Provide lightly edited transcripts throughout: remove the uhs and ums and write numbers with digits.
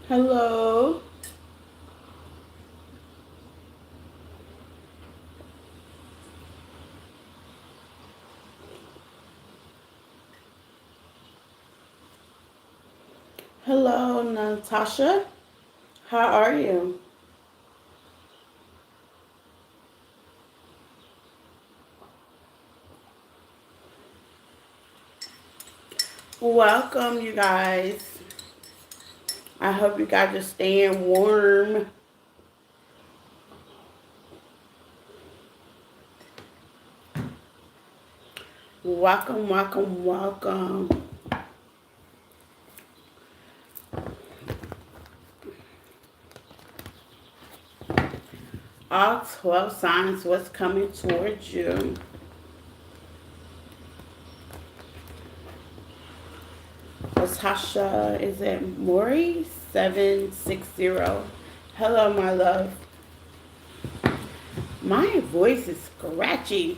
Hello. Hello, Natasha. How are you? Welcome, you guys. I hope you guys are staying warm. Welcome, welcome, welcome. All 12 signs, what's coming towards you? Latasha, is it Maury? 760. Hello, my love. My voice is scratchy.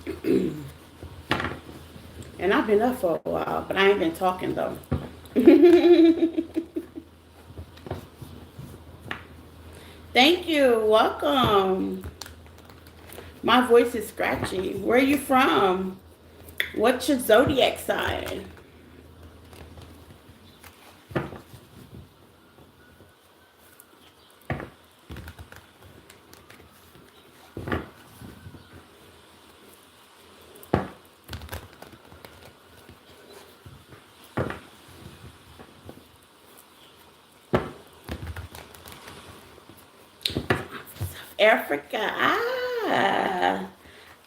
And I've been up for a while, but I ain't been talking though. Thank you. Welcome. My voice is scratchy. Where are you from? What's your zodiac sign? Africa. Ah,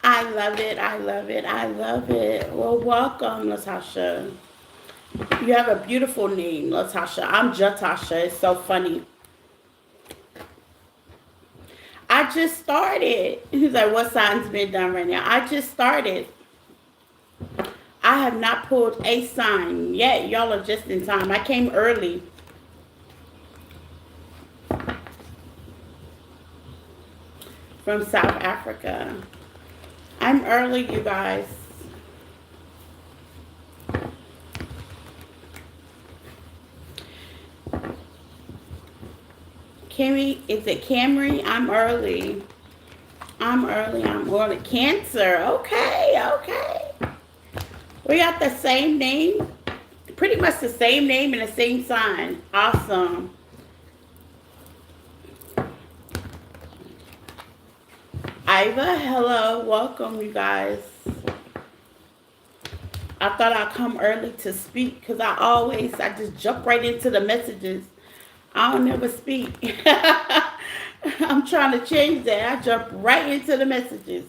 I love it. I love it. I love it. Well, welcome, Latasha. You have a beautiful name, Latasha. I'm Jatasha. It's so funny. I just started. He's like, what sign's been done right now? I just started. I have not pulled a sign yet. Y'all are just in time. I came early. from South Africa. I'm early, you guys. Kimmy, is it Camry? I'm early. I'm early. I'm early. Cancer. Okay, okay. We got the same name. Pretty much the same name and the same sign. Awesome. Iva, hello. Welcome, you guys. I thought I'd come early to speak because I just jump right into the messages. I don't never speak. I'm trying to change that. I jump right into the messages.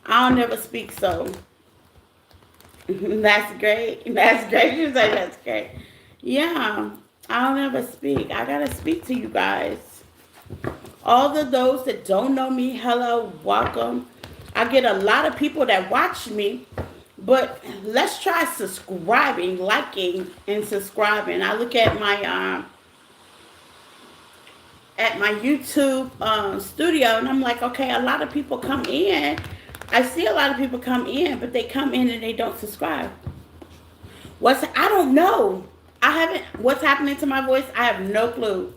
I don't never speak, so that's great. That's great. You say that's great. Yeah, I don't ever speak. I gotta speak to you guys. All of those that don't know me, hello, welcome. I get a lot of people that watch me, but let's try subscribing, liking, and subscribing. I look at my YouTube studio, and I'm like, okay, a lot of people come in. I see a lot of people come in, but they come in and they don't subscribe. I don't know. What's happening to my voice? I have no clue.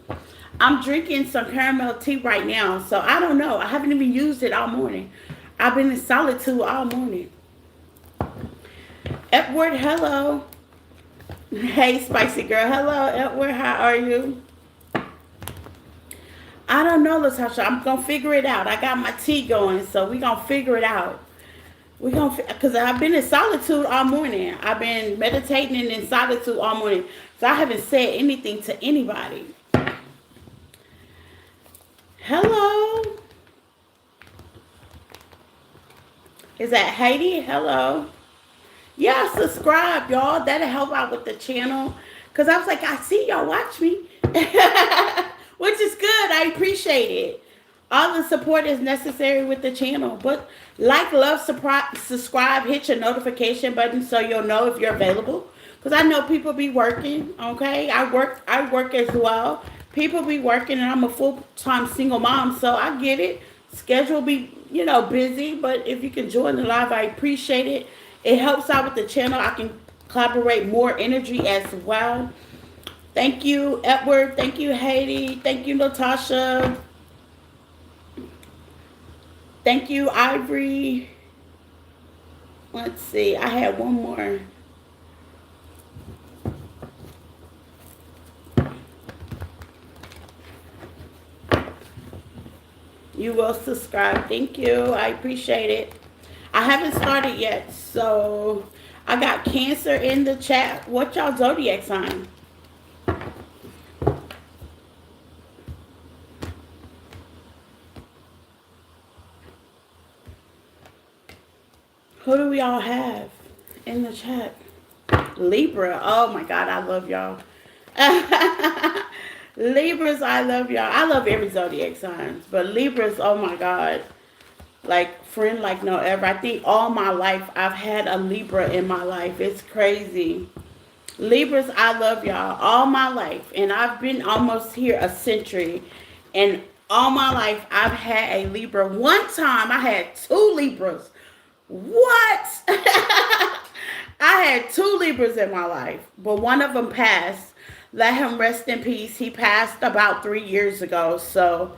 I'm drinking some caramel tea right now, so I don't know. I haven't even used it all morning. I've been in solitude all morning. Edward, hello. Hey, spicy girl. Hello, Edward. How are you? I don't know, Latasha. I'm going to figure it out. I got my tea going, so we're going to figure it out. Because I've been in solitude all morning. I've been meditating and in solitude all morning. So I haven't said anything to anybody. Hello. Is that Heidi? Hello. Yeah, subscribe, y'all. That'll help out with the channel. Because I was like, I see y'all watch me. Which is good. I appreciate it. All the support is necessary with the channel. But like, love, subscribe, hit your notification button so you'll know if you're available. Because I know people be working, okay? I work as well. People be working, and I'm a full-time single mom, so I get it. Schedule be, busy, but if you can join the live, I appreciate it. It helps out with the channel. I can collaborate more energy as well. Thank you, Edward. Thank you, Haiti. Thank you, Natasha. Thank you, Ivory. Let's see. I had one more. You will subscribe. Thank you. I appreciate it. I haven't started yet, so I got Cancer in the chat. What y'all zodiac sign? Who do we all have in the chat? Libra. Oh my God, I love y'all. Libras, I love y'all. I love every zodiac signs, but Libras, oh my God. Like, friend like no ever. I think all my life I've had a Libra in my life. It's crazy. Libras, I love y'all all my life. And I've been almost here a century. And all my life I've had a Libra. One time I had 2 Libras. What? I had 2 Libras in my life, but one of them passed. Let him rest in peace. He passed about 3 years ago, so,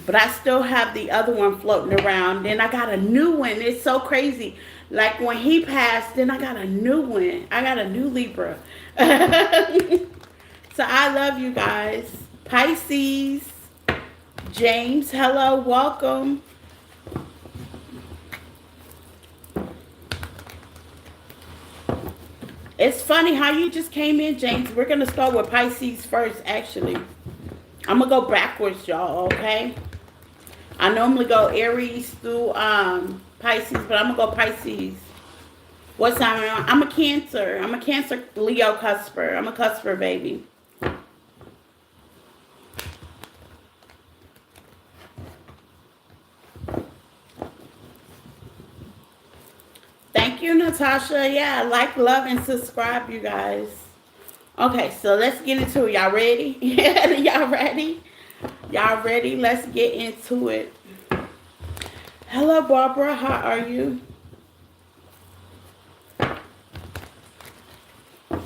but I still have the other one floating around. Then I got a new one. It's so crazy. Like when he passed, then I got a new one. I got a new Libra. So I love you guys. Pisces. James, hello, welcome. It's funny how you just came in, James. We're going to start with Pisces first, actually. I'm going to go backwards, y'all, okay? I normally go Aries through Pisces, but I'm going to go Pisces. What sign am I? I'm a Cancer. I'm a Cancer Leo cusper. I'm a cusper, baby. Thank you, Natasha. Yeah, like, love, and subscribe, you guys. Okay, so let's get into it. Y'all ready? Y'all ready? Y'all ready? Let's get into it. Hello, Barbara. How are you?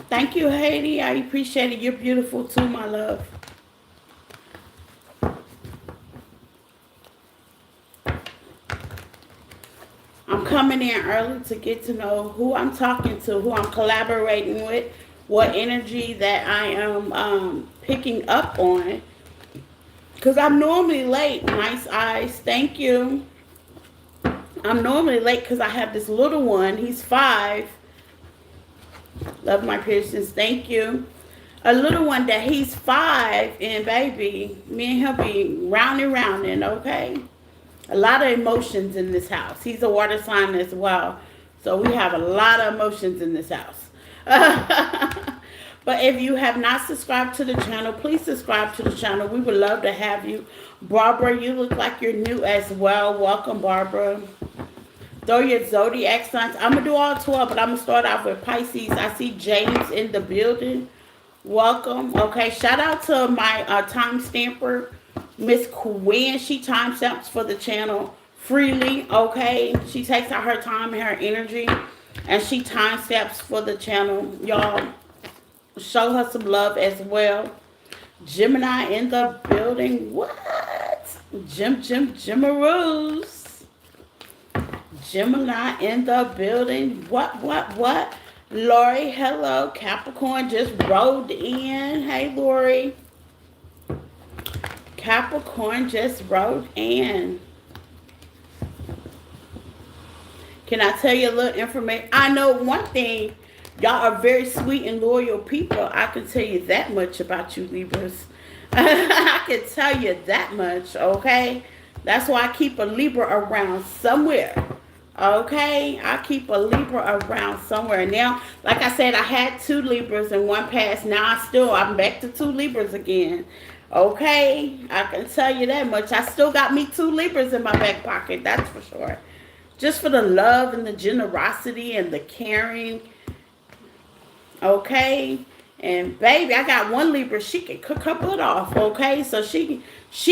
Thank you, Haiti. I appreciate it. You're beautiful too, my love. I'm coming in early to get to know who I'm talking to, who I'm collaborating with, what energy that I am picking up on. Because I'm normally late. Nice eyes. Thank you. I'm normally late because I have this little one. He's 5. Love my piercings. Thank you. A little one that he's 5, and baby, me and him be rounding, okay? A lot of emotions in this house. He's a water sign as well. So we have a lot of emotions in this house. But if you have not subscribed to the channel, please subscribe to the channel. We would love to have you. Barbara, you look like you're new as well. Welcome, Barbara. Throw your zodiac signs. I'm going to do all 12, but I'm going to start off with Pisces. I see James in the building. Welcome. Okay, shout out to my time stamper, Miss Quinn. She time stamps for the channel freely, okay? She takes out her time and her energy, and she time stamps for the channel. Y'all, show her some love as well. Gemini in the building. What? Jimaroos. Gemini in the building. What? Lori, hello. Capricorn just rolled in. Hey, Lori. Capricorn just rolled in. Can I tell you a little information? I know one thing. Y'all are very sweet and loyal people. I can tell you that much about you, Libras. I can tell you that much, okay? That's why I keep a Libra around somewhere. Okay, I keep a Libra around somewhere. Now, like I said, I had 2 Libras and one passed. Now I'm back to 2 Libras again. Okay, I can tell you that much. I still got me 2 Libras in my back pocket, that's for sure. Just for the love and the generosity and the caring. Okay, and baby, I got 1 Libra. She can cook her butt off. Okay, so she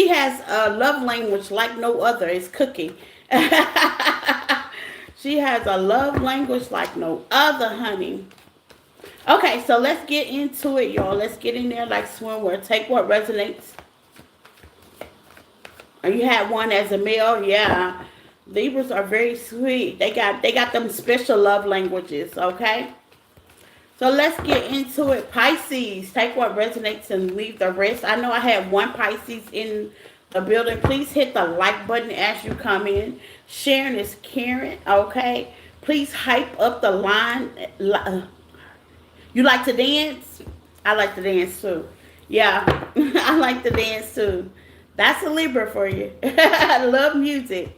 has a love language like no other. It's cooking. She has a love language like no other, honey. Okay, so let's get into it, y'all. Let's get in there like swimwear. Take what resonates. You had one as a male, yeah. Libras are very sweet. They got them special love languages, okay? So let's get into it. Pisces, take what resonates and leave the rest. I know I had 1 Pisces in the building. Please hit the like button as you come in. Sharing is caring, okay? Please hype up the line. You like to dance? I like to dance too. Yeah, I like to dance too. That's a Libra for you. I love music.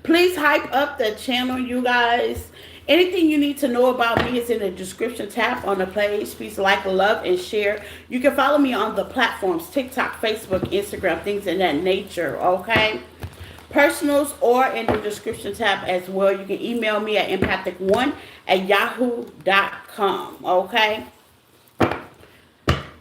Please hype up the channel, you guys. Anything you need to know about me is in the description tab on the page. Please like, love, and share. You can follow me on the platforms, TikTok, Facebook, Instagram, things in that nature, okay? Personals or in the description tab as well. You can email me at empathic1@yahoo.com, okay?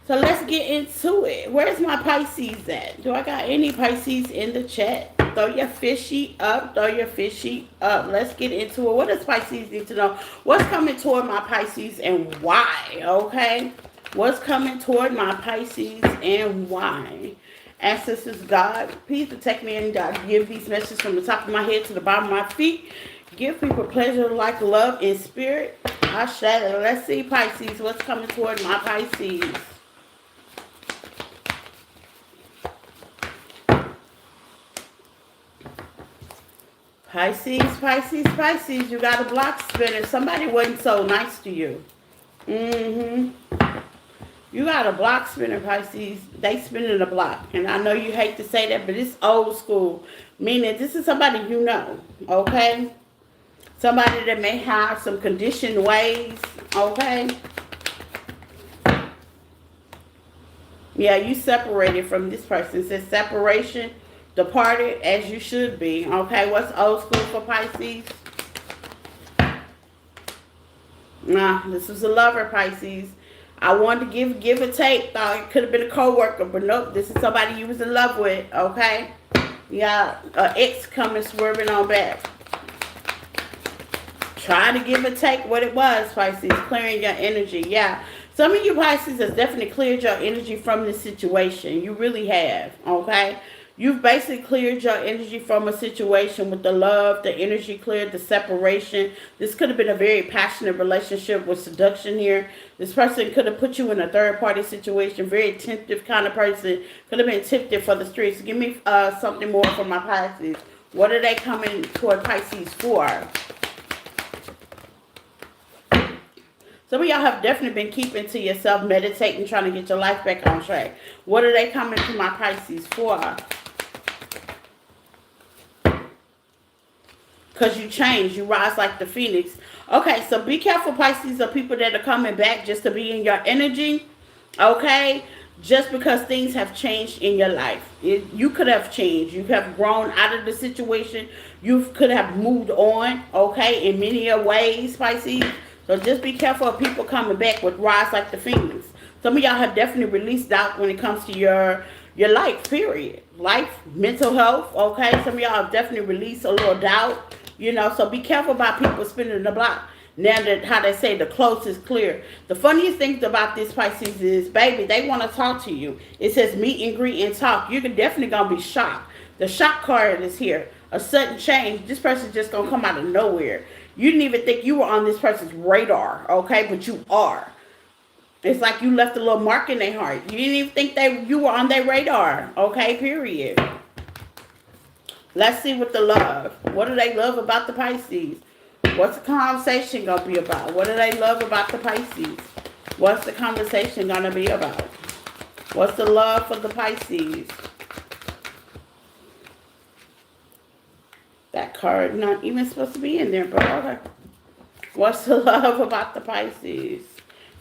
So let's get into it. Where's my Pisces at? Do I got any Pisces in the chat? Throw your fishy up. Throw your fishy up. Let's get into it. What does Pisces need to know? What's coming toward my Pisces and why? Okay? What's coming toward my Pisces and why? Ancestors, God, please protect me and God give these messages from the top of my head to the bottom of my feet. Give people pleasure, like, love, and spirit. I shall. Let's see, Pisces. What's coming toward my Pisces? Pisces, you got a block spinner. Somebody wasn't so nice to you. You got a block spinner, Pisces. They spinning a block. And I know you hate to say that, but it's old school. Meaning this is somebody you know, okay? Somebody that may have some conditioned ways, okay? Yeah, you separated from this person. It says separation. Departed as you should be. Okay, what's old school for Pisces? Nah, this is a lover, Pisces. I wanted to give or take. Thought it could have been a co-worker, but nope, this is somebody you was in love with, okay? Yeah, an ex coming swerving on back. Try to give or take what it was, Pisces. Clearing your energy. Yeah. Some of you Pisces has definitely cleared your energy from this situation. You really have. Okay. You've basically cleared your energy from a situation with the love, the energy cleared, the separation. This could have been a very passionate relationship with seduction here. This person could have put you in a third party situation. Very temptive kind of person. Could have been tempted for the streets. Give me something more for my Pisces. What are they coming toward Pisces for? Some of y'all have definitely been keeping to yourself, meditating, trying to get your life back on track. What are they coming to my Pisces for? Because you change. You rise like the phoenix. Okay, so be careful, Pisces, of people that are coming back just to be in your energy. Okay? Just because things have changed in your life. You could have changed. You have grown out of the situation. You could have moved on, okay, in many ways, Pisces. So just be careful of people coming back with rise like the phoenix. Some of y'all have definitely released doubt when it comes to your life, period. Life, mental health, okay? Some of y'all have definitely released a little doubt, you know. So be careful about people spinning the block. Now that, how they say, the close is clear. The funniest thing about this Pisces is, baby, they want to talk to you. It says meet and greet and talk. You're definitely going to be shocked. The shock card is here. A sudden change. This person's just going to come out of nowhere. You didn't even think you were on this person's radar, okay? But you are. It's like you left a little mark in their heart. You didn't even think you were on their radar, okay? Period. Let's see what the love. What do they love about the Pisces? What's the conversation going to be about? What do they love about the Pisces? What's the conversation going to be about? What's the love for the Pisces? That card not even supposed to be in there, but okay. What's the love about the Pisces?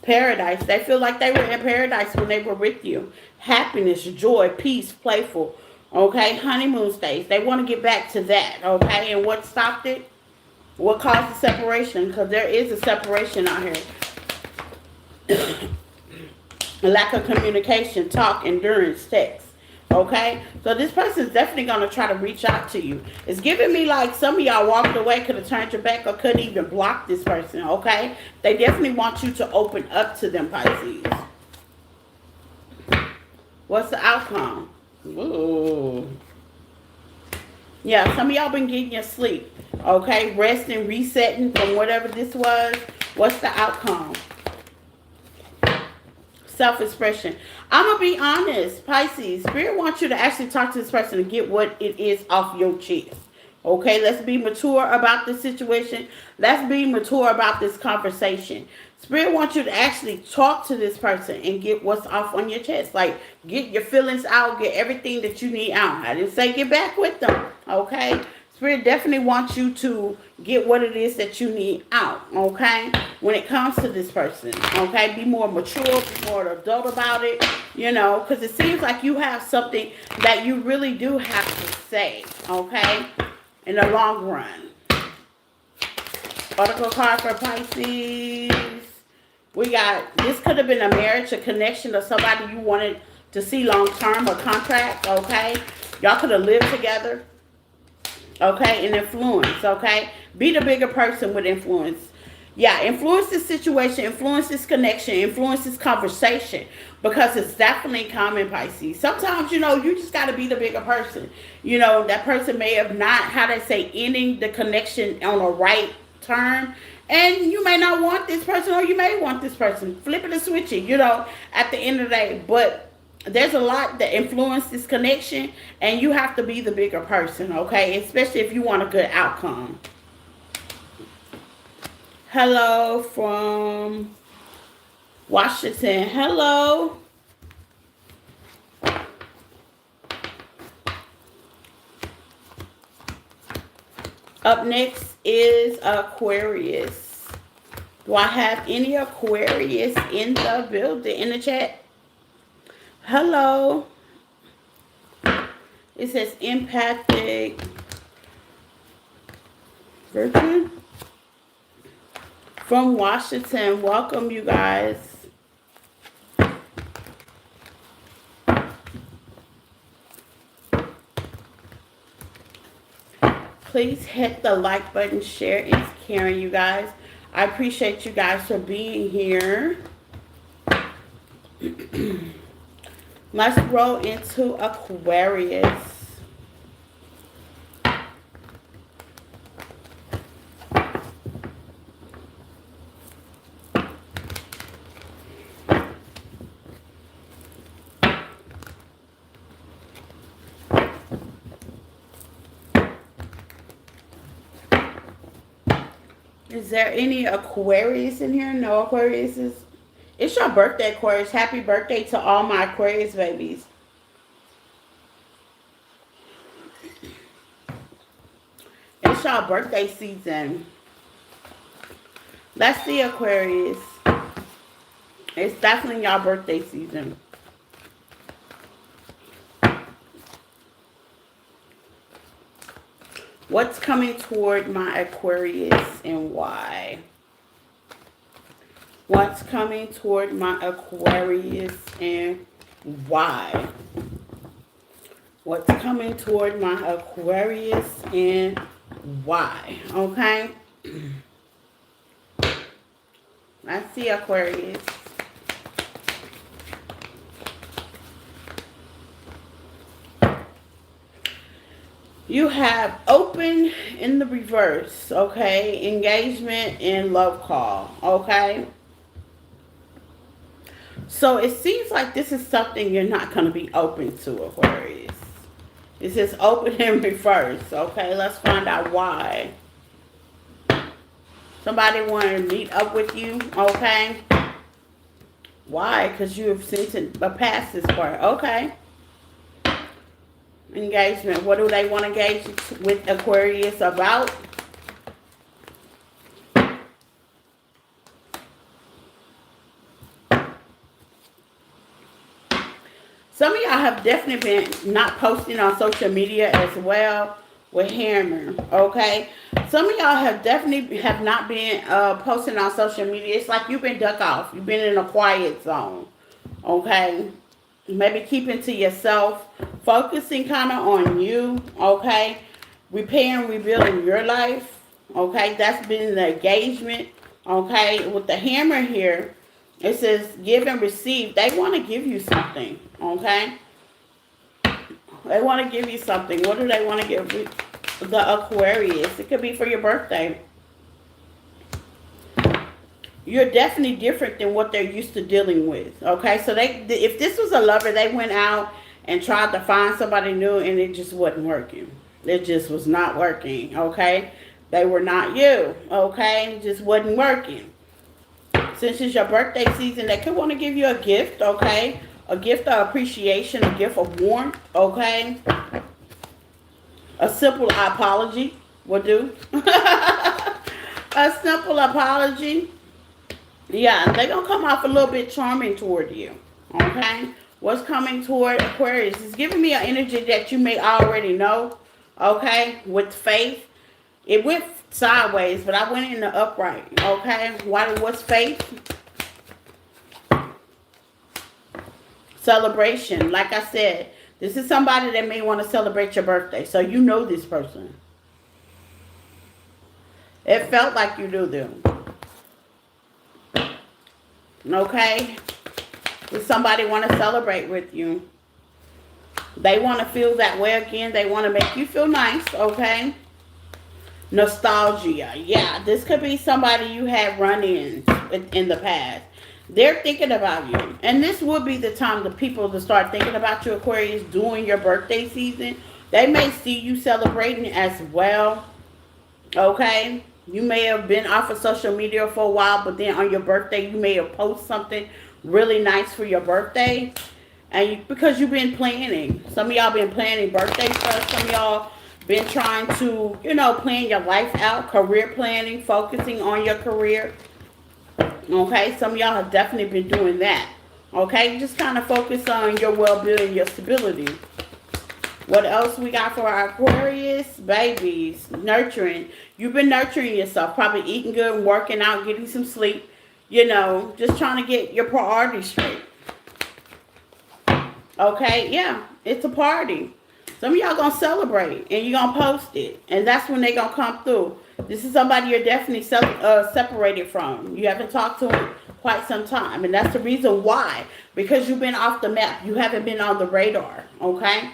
Paradise. They feel like they were in paradise when they were with you. Happiness, joy, peace, playful. Okay, honeymoon stage. They want to get back to that. Okay, and what stopped it? What caused the separation? Because there is a separation out here. A lack of communication, talk, endurance, text. Okay, so this person is definitely going to try to reach out to you. It's giving me like some of y'all walked away, could have turned your back, or couldn't even block this person. Okay, they definitely want you to open up to them, Pisces. What's the outcome? Ooh. Yeah, some of y'all been getting your sleep. Okay, resting, resetting from whatever this was. What's the outcome? Self-expression. I'm going to be honest, Pisces. Spirit wants you to actually talk to this person and get what it is off your chest. Okay, let's be mature about this situation. Let's be mature about this conversation. Spirit wants you to actually talk to this person and get what's off on your chest. Like, get your feelings out, get everything that you need out. I didn't say get back with them, okay? Spirit definitely wants you to get what it is that you need out, okay? When it comes to this person, okay? Be more mature, be more adult about it, you know, because it seems like you have something that you really do have to say, okay? In the long run. Oracle card for Pisces. We got, this could have been a marriage, a connection, or somebody you wanted to see long-term, or contract, okay? Y'all could have lived together. Okay, and influence, okay? Be the bigger person with influence. Yeah, influence this situation, influence this connection, influence this conversation, because it's definitely common, Pisces. Sometimes, you know, you just got to be the bigger person. You know, that person may have not, how they say, ending the connection on a right term, and you may not want this person, or you may want this person. Flip it and switch it, you know, at the end of the day. But there's a lot that influence this connection, and you have to be the bigger person, okay? Especially if you want a good outcome. Hello from Washington. Hello. Up next is Aquarius. Do I have any Aquarius in the building, in the chat? Hello. It says empathic virgin from Washington. Welcome, you guys. Please hit the like button. Share is caring, you guys. I appreciate you guys for being here. Let's roll into Aquarius. Is there any Aquarius in here? No Aquariuses? It's your birthday, Aquarius. Happy birthday to all my Aquarius babies. It's your birthday season. Let's see, Aquarius. It's definitely your birthday season. What's coming toward my Aquarius and why? What's coming toward my Aquarius and why? What's coming toward my Aquarius and why? Okay? Let's see, Aquarius. You have open in the reverse, okay? Engagement and love call, okay? So it seems like this is something you're not going to be open to, Aquarius. It says open in reverse, okay? Let's find out why. Somebody want to meet up with you, okay? Why? Because you have seen a past this part, okay? Engagement. What do they want to engage with Aquarius about? Some of y'all have definitely been not posting on social media as well with Hammer, okay? Some of y'all have definitely have not been posting on social media. It's like you've been duck off. You've been in a quiet zone, okay? Maybe keeping to yourself, focusing kind of on you, okay? Repairing, rebuilding your life, okay? That's been the engagement, okay? With the Hammer here, it says give and receive. They want to give you something, okay? They want to give you something. What do they want to give the Aquarius? It could be for your birthday. You're definitely different than what they're used to dealing with, okay? So if this was a lover, they went out and tried to find somebody new and it just wasn't working. It just was not working, okay? They were not you, okay? It just wasn't working. Since it's your birthday season, they could want to give you a gift, okay? A gift of appreciation, a gift of warmth, okay? A simple apology will do. A simple apology. Yeah, they're going to come off a little bit charming toward you, okay? What's coming toward Aquarius is giving me an energy that you may already know, okay? With faith. It went sideways, but I went in the upright, okay? What's faith? Celebration. Like I said, this is somebody that may want to celebrate your birthday, so you know this person. It felt like you knew them. Okay? Does somebody want to celebrate with you? They want to feel that way again. They want to make you feel nice, okay? Nostalgia. Yeah, this could be somebody you had run-ins in the past. They're thinking about you. And this would be the time the people to start thinking about you, Aquarius, during your birthday season. They may see you celebrating as well, okay? You may have been off of social media for a while, but then on your birthday, you may have posted something really nice for your birthday. And because you've been planning. Some of y'all been planning birthday stuff. Some of y'all been trying to, plan your life out. Career planning, focusing on your career. Okay, some of y'all have definitely been doing that. Okay, just kind of focus on your well-being, your stability. What else we got for our Aquarius? Babies. Nurturing. You've been nurturing yourself. Probably eating good and working out, getting some sleep. Just trying to get your priorities straight. Okay, yeah. It's a party. Some of y'all gonna celebrate and you're gonna post it, and that's when they gonna come through. This is somebody you're definitely separated from. You haven't talked to them quite some time, and that's the reason why. Because you've been off the map. You haven't been on the radar. Okay.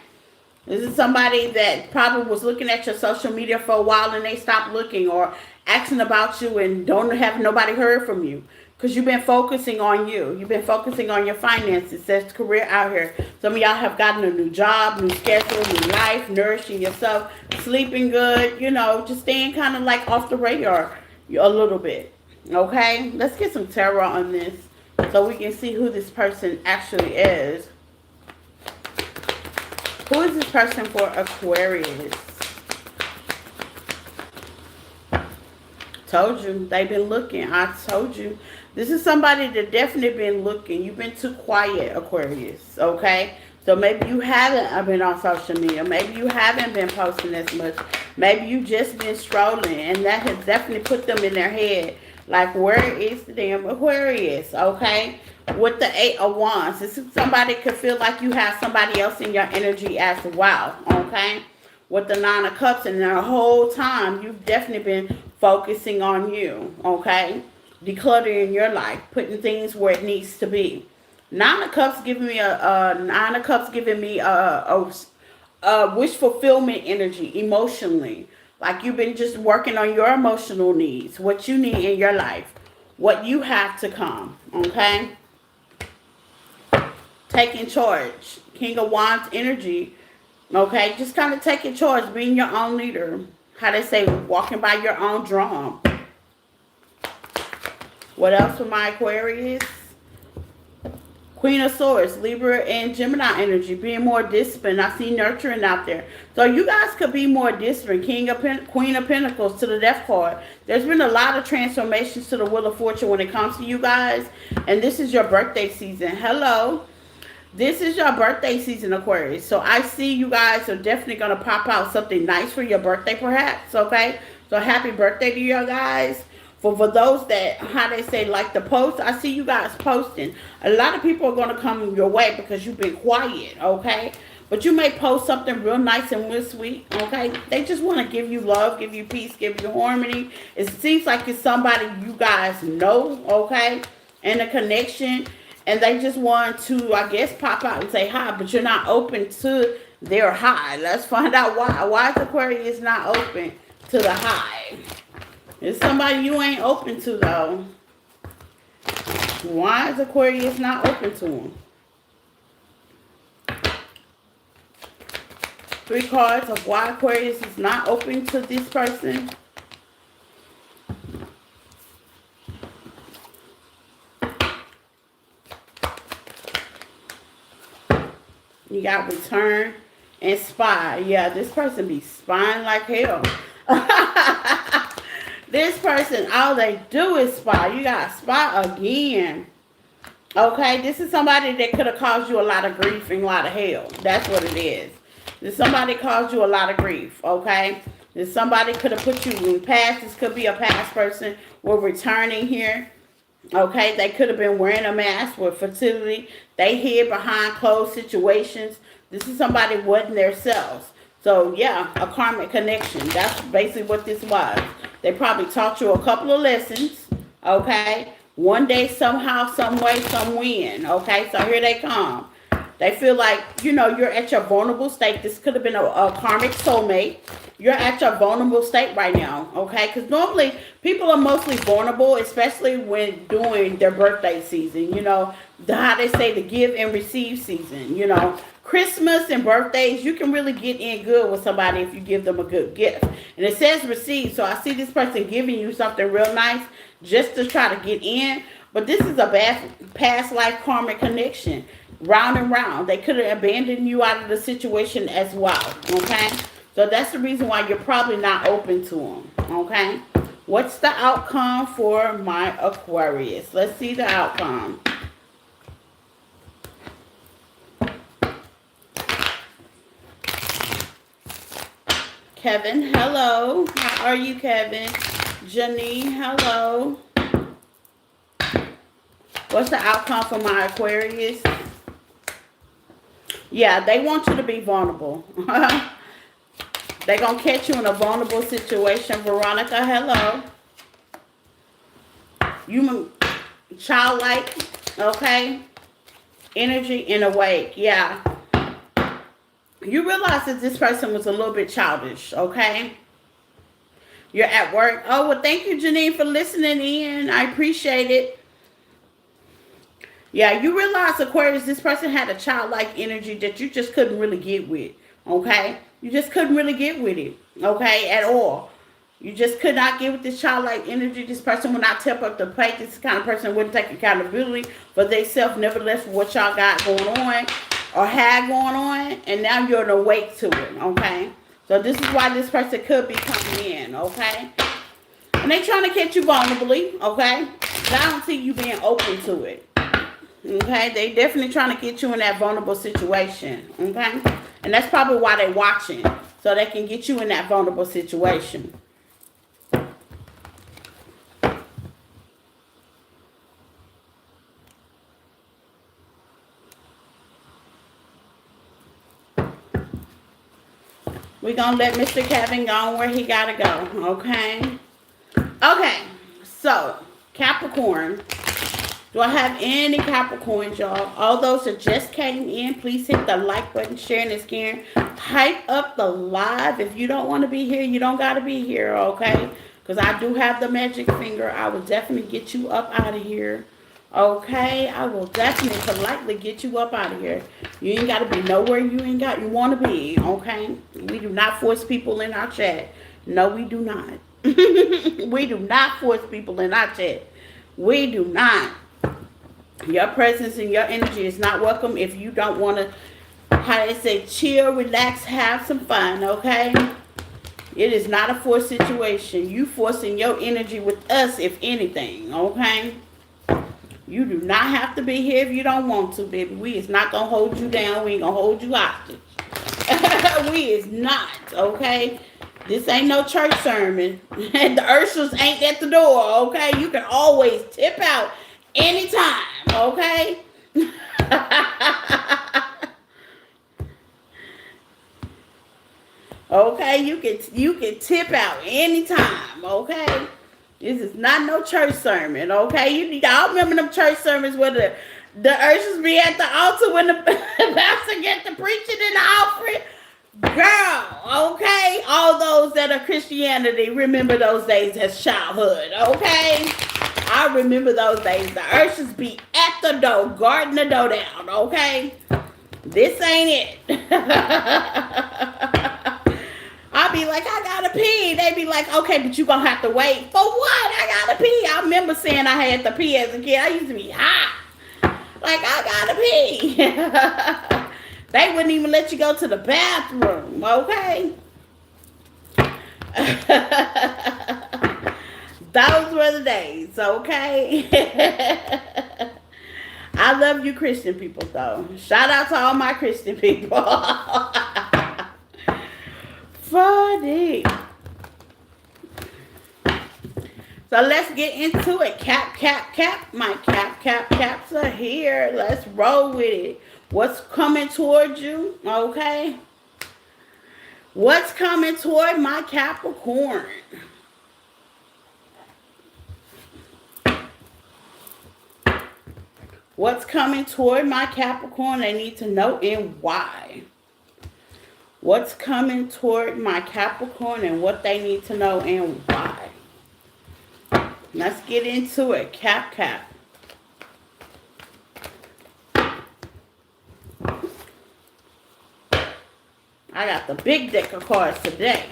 This is somebody that probably was looking at your social media for a while and they stopped looking, or asking about you and don't have nobody heard from you. Because you've been focusing on you. You've been focusing on your finances. That's career out here. Some of y'all have gotten a new job, new schedule, new life, nourishing yourself, sleeping good, you know, just staying kind of like off the radar a little bit. Okay? Let's get some tarot on this so we can see who this person actually is. Who is this person for Aquarius? Told you. They've been looking. I told you. This is somebody that definitely been looking. You've been too quiet, Aquarius. Okay? So maybe you haven't been on social media. Maybe you haven't been posting as much. Maybe you just been strolling. And that has definitely put them in their head. Like, where is the damn Aquarius? Okay? With the 8 of Wands. This is somebody could feel like you have somebody else in your energy as well. Okay? With the 9 of Cups. And the whole time, you've definitely been focusing on you. Okay? Decluttering your life, putting things where it needs to be. 9 of Cups giving me a wish fulfillment energy emotionally. Like you've been just working on your emotional needs, what you need in your life, what you have to come. Okay, taking charge. King of Wands energy. Okay, just kind of taking charge, being your own leader. How they say, walking by your own drum. What else for my Aquarius? Queen of Swords, Libra and Gemini energy, being more disciplined. I see nurturing out there. So you guys could be more disciplined. Queen of Pentacles to the Death card. There's been a lot of transformations to the Wheel of Fortune when it comes to you guys. And this is your birthday season. Hello. This is your birthday season, Aquarius. So I see you guys are definitely going to pop out something nice for your birthday, perhaps. Okay. So happy birthday to you guys. For those that, how they say, like the post, I see you guys posting. A lot of people are going to come your way because you've been quiet, okay? But you may post something real nice and real sweet, okay? They just want to give you love, give you peace, give you harmony. It seems like it's somebody you guys know, okay? And a connection. And they just want to, I guess, pop out and say hi. But you're not open to their hi. Let's find out why. Why is Aquarius not open to the hi? It's somebody you ain't open to, though. Why is Aquarius not open to him? 3 cards of why Aquarius is not open to this person. You got return and spy. Yeah, this person be spying like hell. This person, all they do is spy. You got to spy again. Okay, this is somebody that could have caused you a lot of grief and a lot of hell. That's what it is. This somebody caused you a lot of grief, okay? This somebody could have put you in past. This could be a past person. We're returning here. Okay, they could have been wearing a mask with fertility. They hid behind closed situations. This is somebody wasn't their selves. So, yeah, a karmic connection. That's basically what this was. They probably taught you a couple of lessons, okay? One day, somehow, some way, some win, okay? So here they come. They feel like, you know, you're at your vulnerable state. This could have been a karmic soulmate. You're at your vulnerable state right now, okay? Because normally, people are mostly vulnerable, especially when doing their birthday season, you know, how they say the give and receive season, you know. Christmas and birthdays, you can really get in good with somebody if you give them a good gift. And it says receive, so I see this person giving you something real nice just to try to get in. But this is a bad past life karmic connection. Round and round. They could have abandoned you out of the situation as well, okay? So that's the reason why you're probably not open to them, okay? What's the outcome for my Aquarius? Let's see the outcome. Kevin, hello. How are you, Kevin? Janine, hello. What's the outcome for my Aquarius? Yeah, they want you to be vulnerable. They're going to catch you in a vulnerable situation. Veronica, hello. You childlike, okay? Energy and awake, yeah. You realize that this person was a little bit childish, okay? You're at work. Oh, well, thank you, Janine, for listening in. I appreciate it. Yeah, you realize, Aquarius, this person had a childlike energy that you just couldn't really get with, okay? You just couldn't really get with it, okay, at all. You just could not get with this childlike energy. This person will not step up the plate. This kind of person wouldn't take accountability for themselves, nevertheless, for what y'all got going on or had going on, and now you're awake to it, okay? So this is why this person could be coming in, okay? And they trying to catch you vulnerably, okay? But I don't see you being open to it, okay? They definitely trying to get you in that vulnerable situation, okay? And that's probably why they're watching, so they can get you in that vulnerable situation. We're going to let Mr. Kevin go where he got to go, okay? Okay, so Capricorn. Do I have any Capricorns, y'all? All those that just came in, please hit the like button, sharing this again. Hype up the live. If you don't want to be here, you don't got to be here, okay? Because I do have the magic finger. I will definitely get you up out of here. Okay, I will definitely politely get you up out of here. You ain't got to be nowhere you want to be, okay? We do not force people in our chat. No, we do not. We do not force people in our chat. We do not. Your presence and your energy is not welcome if you don't want to, how they say, chill, relax, have some fun, okay? It is not a forced situation. You forcing your energy with us, if anything, okay? You do not have to be here if you don't want to, baby. We is not going to hold you down. We ain't going to hold you hostage. We is not, okay? This ain't no church sermon. The Urshels ain't at the door, okay? You can always tip out anytime, okay? Okay, you can tip out anytime, okay? This is not no church sermon, okay? Y'all remember them church sermons where the ushers be at the altar when the pastor get the preaching and the offering? Girl, okay? All those that are Christianity, remember those days as childhood, okay? I remember those days. The ushers be at the door, guarding the door down, okay? This ain't it. I'll be like, I gotta pee. They be like, okay, but you gonna have to wait. For what? I gotta pee. I remember saying I had to pee as a kid. I used to be hot. Like, I gotta pee. They wouldn't even let you go to the bathroom, okay? Those were the days, okay? I love you Christian people, though. Shout out to all my Christian people. Funny. So let's get into it. Cap. My caps are here. Let's roll with it. What's coming towards you? Okay. What's coming toward my Capricorn? What's coming toward my Capricorn? They need to know and why. What's coming toward my Capricorn and what they need to know and why. Let's get into it. Cap. I got the big deck of cards today.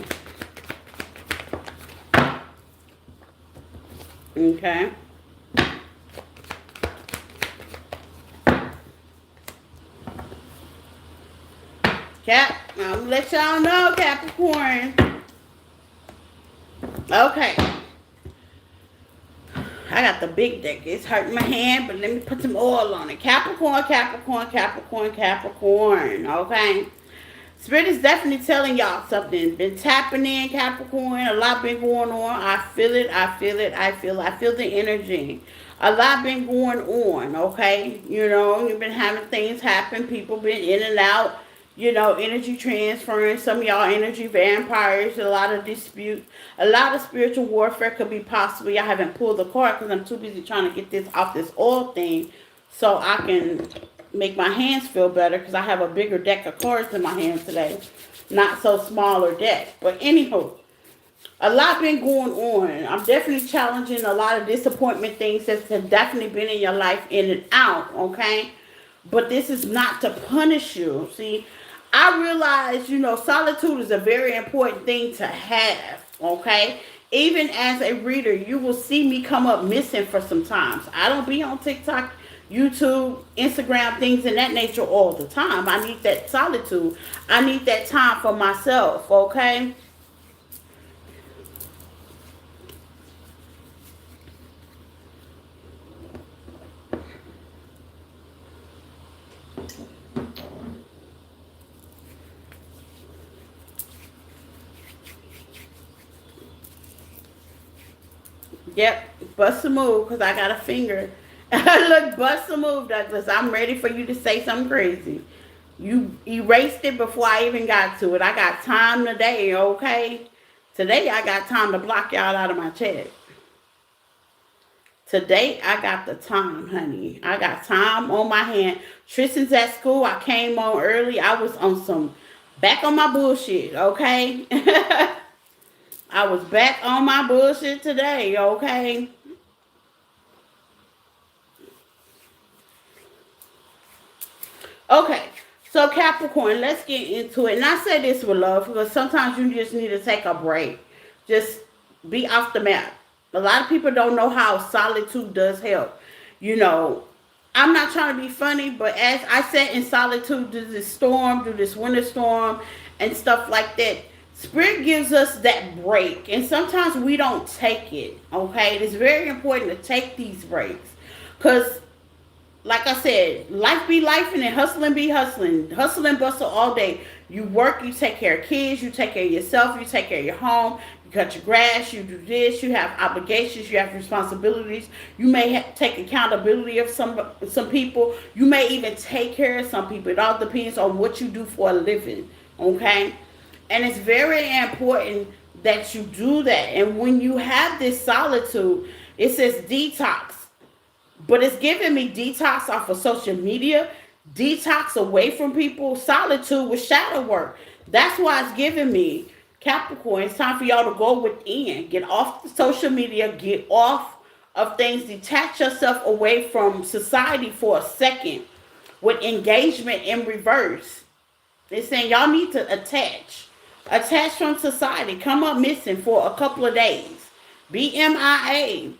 Okay. Cap, I'm gonna let y'all know, Capricorn. Okay. I got the big deck. It's hurting my hand, but let me put some oil on it. Capricorn. Okay. Spirit is definitely telling y'all something. Been tapping in, Capricorn. A lot been going on. I feel it. I feel the energy. A lot been going on, okay? You know, you've been having things happen. People been in and out, you know, energy transferring. Some of y'all energy vampires, a lot of dispute. A lot of spiritual warfare could be possible. I haven't pulled the card because I'm too busy trying to get this off this oil thing so I can make my hands feel better because I have a bigger deck of cards in my hand today. Not so smaller deck. But anywho, a lot been going on. I'm definitely challenging a lot of disappointment things that's have definitely been in your life in and out, okay? But this is not to punish you. See, I realize, you know, solitude is a very important thing to have, okay? Even as a reader, you will see me come up missing for some times. I don't be on TikTok, YouTube, Instagram, things in that nature all the time. I need that solitude. I need that time for myself, okay? Yep, bust a move because I got a finger. Look, bust a move, Douglas. I'm ready for you to say something crazy. You erased it before I even got to it. I got time today, okay? Today I got time to block y'all out of my chat. Today I got the time, honey. I got time on my hand. Tristan's at school. I came on early. I was on some back on my bullshit, okay? I was back on my bullshit today, okay? Okay, so Capricorn, let's get into it. And I say this with love because sometimes you just need to take a break. Just be off the map. A lot of people don't know how solitude does help. You know, I'm not trying to be funny, but as I sat in solitude through this storm, through this winter storm and stuff like that, Spirit gives us that break. And sometimes we don't take it, okay? It is very important to take these breaks. Because like I said, life be life and hustling be hustling. Hustle and bustle all day. You work, you take care of kids, you take care of yourself, you take care of your home, you cut your grass, you do this, you have obligations, you have responsibilities. You may take accountability of some people. You may even take care of some people. It all depends on what you do for a living, okay? And it's very important that you do that. And when you have this solitude, it says detox. But it's giving me detox off of social media, detox away from people, solitude with shadow work. That's why it's giving me Capricorn. It's time for y'all to go within. Get off the social media, get off of things, detach yourself away from society for a second with engagement in reverse. It's saying y'all need to attach. Attach from society. Come up missing for a couple of days. Be MIA.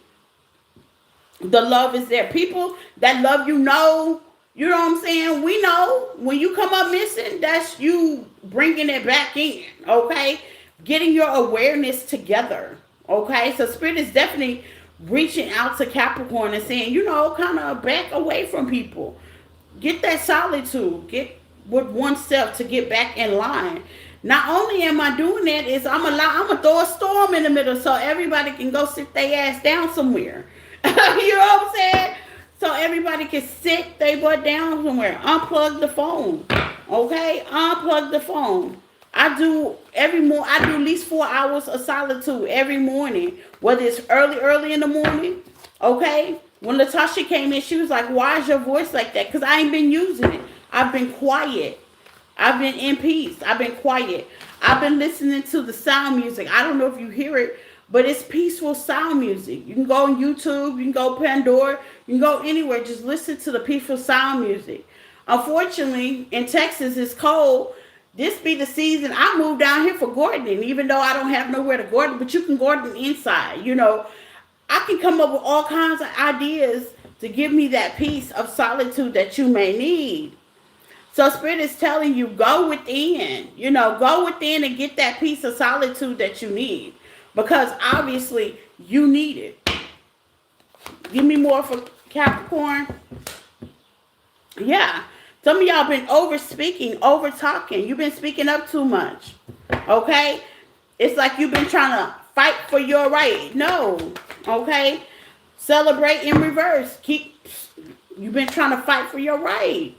The love is there. People that love you know, you know what I'm saying? We know when you come up missing, that's you bringing it back in, okay? Getting your awareness together, okay? So Spirit is definitely reaching out to Capricorn and saying, you know, kind of back away from people. Get that solitude. Get with oneself to get back in line. Not only am I doing that, is I'm gonna throw a storm in the middle so everybody can go sit their ass down somewhere. You know what I'm saying? So everybody can sit their butt down somewhere. Unplug the phone. Okay? Unplug the phone. I do at least 4 hours of solitude every morning. Whether it's early in the morning. Okay? When Latasha came in, she was like, why is your voice like that? Because I ain't been using it. I've been quiet. I've been in peace. I've been quiet. I've been listening to the sound music. I don't know if you hear it, but it's peaceful sound music. You can go on YouTube, you can go Pandora, you can go anywhere. Just listen to the peaceful sound music. Unfortunately, in Texas, it's cold. This be the season. I moved down here for gardening, even though I don't have nowhere to garden, but you can garden inside. You know, I can come up with all kinds of ideas to give me that peace of solitude that you may need. So Spirit is telling you, go within. You know, go within and get that peace of solitude that you need. Because obviously you need it. Give me more for Capricorn. Yeah. Some of y'all been over speaking, over talking. You've been speaking up too much. Okay? It's like you've been trying to fight for your right. No. Okay? Celebrate in reverse. You've been trying to fight for your right.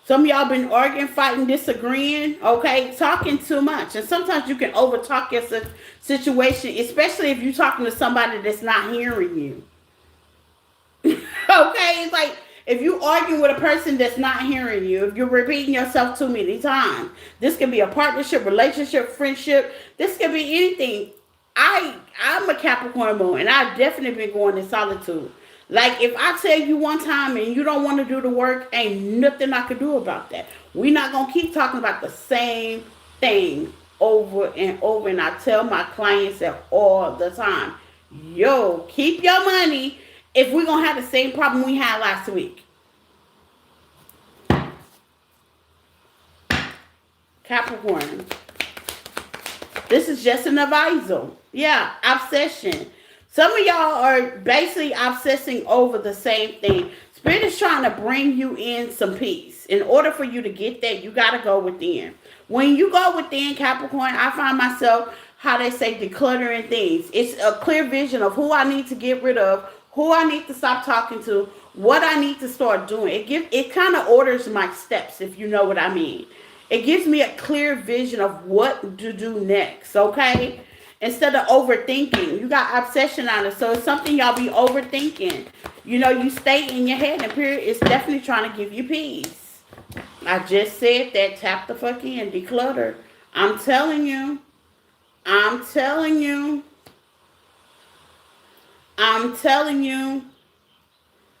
Some of y'all been arguing, fighting, disagreeing, okay? Talking too much. And sometimes you can overtalk your situation, especially if you're talking to somebody that's not hearing you. Okay? It's like if you arguing with a person that's not hearing you, if you're repeating yourself too many times, this can be a partnership, relationship, friendship. This can be anything. I'm a Capricorn moon, and I've definitely been going in solitude. Like if I tell you one time and you don't want to do the work, ain't nothing I can do about that. We're not gonna keep talking about the same thing over and over. And I tell my clients that all the time. Yo, keep your money if we're gonna have the same problem we had last week. Capricorn. This is just an advisor. Yeah, obsession. Some of y'all are basically obsessing over the same thing. Spirit is trying to bring you in some peace. In order for you to get that, you got to go within. When you go within, Capricorn, I find myself, how they say, decluttering things. It's a clear vision of who I need to get rid of, who I need to stop talking to, what I need to start doing. It kind of orders my steps, if you know what I mean. It gives me a clear vision of what to do next, okay? Instead of overthinking. You got obsession on it. So it's something y'all be overthinking. You know, you stay in your head, and period, it's definitely trying to give you peace. I just said that. Tap the fuck in. Declutter. I'm telling you. I'm telling you. I'm telling you.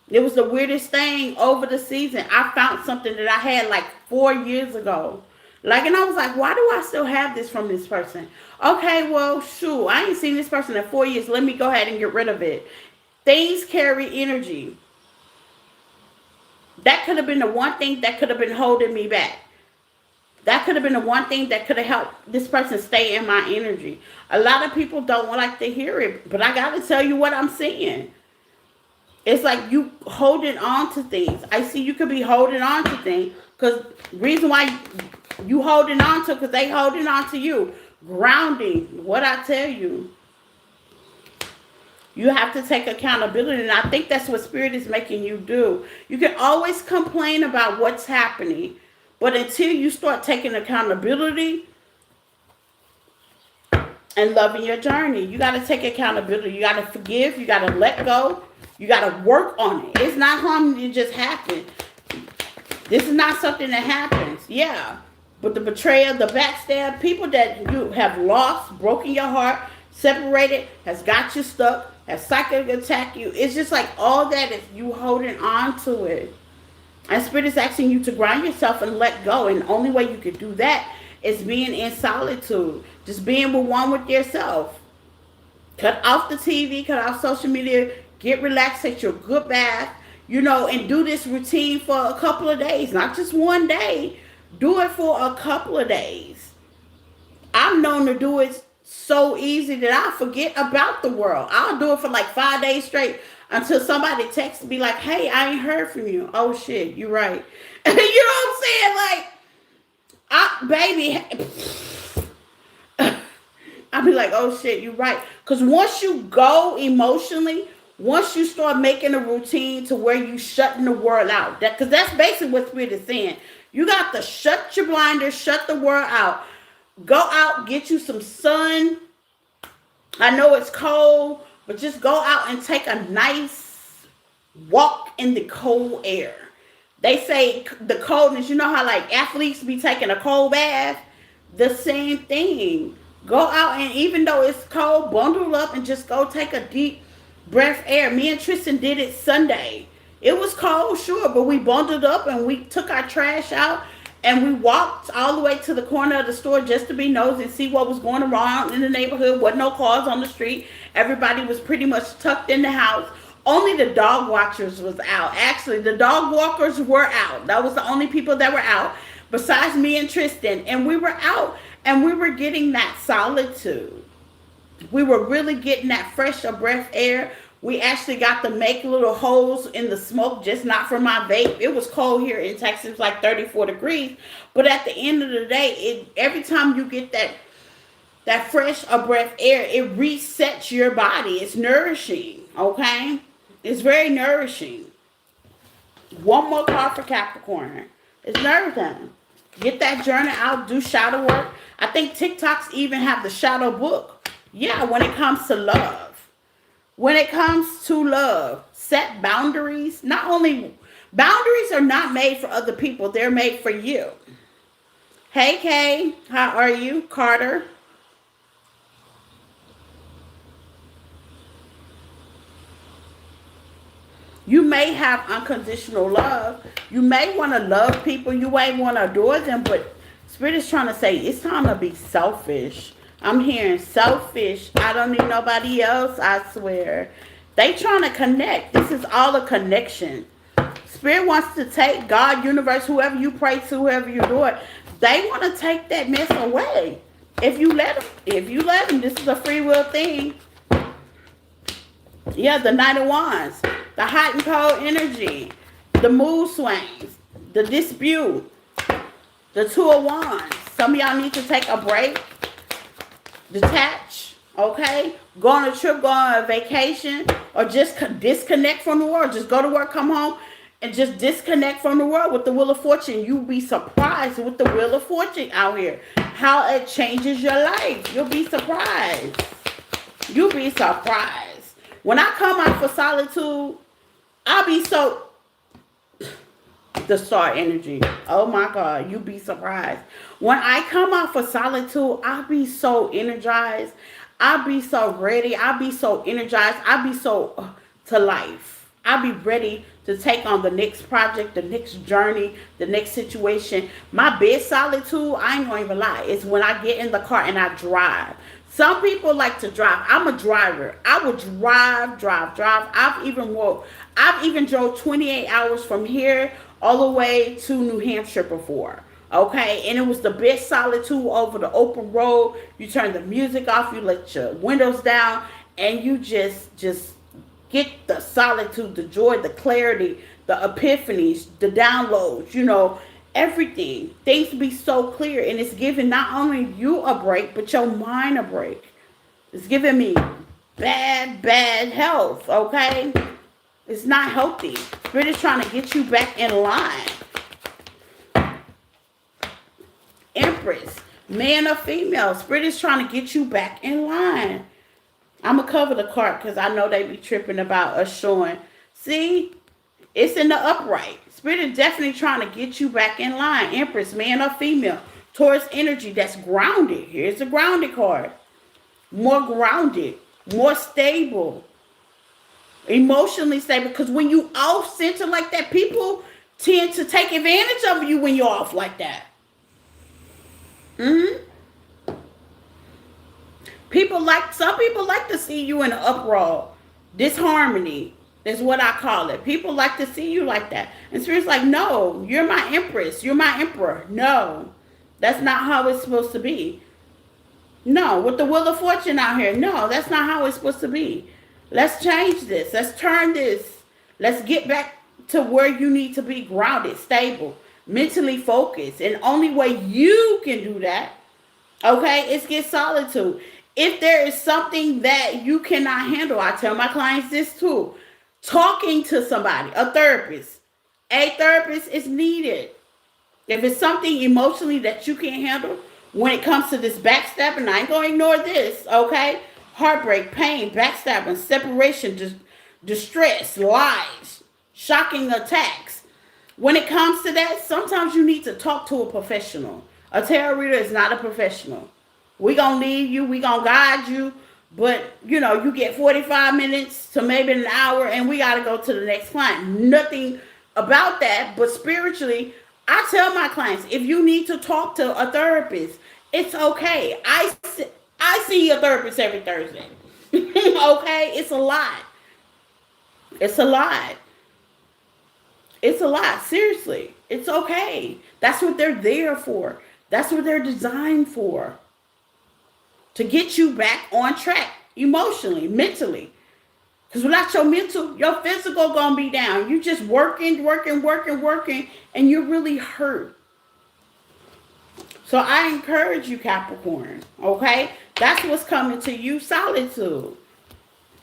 It was the weirdest thing over the season. I found something that I had like 4 years ago. Like, and I was like, why do I still have this from this person? Okay, well, shoot, I ain't seen this person in 4 years. Let me go ahead and get rid of it. Things carry energy. That could have been the one thing that could have been holding me back. That could have been the one thing that could have helped this person stay in my energy. A lot of people don't like to hear it, but I got to tell you what I'm seeing. It's like you holding on to things. I see you could be holding on to things because reason why you holding on to, because they holding on to you. Grounding. What I tell you. You have to take accountability, and I think that's what Spirit is making you do. You can always complain about what's happening, but until you start taking accountability and loving your journey, you got to take accountability. You got to forgive. You got to let go. You got to work on it. It's not something that just happens. This is not something that happens. Yeah. But the betrayal, the backstab, people that you have lost, broken your heart, separated, has got you stuck, has psychically attacked you. It's just like all that is you holding on to it. And Spirit is asking you to ground yourself and let go. And the only way you can do that is being in solitude. Just being with yourself. Cut off the TV, cut off social media, get relaxed, take your good bath, and do this routine for a couple of days, not just one day. Do it for a couple of days. I'm known to do it so easy that I forget about the world. I'll do it for like 5 days straight until somebody texts me like, hey, I ain't heard from you. Oh, shit, you're right. You know what I'm saying? Like, baby, I'll be like, oh, shit, you're right. Because once you go emotionally, once you start making a routine to where you shutting the world out, because that's basically what Spirit is saying. You got to shut your blinders, shut the world out. Go out, get you some sun. I know it's cold, but just go out and take a nice walk in the cold air. They say the coldness, you know how like athletes be taking a cold bath? The same thing. Go out and even though it's cold, bundle up and just go take a deep breath air. Me and Tristan did it Sunday. It was cold, sure, but we bundled up and we took our trash out and we walked all the way to the corner of the store just to be nosy and see what was going around in the neighborhood. Wasn't no cars on the street. Everybody was pretty much tucked in the house. Only the dog watchers was out. Actually, the dog walkers were out. That was the only people that were out besides me and Tristan. And we were out and we were getting that solitude. We were really getting that fresh breath air. We actually got to make little holes in the smoke, just not for my vape. It was cold here in Texas, it was like 34 degrees. But at the end of the day, every time you get That fresh of breath air, it resets your body. It's nourishing, okay? It's very nourishing. One more card for Capricorn. It's nourishing. Get that journal out, do shadow work. I think TikToks even have the shadow book. Yeah, when it comes to love. When it comes to love, set boundaries. Not only, boundaries are not made for other people, they're made for you. Hey, Kay, how are you? Carter. You may have unconditional love. You may want to love people. You may want to adore them, but Spirit is trying to say it's time to be selfish. I'm hearing selfish. I don't need nobody else, I swear. They trying to connect. This is all a connection. Spirit wants to take God, universe, whoever you pray to, whoever you adore, they want to take that mess away. If you let them, this is a free will thing. Yeah, the Knight of Wands, the hot and cold energy, the mood swings, the dispute, the Two of Wands. Some of y'all need to take a break, detach, okay? Go on a trip, go on a vacation, or just disconnect from the world. Just go to work, come home, and just disconnect from the world with the Wheel of Fortune. You'll be surprised with the Wheel of Fortune out here, how it changes your life. You'll be surprised. You'll be surprised. When I come out for solitude, I'll be so... The star energy. Oh my God, you'll be surprised. When I come out for solitude, I'll be so energized. I'll be so ready. I'll be so energized. I'll be so to life. I'll be ready to take on the next project, the next journey, the next situation. My best solitude, I ain't gonna even lie, is when I get in the car and I drive. Some people like to drive. I'm a driver. I would drive. I've even drove 28 hours from here all the way to New Hampshire before. Okay, and it was the best solitude over the open road. You turn the music off, you let your windows down, and you just get the solitude, the joy, the clarity, the epiphanies, the downloads, everything. Things be so clear, and it's giving not only you a break, but your mind a break. It's giving me bad health, okay? It's not healthy. Spirit is trying to get you back in line. Empress, man or female, Spirit is trying to get you back in line. I'm going to cover the card because I know they be tripping about us showing. See, it's in the upright. Spirit is definitely trying to get you back in line. Empress, man or female, Taurus energy that's grounded. Here's the grounded card. More grounded, more stable, emotionally stable. Because when you off center like that, people tend to take advantage of you when you're off like that. Some people like to see you in an uproar, disharmony. That's what I call it. People like to see you like that. And Spirit's like, no, you're my empress. You're my emperor. No, that's not how it's supposed to be. No, with the Wheel of Fortune out here, no, that's not how it's supposed to be. Let's change this. Let's turn this. Let's get back to where you need to be grounded, stable, mentally focused. And only way you can do that, okay, is get solitude. If there is something that you cannot handle, I tell my clients this too. Talking to somebody, a therapist is needed. If it's something emotionally that you can't handle, when it comes to this backstabbing, I ain't going to ignore this, okay? Heartbreak, pain, backstabbing, separation, distress, lies, shocking attacks. When it comes to that, sometimes you need to talk to a professional. A tarot reader is not a professional. We going to lead you. We going to guide you. But, you get 45 minutes to maybe an hour, and we got to go to the next client. Nothing about that, but spiritually, I tell my clients, if you need to talk to a therapist, it's okay. I see a therapist every Thursday. Okay? It's a lot. It's a lot. It's a lot. Seriously. It's okay. That's what they're there for. That's what they're designed for. To get you back on track emotionally, mentally. Because without your mental, your physical going to be down. You just working, and you're really hurt. So I encourage you, Capricorn, okay? That's what's coming to you, solitude.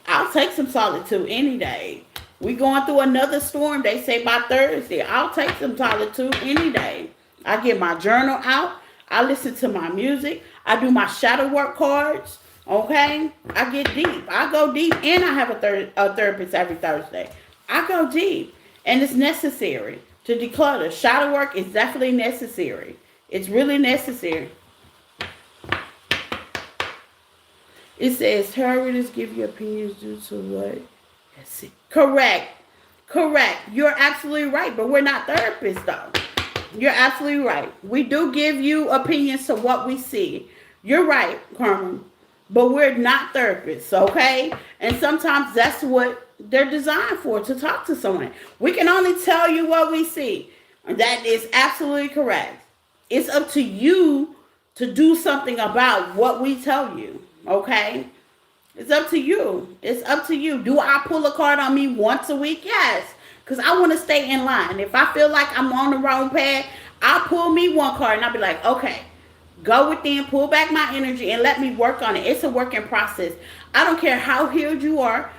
I'll take some solitude any day. We going through another storm, they say by Thursday. I'll take some solitude any day. I get my journal out. I listen to my music. I do my shadow work cards. Okay? I get deep. I go deep. And I have a therapist every Thursday. I go deep. And it's necessary to declutter. Shadow work is definitely necessary. It's really necessary. It says terrorists give you opinions due to what? Correct. Correct. You're absolutely right. But we're not therapists, though. You're absolutely right. We do give you opinions to what we see. You're right, Carmen. But we're not therapists, okay? And sometimes that's what they're designed for, to talk to someone. We can only tell you what we see. That is absolutely correct. It's up to you to do something about what we tell you, okay? It's up to you. It's up to you. Do I pull a card on me once a week? Yes. Because I want to stay in line. If I feel like I'm on the wrong path, I'll pull me one card and I'll be like, okay, go within, pull back my energy and let me work on it. It's a working process. I don't care how healed you are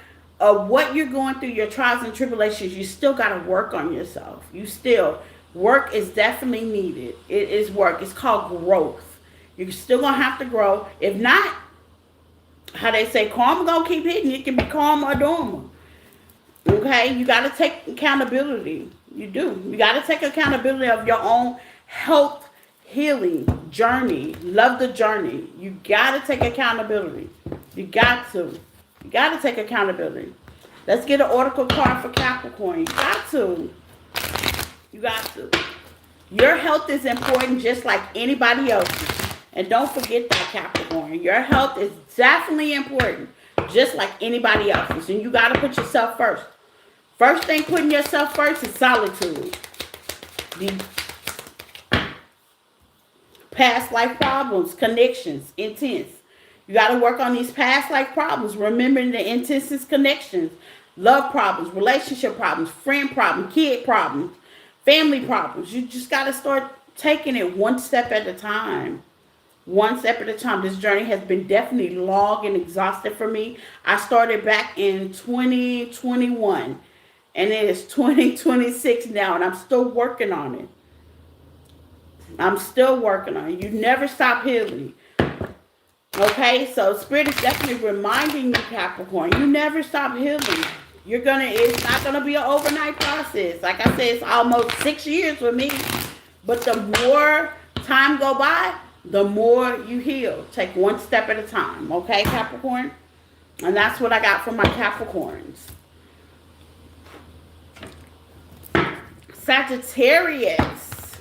or what you're going through, your trials and tribulations, you still got to work on yourself. Work is definitely needed. It is work. It's called growth. You're still going to have to grow. If not, how they say, karma gonna keep hitting. It can be karma or dharma. Okay? You got to take accountability. You do. You got to take accountability of your own health healing journey. Love the journey. You got to take accountability. You got to. You got to take accountability. Let's get an oracle card for Capricorn. You got to. You got to. Your health is important just like anybody else's. And don't forget that, Capricorn. Your health is definitely important, just like anybody else's. And you got to put yourself first. First thing putting yourself first is solitude. The past life problems, connections, intense. You got to work on these past life problems. Remembering the intensest connections, love problems, relationship problems, friend problems, kid problems, family problems. You just got to start taking it one step at a time. One step at a time. This journey has been definitely long and exhausted for me. I started back in 2021 and it is 2026 now and I'm still working on it. I'm still working on it. You never stop healing. Okay, so Spirit is definitely reminding you, Capricorn, you never stop healing. It's not gonna be an overnight process. Like I said, it's almost 6 years with me. But the more time go by, the more you heal. Take one step at a time. Okay, Capricorn? And that's what I got for my Capricorns. Sagittarius.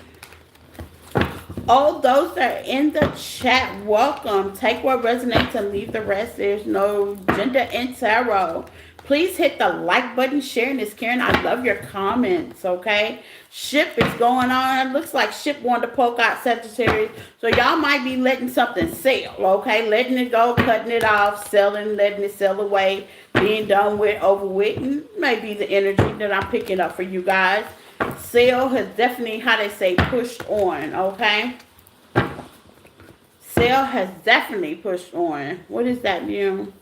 All those that are in the chat, welcome. Take what resonates and leave the rest. There's no gender in tarot. Please hit the like button, sharing this, Karen. I love your comments, okay? Ship is going on. It looks like Ship wanted to poke out Sagittarius. So y'all might be letting something sell, okay? Letting it go, cutting it off, selling, letting it sell away, being done with, over with. And maybe the energy that I'm picking up for you guys. Sale has definitely, how they say, pushed on, okay? Sale has definitely pushed on. What is that, you?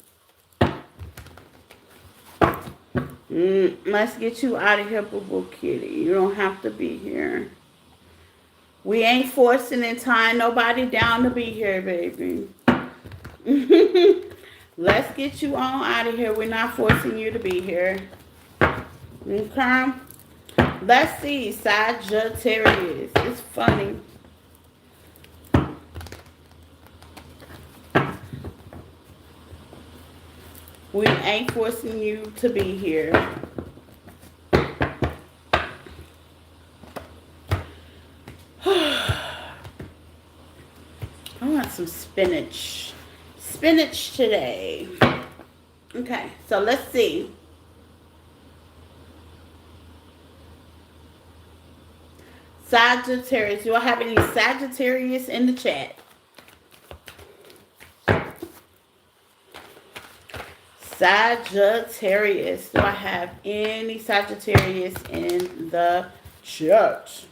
Let's get you out of here, Boo-Boo Kitty. You don't have to be here. We ain't forcing and tying nobody down to be here, baby. Let's get you on out of here. We're not forcing you to be here. Okay? Let's see. Sagittarius. It's funny. We ain't forcing you to be here. I want some spinach. Spinach today. Okay, so let's see. Sagittarius. Do I have any Sagittarius in the chat? Sagittarius. Do I have any Sagittarius in the church?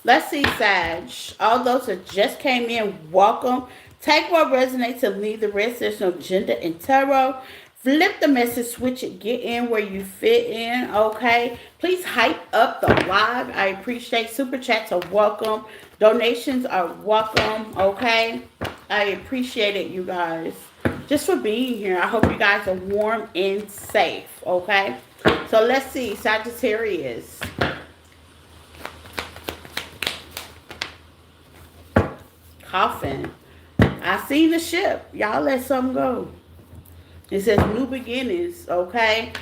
Let's see, Sag. All those that just came in, welcome. Take what resonates and leave the rest. There's no gender in tarot. Flip the message, switch it, get in where you fit in, okay? Please hype up the live. I appreciate super chats are welcome. Donations are welcome, okay? I appreciate it, you guys. Just for being here. I hope you guys are warm and safe, okay? So let's see, Sagittarius. Coffin. I seen the ship. Y'all let something go. It says new beginnings, okay?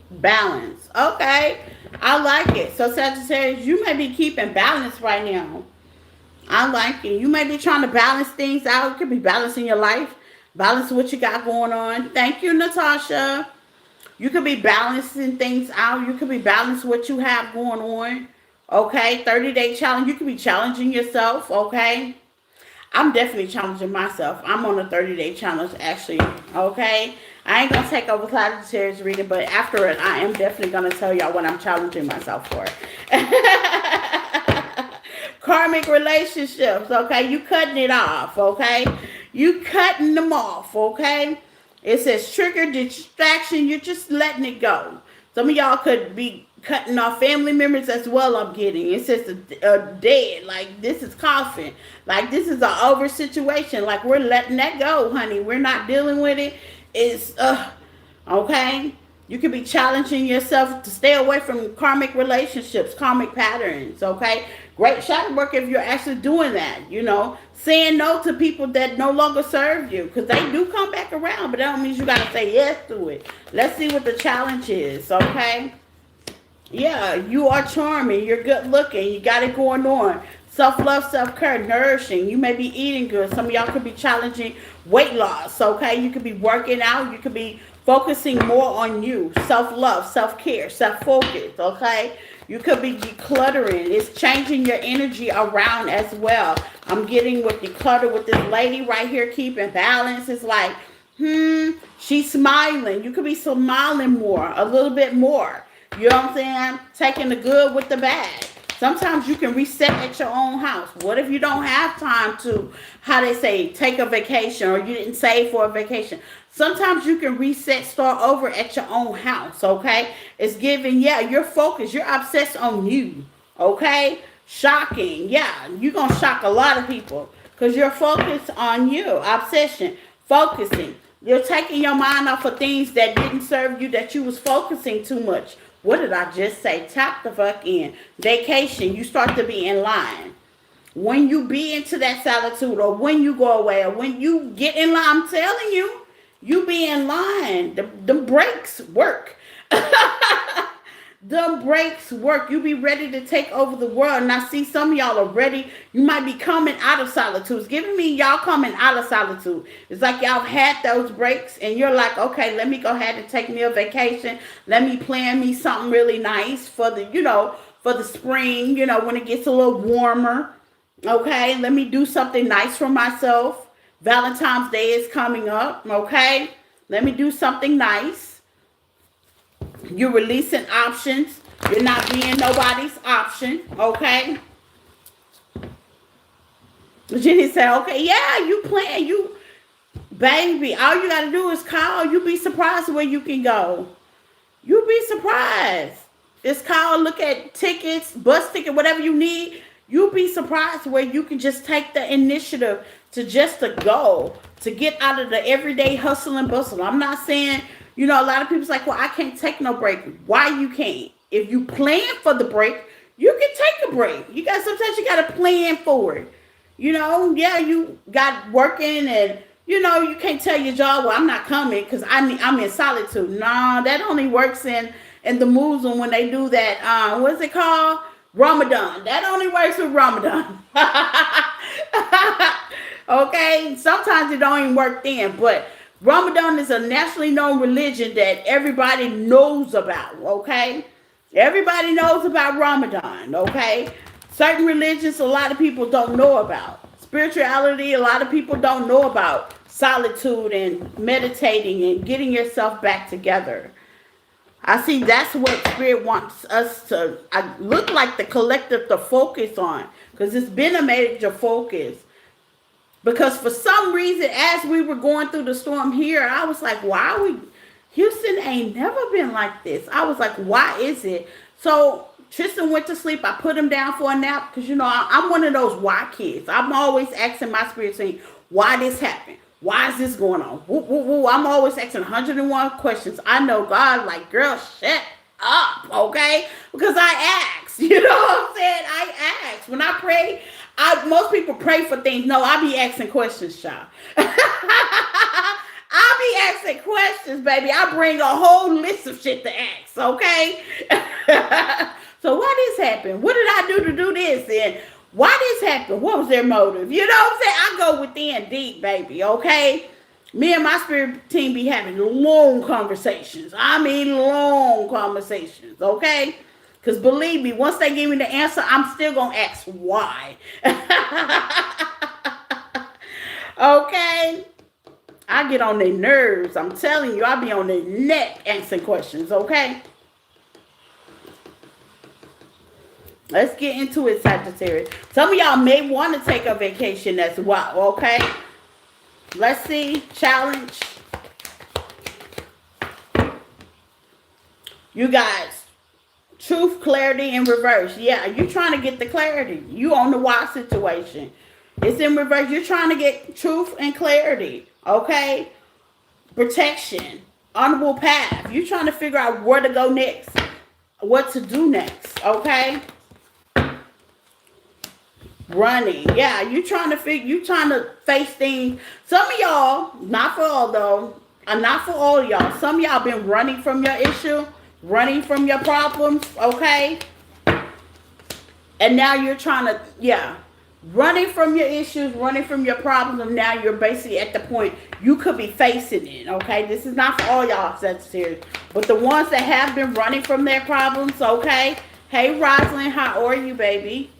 Balance. Okay. I like it. So Sagittarius, you may be keeping balance right now. I like it. You may be trying to balance things out. It could be balancing your life, balance what you got going on. Thank you, Natasha. You could be balancing things out. You could be balancing what you have going on. Okay, 30-day challenge. You could be challenging yourself. Okay, I'm definitely challenging myself. I'm on a 30-day challenge, actually. Okay, I ain't gonna take over Sagittarius reading, but after it, I am definitely gonna tell y'all what I'm challenging myself for. Karmic relationships, okay? You cutting it off, okay? You cutting them off, okay? It says trigger distraction. You're just letting it go. Some of y'all could be cutting off family members as well. I'm getting. It says dead. Like this is coffin. Like this is an over situation. Like we're letting that go, honey. We're not dealing with it. It's okay. You could be challenging yourself to stay away from karmic relationships, karmic patterns, okay? Great shadow work if you're actually doing that, you know. Saying no to people that no longer serve you, because they do come back around, but that don't mean you got to say yes to it. Let's see what the challenge is, okay? Yeah, you are charming. You're good looking. You got it going on. Self-love, self-care, nourishing. You may be eating good. Some of y'all could be challenging weight loss, okay? You could be working out. You could be focusing more on you. Self-love, self-care, self-focus, okay? You could be decluttering. It's changing your energy around as well. I'm getting with declutter with this lady right here, keeping balance. It's like, she's smiling. You could be smiling more, a little bit more. You know what I'm saying? Taking the good with the bad. Sometimes you can reset at your own house. What if you don't have time to, how they say, take a vacation, or you didn't save for a vacation? Sometimes you can reset, start over at your own house, okay? It's giving, yeah, you're focused. You're obsessed on you, okay? Shocking. Yeah, you're going to shock a lot of people because you're focused on you. Obsession. Focusing. You're taking your mind off of things that didn't serve you, that you was focusing too much. What did I just say? Tap the fuck in. Vacation. You start to be in line. When you be into that solitude, or when you go away, or when you get in line, I'm telling you, you be in line. The breaks work. The breaks work. You be ready to take over the world. And I see some of y'all are ready. You might be coming out of solitude. It's giving me y'all coming out of solitude. It's like y'all had those breaks and you're like, okay, let me go ahead and take me a vacation. Let me plan me something really nice for the, you know, for the spring, you know, when it gets a little warmer. Okay, let me do something nice for myself. Valentine's Day is coming up. Okay, let me do something nice. You're releasing options. You're not being nobody's option. Okay. Jenny said, okay, yeah, you plan. You, baby, all you got to do is call. You be surprised where you can go. You be surprised. It's called, look at tickets, bus ticket, whatever you need. You'll be surprised where you can just take the initiative to just to go, to get out of the everyday hustle and bustle. I'm not saying, you know, a lot of people's like, well, I can't take no break. Why you can't? If you plan for the break, you can take a break. You got, sometimes you got to plan for it. You know, yeah, you got working and, you know, you can't tell your job, well, I'm not coming because I'm in solitude. No, that only works in the Muslim when they do that, what's it called? Ramadan. That only works with Ramadan. Okay? Sometimes it don't even work then, but Ramadan is a nationally known religion that everybody knows about, okay? Everybody knows about Ramadan, okay? Certain religions, a lot of people don't know about. Spirituality, a lot of people don't know about. Solitude and meditating and getting yourself back together. I see that's what Spirit wants us to look like the collective to focus on. Because it's been a major focus. Because for some reason, as we were going through the storm here, I was like, why are we... Houston ain't never been like this. I was like, why is it? So Tristan went to sleep. I put him down for a nap because, you know, I'm one of those why kids. I'm always asking my spirit saying, why this happened? Why is this going on? Woo, woo, woo. I'm always asking 101 questions. I know God like, girl, shut up, okay? Because I ask. You know what I'm saying? I ask. When I pray, most people pray for things. No, I be asking questions, child. I be asking questions, baby. I bring a whole list of shit to ask, okay? So why this happened? What did I do to do this? And why this happened? What was their motive? You know what I'm saying? I go within deep, baby, okay? Me and my spirit team be having long conversations. I mean long conversations, okay? Because believe me, once they give me the answer, I'm still going to ask why. Okay? I get on their nerves. I'm telling you, I be on their neck answering questions, okay? Let's get into it, Sagittarius. Some of y'all may want to take a vacation as well, okay? Let's see. Challenge. You guys, truth, clarity, in reverse. Yeah, you trying to get the clarity. You on the why situation. It's in reverse. You're trying to get truth and clarity. Okay? Protection. Honorable path. You're trying to figure out where to go next. What to do next. Okay? Running. Yeah, you trying to face things. Some of y'all, not for all though, not for all of y'all. Some of y'all been running from your issue, running from your problems, okay? And now you're trying to, running from your issues, running from your problems, and now you're basically at the point you could be facing it, okay? This is not for all y'all, Sagittarius, but the ones that have been running from their problems, okay? Hey, Rosalind, how are you, baby?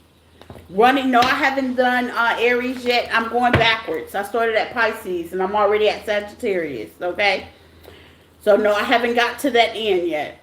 Running, no, I haven't done Aries yet. I'm going backwards. I started at Pisces, and I'm already at Sagittarius, okay? So, no, I haven't got to that end yet.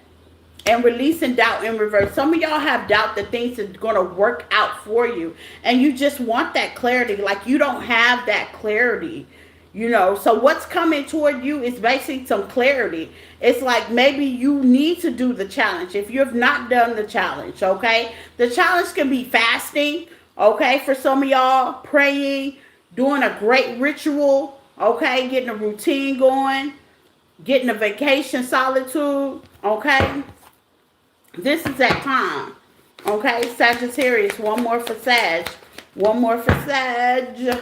And releasing doubt in reverse. Some of y'all have doubt that things are going to work out for you. And you just want that clarity. Like, you don't have that clarity. You know, so what's coming toward you is basically some clarity. It's like maybe you need to do the challenge. If you have not done the challenge, okay? The challenge can be fasting, okay? For some of y'all, praying, doing a great ritual, okay? Getting a routine going, getting a vacation, solitude, okay? This is that time, okay? Sagittarius, one more for Sag. One more for Sag.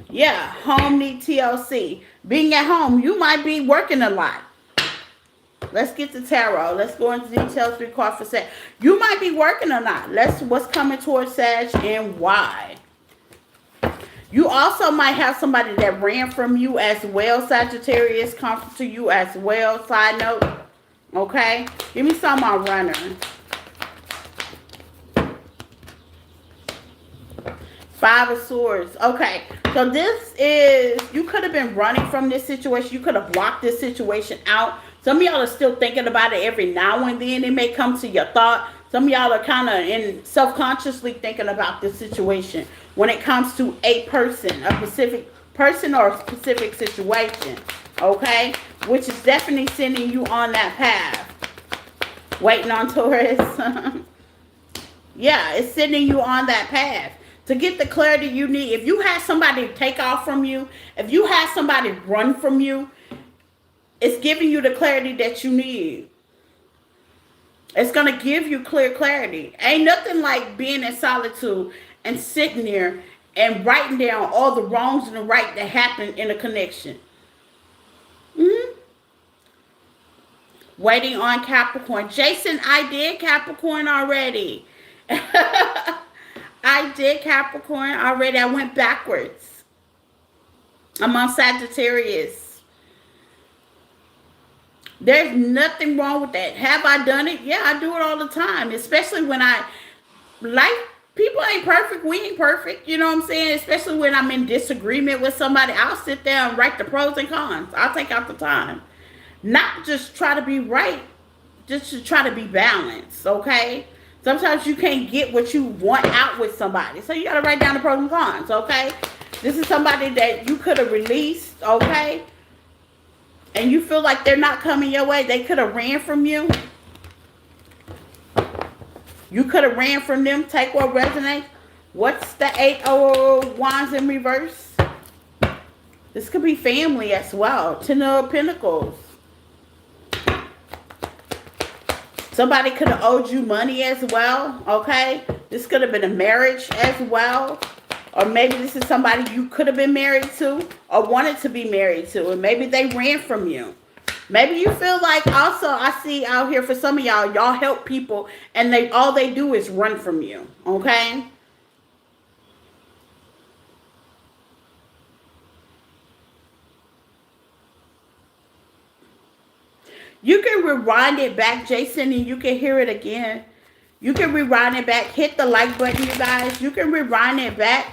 Yeah, home need TLC. Being at home, you might be working a lot. Let's get to tarot. Let's go into details. 3 cards for Sag. You might be working a lot. What's coming towards Sag and why. You also might have somebody that ran from you as well. Sagittarius come to you as well. Side note. Okay. Give me some on runner. 5 of Swords. Okay. So this is, you could have been running from this situation. You could have blocked this situation out. Some of y'all are still thinking about it every now and then. It may come to your thought. Some of y'all are kind of self-consciously thinking about this situation when it comes to a person, a specific person or a specific situation. Okay? Which is definitely sending you on that path. Waiting on Taurus. Yeah, it's sending you on that path. To get the clarity you need. If you have somebody take off from you, if you have somebody run from you, it's giving you the clarity that you need. It's going to give you clear clarity. Ain't nothing like being in solitude and sitting there and writing down all the wrongs and the right that happened in a connection. Waiting on Capricorn. Jason, I did Capricorn already. I did Capricorn already. I went backwards. I'm on Sagittarius. There's nothing wrong with that. Have I done it? Yeah, I do it all the time. Especially when life People ain't perfect. We ain't perfect. You know what I'm saying? Especially when I'm in disagreement with somebody, I'll sit there and write the pros and cons. I'll take out the time. Not just try to be right, just to try to be balanced, okay? Sometimes you can't get what you want out with somebody. So you got to write down the pros and cons, okay? This is somebody that you could have released, okay? And you feel like they're not coming your way. They could have ran from you. You could have ran from them. Take what resonates. What's the 8 of Wands in reverse? This could be family as well. 10 of Pentacles. Somebody could have owed you money as well, okay? This could have been a marriage as well. Or maybe this is somebody you could have been married to or wanted to be married to. And maybe they ran from you. Maybe you feel like also, I see out here for some of y'all, y'all help people and all they do is run from you, okay? You can rewind it back, Jason, and you can hear it again. You can rewind it back. Hit the like button, you guys. You can rewind it back.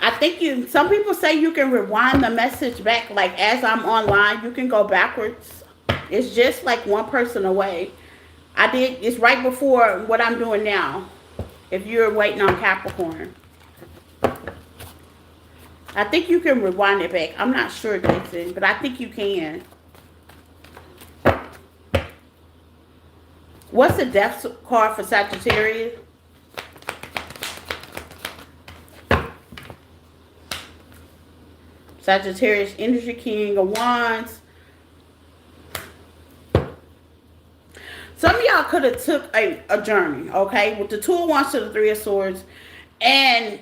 I think some people say you can rewind the message back, like as I'm online, you can go backwards. It's just like one person away. It's right before what I'm doing now. If you're waiting on Capricorn. I think you can rewind it back. I'm not sure, Jason, but I think you can. What's the death card for Sagittarius? Sagittarius energy, King of Wands. Some of y'all could have took a journey, okay? With the 2 of Wands to the 3 of Swords. And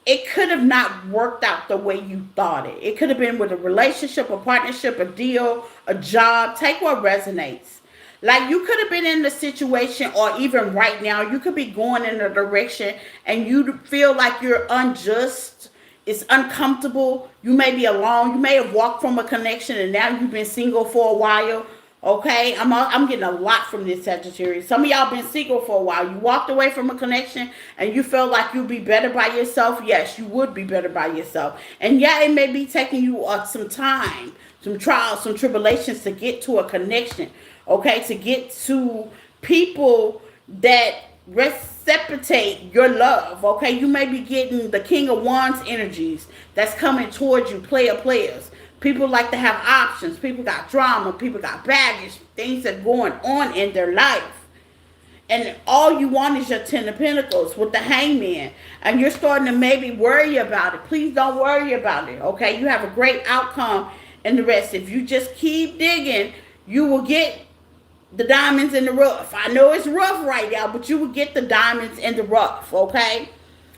it could have not worked out the way you thought it. It could have been with a relationship, a partnership, a deal, a job. Take what resonates. Like you could have been in the situation, or even right now, you could be going in a direction and you feel like you're unjust. It's uncomfortable. You may be alone. You may have walked from a connection and now you've been single for a while. Okay, I'm getting a lot from this Sagittarius. Some of y'all been single for a while. You walked away from a connection and you felt like you'd be better by yourself. Yes, you would be better by yourself. And yeah, it may be taking you some time, some trials, some tribulations to get to a connection. Okay, to get to people that reciprocate your love. Okay, you may be getting the King of Wands energies that's coming towards you, players. People like to have options. People got drama. People got baggage. Things that are going on in their life. And all you want is your 10 of Pentacles with the Hangman. And you're starting to maybe worry about it. Please don't worry about it. Okay, you have a great outcome in the rest. If you just keep digging, you will get the diamonds in the rough. I know it's rough right now, but you will get the diamonds in the rough, okay?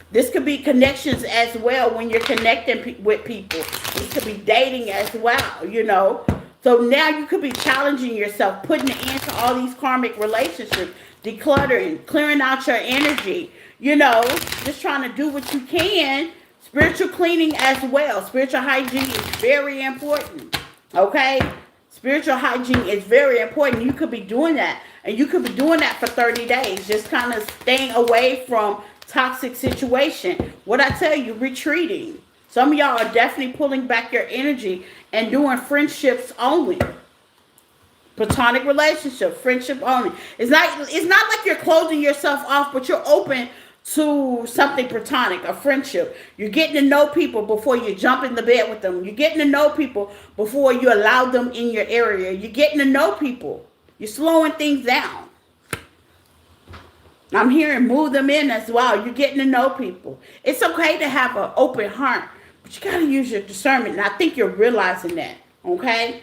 This could be connections as well when you're connecting with people. This could be dating as well, you know. So now you could be challenging yourself, putting an end to all these karmic relationships, decluttering, clearing out your energy, you know, just trying to do what you can. Spiritual cleaning as well. Spiritual hygiene is very important, okay? Spiritual hygiene is very important. You could be doing that. And you could be doing that for 30 days. Just kind of staying away from toxic situation. What I tell you, retreating. Some of y'all are definitely pulling back your energy and doing friendships only. Platonic relationship, friendship only. It's not like you're closing yourself off, but you're open to something platonic, a friendship. You're getting to know people before you jump in the bed with them. You're getting to know people before you allow them in your area. You're getting to know people. You're slowing things down. I'm hearing move them in as well. You're getting to know people. It's okay to have an open heart, but you got to use your discernment. And I think you're realizing that, okay?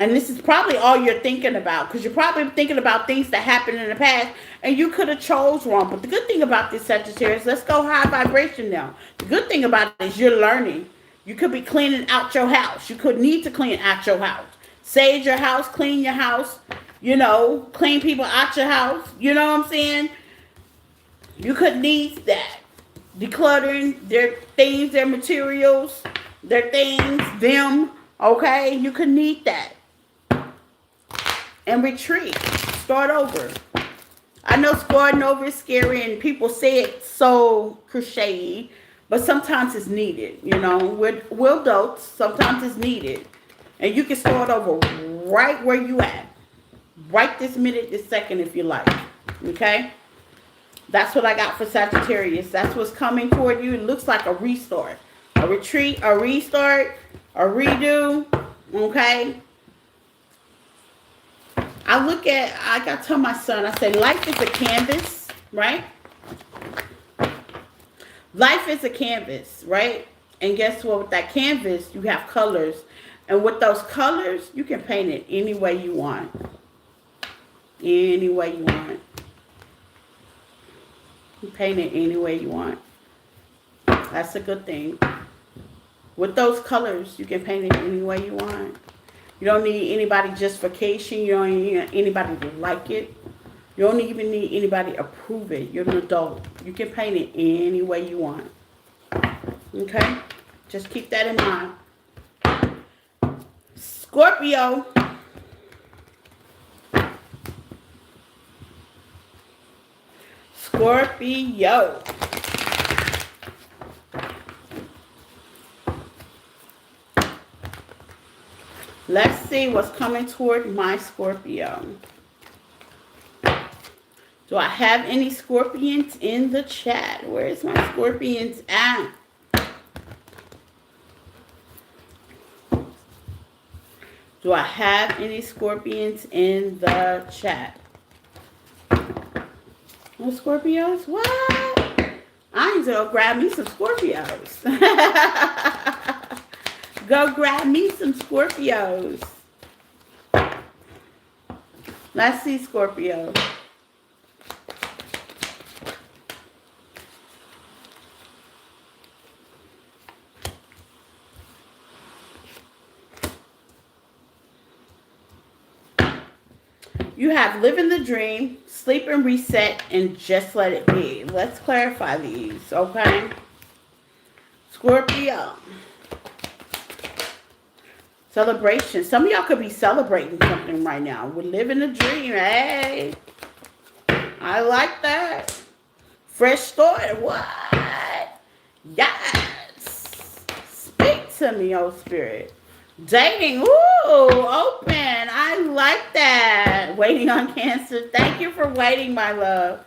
And this is probably all you're thinking about, because you're probably thinking about things that happened in the past and you could have chose wrong. But the good thing about this Sagittarius, let's go high vibration now. The good thing about it is you're learning. You could be cleaning out your house. You could need to clean out your house. Sage your house, clean your house, you know, clean people out your house. You know what I'm saying? You could need that. Decluttering their things, their materials, their things, them, okay? You could need that. And retreat. Start over. I know squad over is scary and people say it so cliche, but sometimes it's needed. You know, we're adults. Sometimes it's needed, and you can start over right where you at, right this minute, this second, if you like. Okay, that's what I got for Sagittarius. That's what's coming toward you. It looks like a restart, a retreat, a restart, a redo. Okay. I got to tell my son, I say, life is a canvas, right? Life is a canvas, right? And guess what? With that canvas, you have colors. And with those colors, you can paint it any way you want. Any way you want. You paint it any way you want. That's a good thing. With those colors, you can paint it any way you want. You don't need anybody justification. You don't need anybody to like it. You don't even need anybody to approve it. You're an adult. You can paint it any way you want. Okay? Just keep that in mind. Scorpio. Scorpio. Let's see what's coming toward my Scorpio. Do I have any Scorpions in the chat? Where's my Scorpions at? Do I have any Scorpions in the chat? No Scorpios? What? I need to go grab me some Scorpios. Go grab me some Scorpios. Let's see Scorpio. You have living the dream, sleep and reset, and just let it be. Let's clarify these, okay? Scorpio. Celebration. Some of y'all could be celebrating something right now. We're living the dream. Hey. I like that. Fresh start. What? Yes. Speak to me, oh Spirit. Dating. Ooh, open. I like that. Waiting on Cancer. Thank you for waiting, my love.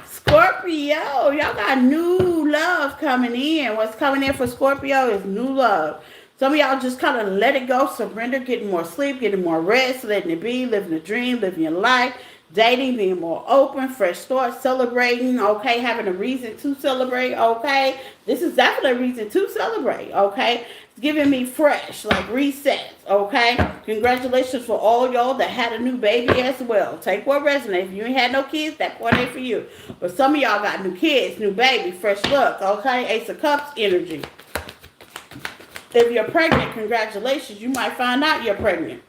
Scorpio. Y'all got new love coming in. What's coming in for Scorpio is new love. Some of y'all just kind of let it go, surrender, getting more sleep, getting more rest, letting it be, living a dream, living your life, dating, being more open, fresh start, celebrating, okay, having a reason to celebrate, okay. This is definitely a reason to celebrate, okay. It's giving me fresh, like resets, okay. Congratulations for all y'all that had a new baby as well. Take what resonates. If you ain't had no kids, that point ain't for you. But some of y'all got new kids, new baby, fresh look, okay. Ace of Cups energy. If you're pregnant, congratulations. You might find out you're pregnant.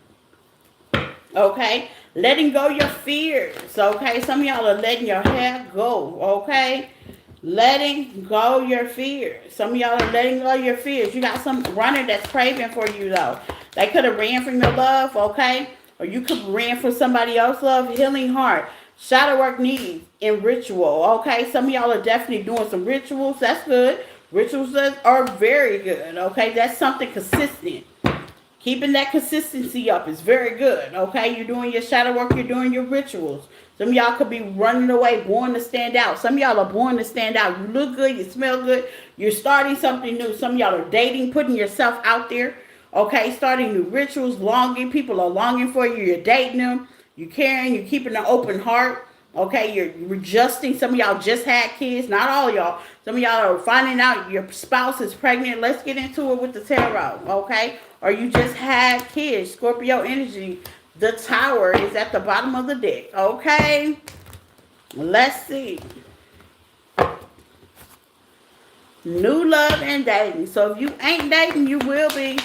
Okay? Letting go your fears. Okay? Some of y'all are letting your hair go. Okay? Letting go your fears. Some of y'all are letting go your fears. You got some runner that's craving for you, though. They could have ran from your love. Okay? Or you could have ran from somebody else's love. Healing heart. Shadow work needs in ritual. Okay? Some of y'all are definitely doing some rituals. That's good. Rituals are very good, okay? That's something consistent. Keeping that consistency up is very good, okay? You're doing your shadow work, you're doing your rituals. Some of y'all could be running away, born to stand out. Some of y'all are born to stand out. You look good, you smell good, you're starting something new. Some of y'all are dating, putting yourself out there, okay? Starting new rituals, longing. People are longing for you, you're dating them, you're caring, you're keeping an open heart. Okay, you're adjusting. Some of y'all just had kids. Not all y'all. Some of y'all are finding out your spouse is pregnant. Let's get into it with the tarot, okay? Or you just had kids. Scorpio energy. The Tower is at the bottom of the deck, okay? Let's see. New love and dating. So if you ain't dating, you will be.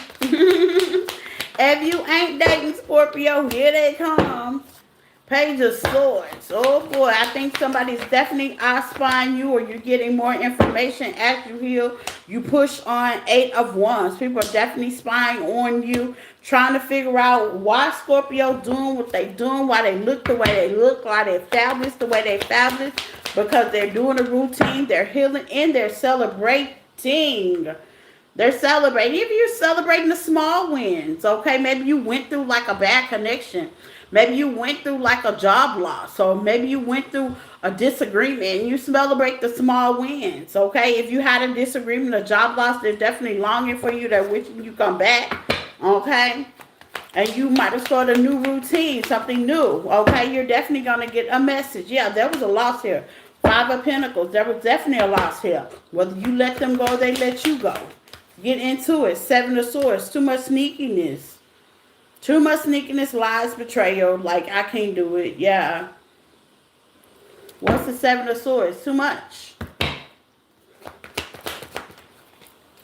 If you ain't dating, Scorpio, here they come. Page of Swords. Oh boy, I think somebody's definitely eye-spying you, or you're getting more information as you heal. You push on 8 of Wands. People are definitely spying on you, trying to figure out why Scorpio doing what they doing, why they look the way they look, why they fabulous the way they fabulous, because they're doing a routine, they're healing, and they're celebrating. They're celebrating. If you're celebrating the small wins, okay? Maybe you went through like a bad connection. Maybe you went through like a job loss. Or maybe you went through a disagreement and you celebrate the small wins, okay? If you had a disagreement, a job loss, they're definitely longing for you. They're wishing you come back, okay? And you might have started a new routine, something new, okay? You're definitely going to get a message. Yeah, there was a loss here. 5 of Pentacles. There was definitely a loss here. Whether you let them go, they let you go. Get into it. 7 of Swords. Too much sneakiness. Too much sneakiness, lies, betrayal. Like, I can't do it. Yeah. What's the 7 of Swords? Too much.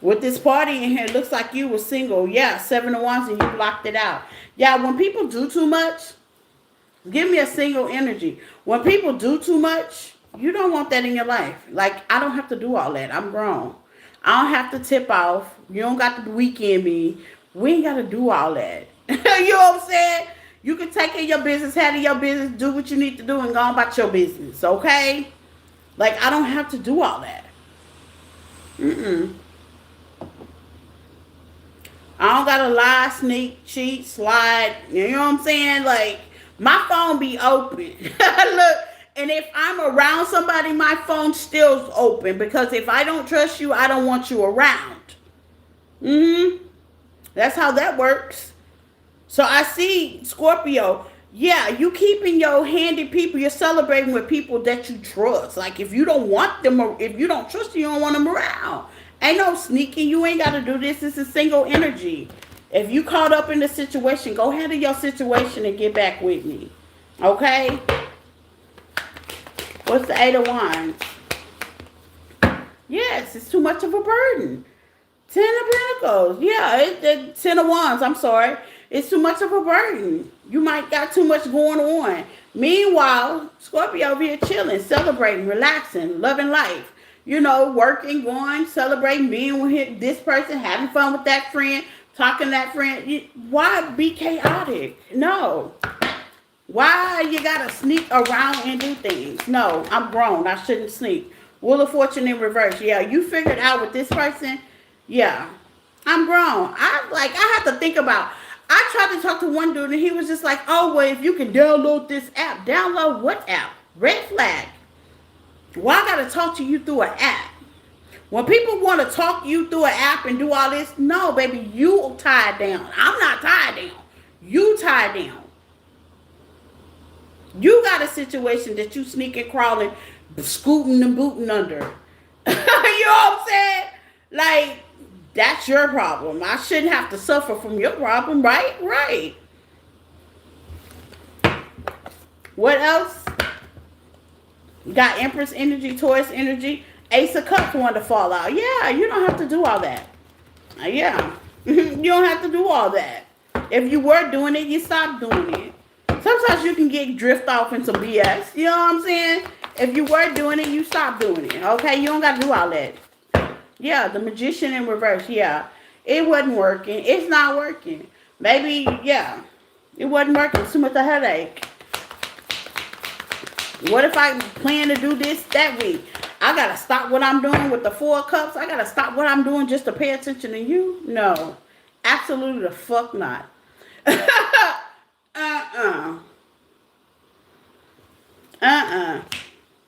With this party in here, it looks like you were single. Yeah, 7 of Wands and you blocked it out. Yeah, when people do too much, give me a single energy. When people do too much, you don't want that in your life. Like, I don't have to do all that. I'm grown. I don't have to tip off. You don't got to weekend me. We ain't got to do all that. You know what I'm saying? You can take care of your business, handle your business, do what you need to do, and go on about your business, okay? Like, I don't have to do all that. I don't got to lie, sneak, cheat, slide. You know what I'm saying? Like, my phone be open. Look. And if I'm around somebody, my phone still's open. Because if I don't trust you, I don't want you around. That's how that works. So I see, Scorpio, yeah, you keeping your handy people. You're celebrating with people that you trust. Like, if you don't want them, or if you don't trust them, you don't want them around. Ain't no sneaking. You ain't got to do this. This is single energy. If you caught up in the situation, go handle your situation and get back with me. Okay? What's the 8 of Wands? Yes, it's too much of a burden. 10 of Pentacles. Yeah, it's 10 of Wands. I'm sorry. It's too much of a burden. You might got too much going on. Meanwhile, Scorpio over here chilling, celebrating, relaxing, loving life. You know, working, going, celebrating, being with this person, having fun with that friend, talking to that friend. Why be chaotic? No. Why you gotta sneak around and do things? No, I'm grown. I shouldn't sneak. Wheel of Fortune in reverse. Yeah, you figured out with this person. Yeah, I'm grown. I have to think about. I tried to talk to one dude and he was just like, oh, well, if you can download this app. Download what app? Red flag. Why I gotta talk to you through an app? When people want to talk you through an app and do all this, no, baby, you tied down. I'm not tied down. You tied down. You got a situation that you sneaking, crawling, scooting and booting under. You know what I'm saying? Like, that's your problem. I shouldn't have to suffer from your problem, right? Right. What else? You got Empress energy, Taurus energy, Ace of Cups wanted to fall out. Yeah, you don't have to do all that. Yeah. You don't have to do all that. If you were doing it, you stopped doing it. Sometimes you can get drift off in some BS. You know what I'm saying? If you were doing it, you stopped doing it. Okay? You don't got to do all that. Yeah, the Magician in reverse. Yeah. It wasn't working. It's not working. Maybe, yeah. It wasn't working. It's too much of a headache. What if I plan to do this that week? I got to stop what I'm doing with the 4 of Cups. I got to stop what I'm doing just to pay attention to you? No. Absolutely the fuck not.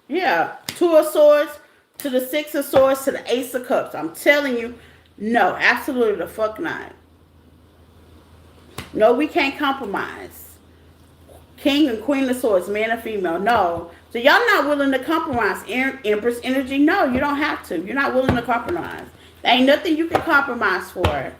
Yeah. 2 of Swords to the 6 of Swords to the Ace of Cups. I'm telling you, no, absolutely the fuck not. No, we can't compromise. King and Queen of Swords, man and female, no. So y'all not willing to compromise. Empress energy, no, you don't have to. You're not willing to compromise. There ain't nothing you can compromise for.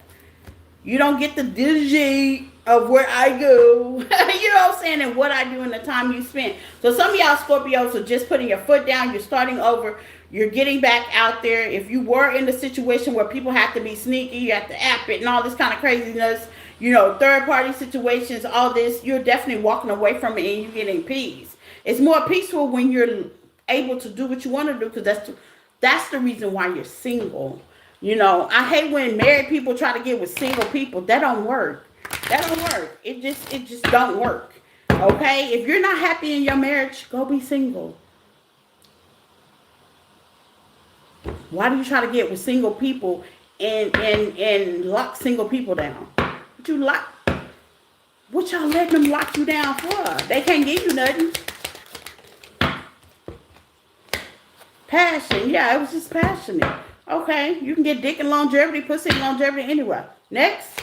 You don't get the digi of where I go. You know what I'm saying? And what I do in the time you spend. So some of y'all Scorpios are just putting your foot down. You're starting over. You're getting back out there. If you were in the situation where people have to be sneaky, you have to app it and all this kind of craziness, you know, third party situations, all this, you're definitely walking away from it and you're getting peace. It's more peaceful when you're able to do what you want to do because that's the reason why you're single. You know, I hate when married people try to get with single people. That don't work. That don't work. It just don't work. Okay? If you're not happy in your marriage, go be single. Why do you try to get with single people and lock single people down? What you lock? What y'all letting them lock you down for? They can't give you nothing. Passion. Yeah, it was just passionate. Okay, you can get dick and longevity, pussy and longevity anywhere. Next.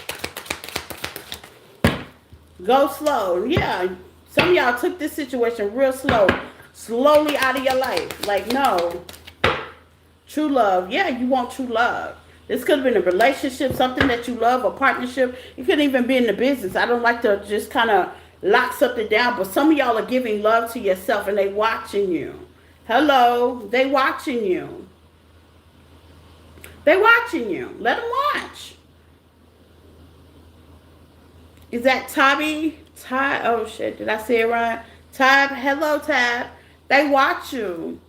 Go slow. Yeah, some of y'all took this situation real slow. Slowly out of your life. Like, no. True love. Yeah, you want true love. This could have been a relationship, something that you love, a partnership. It could even be in the business. I don't like to just kind of lock something down, but some of y'all are giving love to yourself and they watching you. Hello, they watching you. They watching you. Let them watch. Is that Tabby? Tab? Oh shit! Did I say it right? Tab. Hello, Tab. They watch you.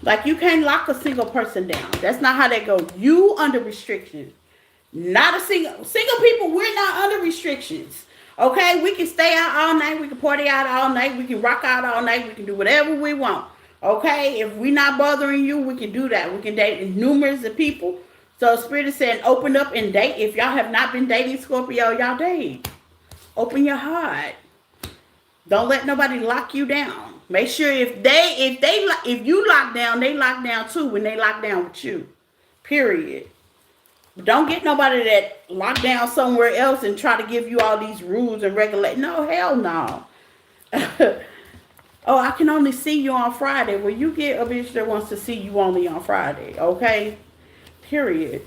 Like you can't lock a single person down. That's not how they go. You under restrictions. Not a single people. We're not under restrictions. Okay, we can stay out all night. We can party out all night. We can rock out all night. We can do whatever we want. Okay, if we're not bothering you, we can do that. We can date numerous of people. So Spirit is saying, open up and date. If y'all have not been dating Scorpio, y'all date. Open your heart. Don't let nobody lock you down. Make sure if you lock down, they lock down too when they lock down with you. Period. But don't get nobody that lock down somewhere else and try to give you all these rules and regulate. No, hell no. Oh, I can only see you on Friday. Well, you get a bitch that wants to see you only on Friday. Okay? Period.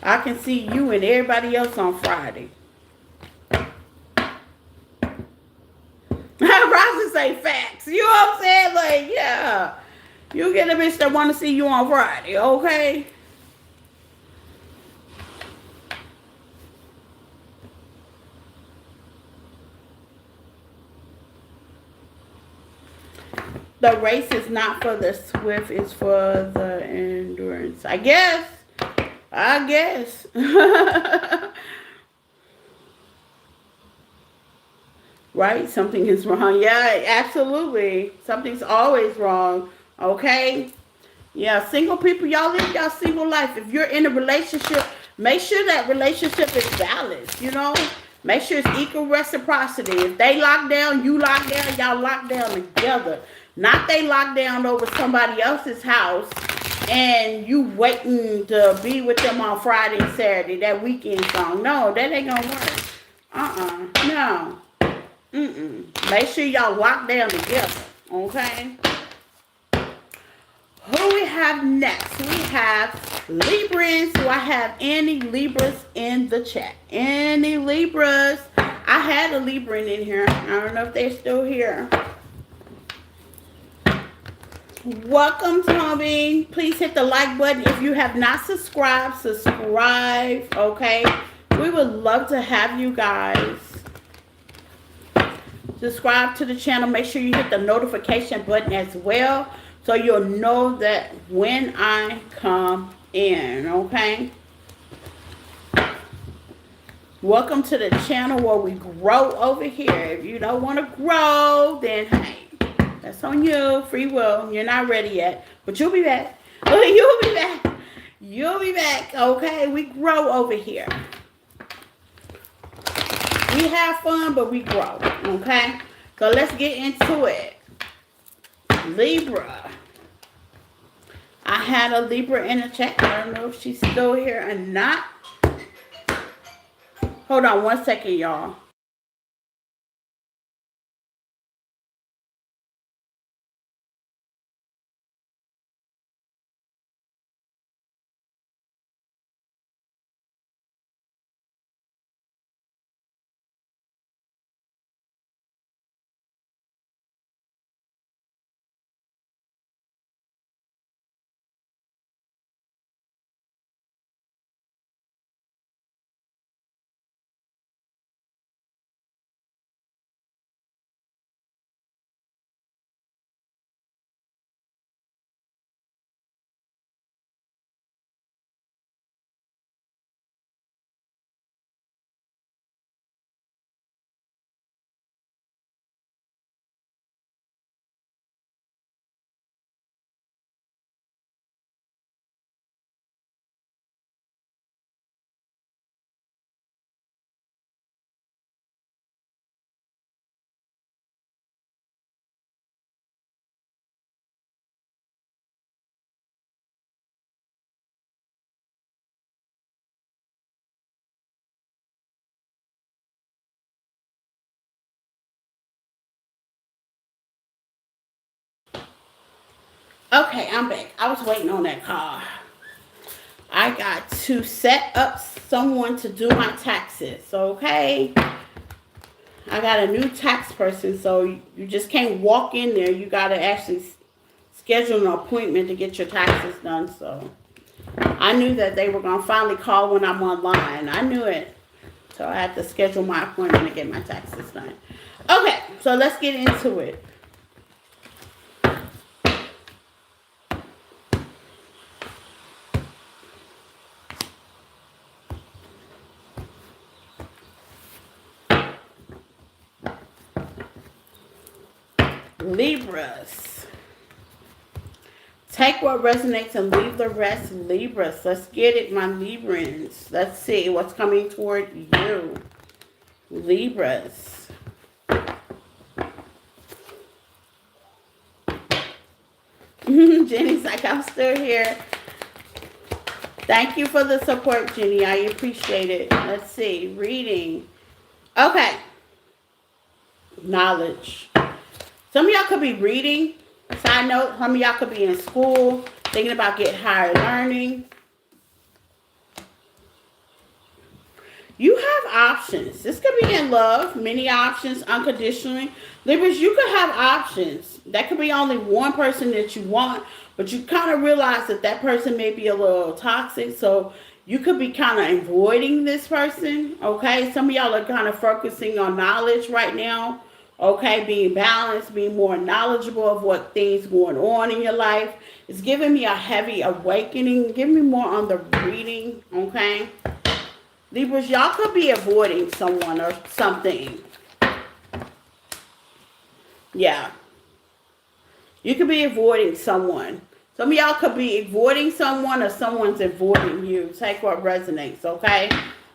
I can see you and everybody else on Friday. Rosa say facts. You know what I'm saying? Like, yeah. You get a bitch that want to see you on Friday, okay? The race is not for the swift, it's for the endurance. I guess. Right? Something is wrong. Yeah, absolutely. Something's always wrong. Okay? Yeah, single people, y'all live y'all single life. If you're in a relationship, make sure that relationship is balanced, you know? Make sure it's equal reciprocity. If they lock down, you lock down, y'all lock down together. Not they lock down over somebody else's house and you waiting to be with them on Friday and Saturday, that weekend song. No, that ain't gonna work. No. Make sure y'all lock down together, okay? Who we have next? We have Libras. Do I have any Libras in the chat? Any Libras? I had a Libra in here. I don't know if they're still here. Welcome, Tommy. Please hit the like button. If you have not subscribed, subscribe, okay? We would love to have you guys. Subscribe to the channel. Make sure you hit the notification button as well so you'll know that when I come in, okay? Welcome to the channel where we grow over here. If you don't want to grow, then hey, that's on you. Free will. You're not ready yet, but you'll be back. You'll be back. You'll be back, okay? We grow over here. We have fun, but we grow, okay? So let's get into it. Libra. I had a Libra in the chat. I don't know if she's still here or not. Hold on one second, y'all. Okay, I'm back. I was waiting on that call. I got to set up someone to do my taxes, okay? I got a new tax person, so you just can't walk in there. You got to actually schedule an appointment to get your taxes done. So I knew that they were going to finally call when I'm online. I knew it. So I had to schedule my appointment to get my taxes done. Okay, so let's get into it. Libras. Take what resonates and leave the rest. Libras. Let's get it, my Librans. Let's see what's coming toward you. Libras. Jenny's like, I'm still here. Thank you for the support, Jenny. I appreciate it. Let's see. Reading. Okay. Knowledge. Some of y'all could be reading. Side note, some of y'all could be in school, thinking about getting higher learning. You have options. This could be in love, many options, unconditionally. Libras, you could have options. That could be only one person that you want, but you kind of realize that that person may be a little toxic, so you could be kind of avoiding this person, okay? Some of y'all are kind of focusing on knowledge right now. Okay, being balanced, being more knowledgeable of what things going on in your life. It's giving me a heavy awakening. Give me more on the reading, okay? Libras, y'all could be avoiding someone or something. Yeah. You could be avoiding someone. Some of y'all could be avoiding someone or someone's avoiding you. Take what resonates, okay?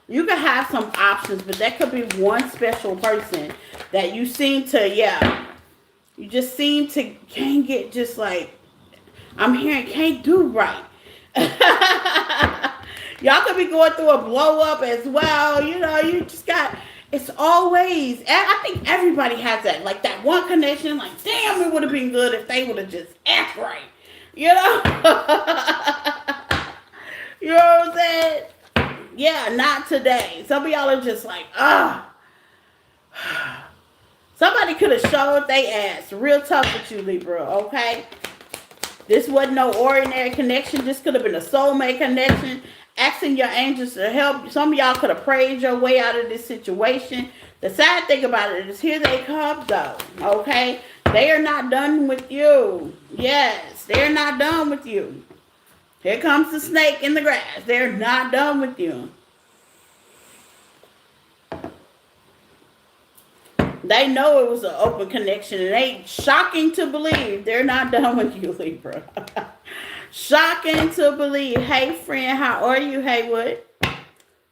You could have some options, but that could be one special person that you seem to, you just seem to can't get just like, I'm hearing can't do right. Y'all could be going through a blow up as well. You know, you just got, it's always, I think everybody has that, like that one connection, like, damn, it would have been good if they would have just act right. You know? You know what I'm saying? Yeah, not today. Some of y'all are just like, somebody could have showed they ass. Real tough with you, Libra, okay? This wasn't no ordinary connection. This could have been a soulmate connection. Asking your angels to help. Some of y'all could have prayed your way out of this situation. The sad thing about it is here they come, though, okay? They are not done with you. Yes, they're not done with you. Here comes the snake in the grass. They're not done with you. They know it was an open connection. It ain't shocking to believe. They're not done with you, Libra. Shocking to believe. Hey, friend, how are you, Haywood?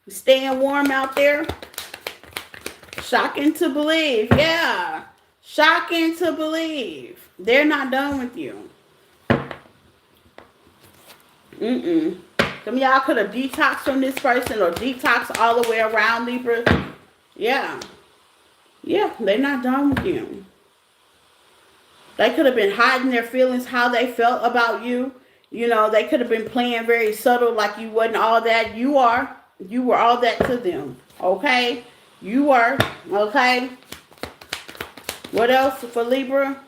Staying warm out there? Shocking to believe. Yeah. Shocking to believe. They're not done with you. Some of y'all could have detoxed from this person or detoxed all the way around, Libra. Yeah. Yeah, they're not done with you. They could have been hiding their feelings, how they felt about you. You know, they could have been playing very subtle, like you wasn't all that. You are. You were all that to them. Okay? You were. Okay? What else for Libra?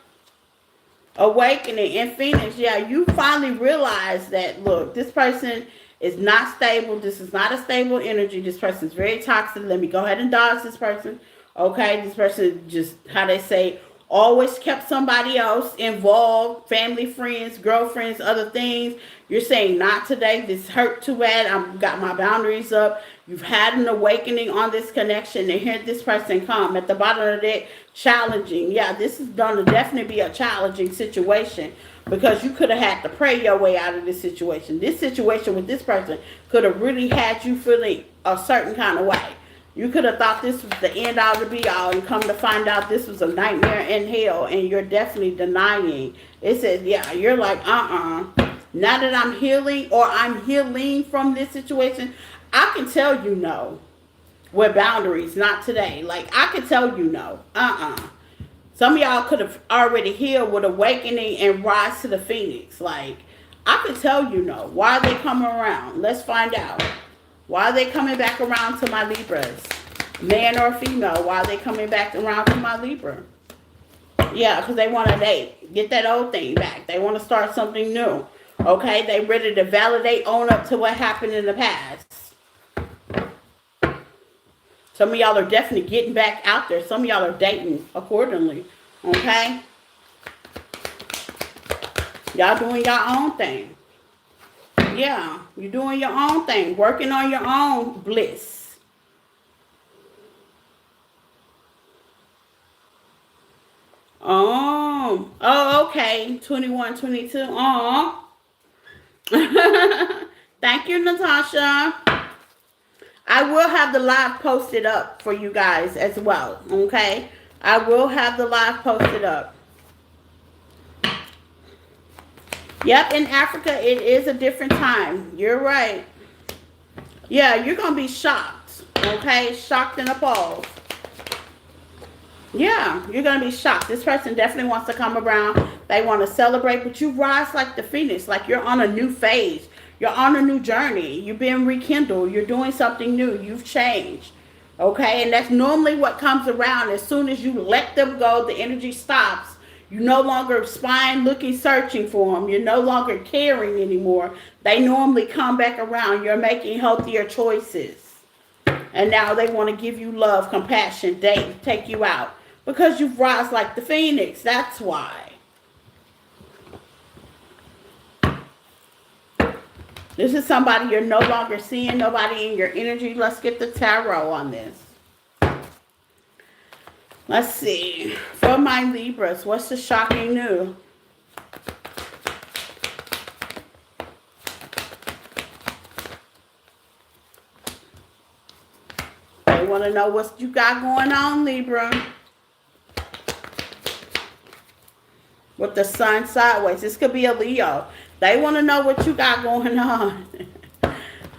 Awakening in Phoenix. Yeah, you finally realize that, look, this person is not stable. This is not a stable energy. This person is very toxic. Let me go ahead and dodge this person. Okay, this person just, how they say, always kept somebody else involved, family, friends, girlfriends, other things. You're saying, not today. This hurt too bad. I've got my boundaries up. You've had an awakening on this connection. And here this person come at the bottom of the deck, challenging. Yeah, this is going to definitely be a challenging situation because you could have had to pray your way out of this situation. This situation with this person could have really had you feeling a certain kind of way. You could have thought this was the end all to be all and come to find out this was a nightmare in hell, and you're definitely denying. It says, yeah, you're like, now that I'm healing or I'm healing from this situation, I can tell you no. With boundaries, not today. Like, I can tell you no. Some of y'all could have already healed with awakening and rise to the phoenix. Like, I could tell you no. Why are they coming around? Let's find out. Why are they coming back around to my Libras? Man or female, why are they coming back around to my Libra? Yeah, because they want to date. Get that old thing back. They want to start something new. Okay? They ready to validate, own up to what happened in the past. Some of y'all are definitely getting back out there. Some of y'all are dating accordingly. Okay? Y'all doing your own thing. Yeah, you're doing your own thing. Working on your own bliss. Oh, okay. 21, 22. Oh. Thank you, Natasha. I will have the live posted up for you guys as well. Okay? I will have the live posted up. Yep, in Africa, it is a different time. You're right. Yeah, you're going to be shocked. Okay? Shocked and appalled. Yeah, you're going to be shocked. This person definitely wants to come around. They want to celebrate, but you rise like the phoenix. Like you're on a new phase. You're on a new journey. You're being rekindled. You're doing something new. You've changed. Okay? And that's normally what comes around. As soon as you let them go, the energy stops. You're no longer spying, looking, searching for them. You're no longer caring anymore. They normally come back around. You're making healthier choices. And now they want to give you love, compassion, date, take you out. Because you've rise like the phoenix. That's why. This is somebody you're no longer seeing. Nobody in your energy. Let's get the tarot on this. Let's see. For my Libras, what's the shocking new? They want to know what you got going on, Libra. With the sun sideways. This could be a Leo. They want to know what you got going on.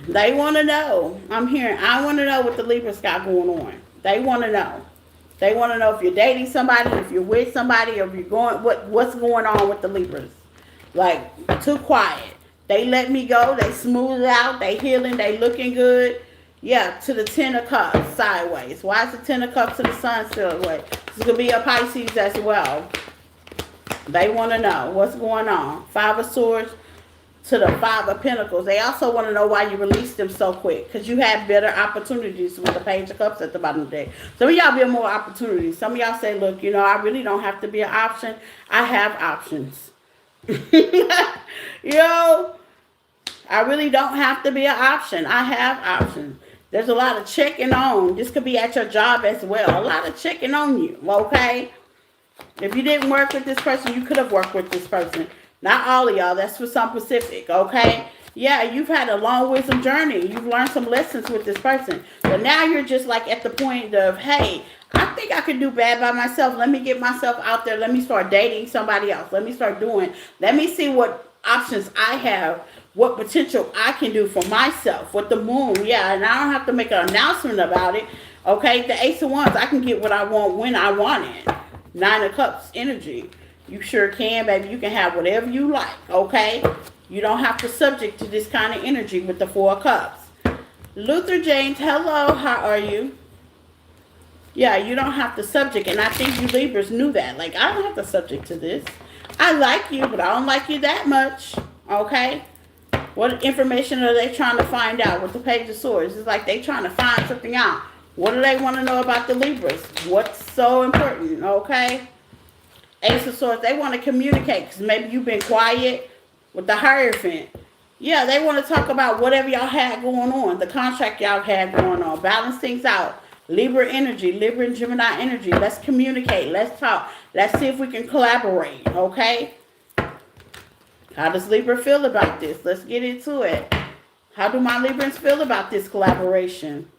They want to know. I'm hearing. I want to know what the Libras got going on. They want to know. They want to know if you're dating somebody, if you're with somebody, or if you're going, what's going on with the Libras. Like, too quiet. They let me go. They smooth it out. They healing. They looking good. Yeah, to the Ten of Cups sideways. Why is the Ten of Cups to the Sun sideways? This could be a Pisces as well. They want to know what's going on. Five of Swords to the Five of Pentacles. They also want to know why you released them so quick. Because you had better opportunities with the Page of Cups at the bottom of the deck. Some of y'all be more opportunities. Some of y'all say, look, you know, I really don't have to be an option. I have options. Yo, I really don't have to be an option. I have options. There's a lot of checking on. This could be at your job as well. A lot of checking on you, okay? If you didn't work with this person, you could have worked with this person. Not all of y'all. That's for some Pacific, okay? Yeah, you've had a long wisdom journey. You've learned some lessons with this person. But now you're just like at the point of, hey, I think I could do bad by myself. Let me get myself out there. Let me start dating somebody else. Let me start doing. Let me see what options I have. What potential I can do for myself with the moon. Yeah, and I don't have to make an announcement about it. Okay, the Ace of Wands, I can get what I want when I want it. Nine of Cups energy. You sure can, baby. You can have whatever you like, okay? You don't have to subject to this kind of energy with the Four of Cups. Luther James, hello. How are you? Yeah, you don't have to subject. And I think you Libras knew that. Like, I don't have to subject to this. I like you, but I don't like you that much, okay? What information are they trying to find out with the Page of Swords? It's like they trying to find something out. What do they want to know about the Libras? What's so important, okay? Ace of Swords, they want to communicate because maybe you've been quiet with the Hierophant. Yeah, they want to talk about whatever y'all had going on, the contract y'all had going on, balance things out. Libra energy, Libra and Gemini energy. Let's communicate. Let's talk. Let's see if we can collaborate, okay? How does Libra feel about this? Let's get into it. How do my Librans feel about this collaboration?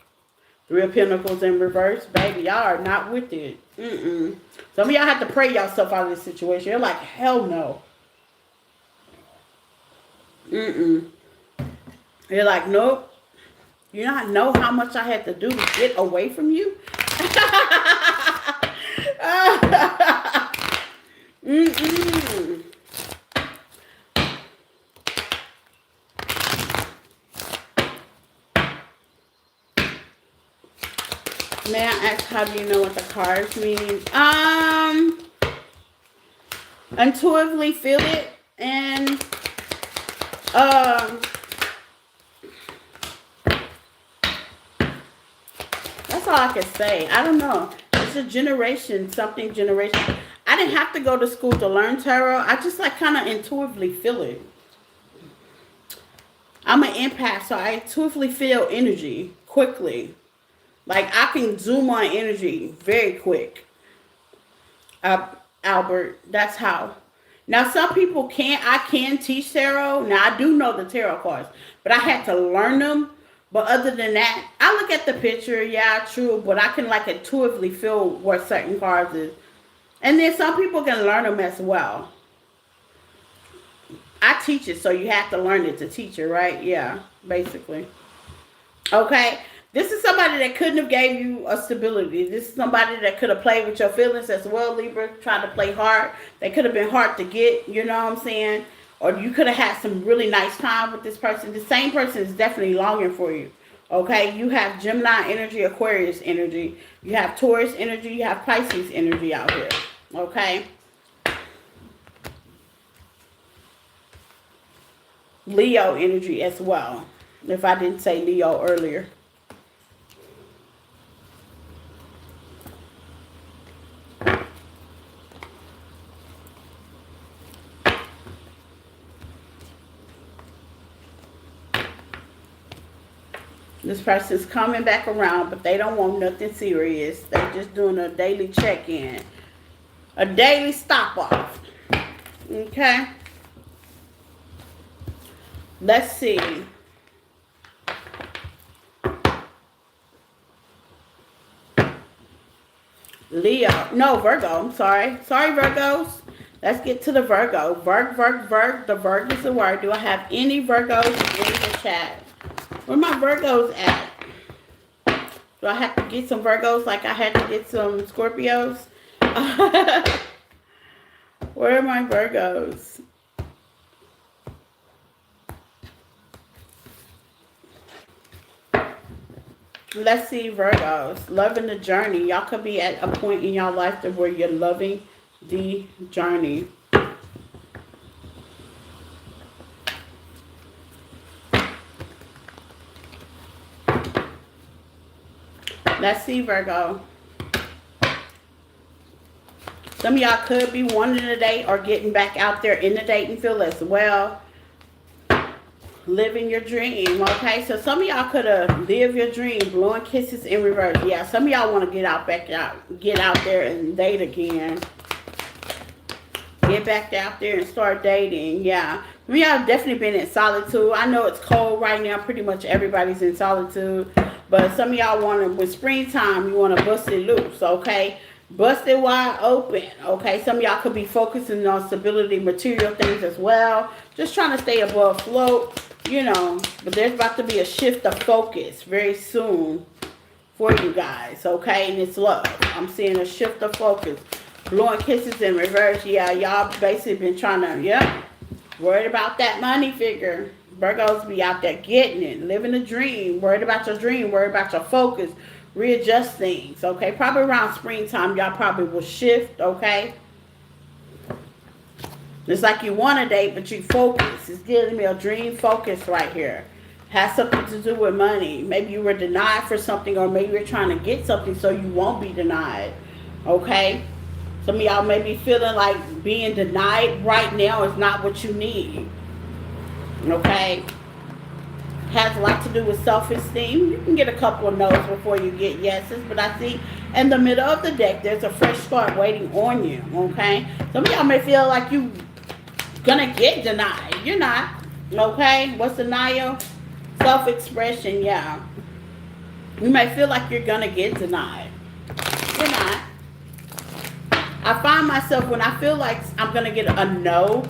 Three of Pentacles in reverse. Baby, y'all are not with it. Some of y'all have to pray yourself out of this situation. You're like, hell no. You're like, nope. You not know how much I had to do to get away from you? Mm-mm. May I ask, how do you know what the cards mean? Intuitively feel it, and um, that's all I can say. I don't know. It's a generation, something generation. I didn't have to go to school to learn tarot. I just like kind of intuitively feel it. I'm an empath, so I intuitively feel energy quickly. Like I can zoom on energy very quick. Albert, that's how. Now some people can't. I can teach tarot. Now I do know the tarot cards, but I had to learn them. But other than that, I look at the picture. Yeah, true. But I can like intuitively feel what certain cards is. And then some people can learn them as well. I teach it, so you have to learn it to teach it, right? Yeah, basically. Okay. This is somebody that couldn't have gave you a stability. This is somebody that could have played with your feelings as well, Libra, trying to play hard. They could have been hard to get, you know what I'm saying? Or you could have had some really nice time with this person. The same person is definitely longing for you. Okay, you have Gemini energy, Aquarius energy. You have Taurus energy, you have Pisces energy out here. Okay? Leo energy as well. If I didn't say Leo earlier. This person's coming back around, but they don't want nothing serious. They're just doing a daily check-in. A daily stop-off. Okay? Let's see. Leo. No, Virgo. I'm sorry. Sorry, Virgos. Let's get to the Virgo. Virg. The Virg is the word. Do I have any Virgos in the chat? Where my Virgos at? Do I have to get some Virgos like I had to get some Scorpios? Where are my Virgos? Let's see, Virgos. Loving the journey. Y'all could be at a point in your life where you're loving the journey. Let's see, Virgo. Some of y'all could be wanting a date or getting back out there in the dating field as well. Living your dream, okay? So some of y'all could have lived your dream, blowing kisses in reverse. Yeah, some of y'all want to get out there and date again. Get back out there and start dating. Yeah. Some of y'all have definitely been in solitude. I know it's cold right now. Pretty much everybody's in solitude. But some of y'all want to, with springtime, you want to bust it loose, okay? Bust it wide open, okay? Some of y'all could be focusing on stability, material things as well. Just trying to stay above float, you know. But there's about to be a shift of focus very soon for you guys, okay? And it's love. I'm seeing a shift of focus. Blowing kisses in reverse. Yeah, y'all basically been trying to, yeah, worried about that money figure. Virgos be out there getting it, living a dream, worried about your dream, worried about your focus, readjust things, okay? Probably around springtime, y'all probably will shift, okay? It's like you want a date, but you focus. It's giving me a dream focus right here. Has something to do with money. Maybe you were denied for something, or maybe you're trying to get something so you won't be denied, okay? Some of y'all may be feeling like being denied right now is not what you need. Okay? Has a lot to do with self-esteem. You can get a couple of no's before you get yeses, but I see in the middle of the deck, there's a fresh start waiting on you. Okay? Some of y'all may feel like you're gonna get denied. You're not. Okay? What's denial? Self-expression, yeah. You may feel like you're gonna get denied. You're not. I find myself when I feel like I'm gonna get a no,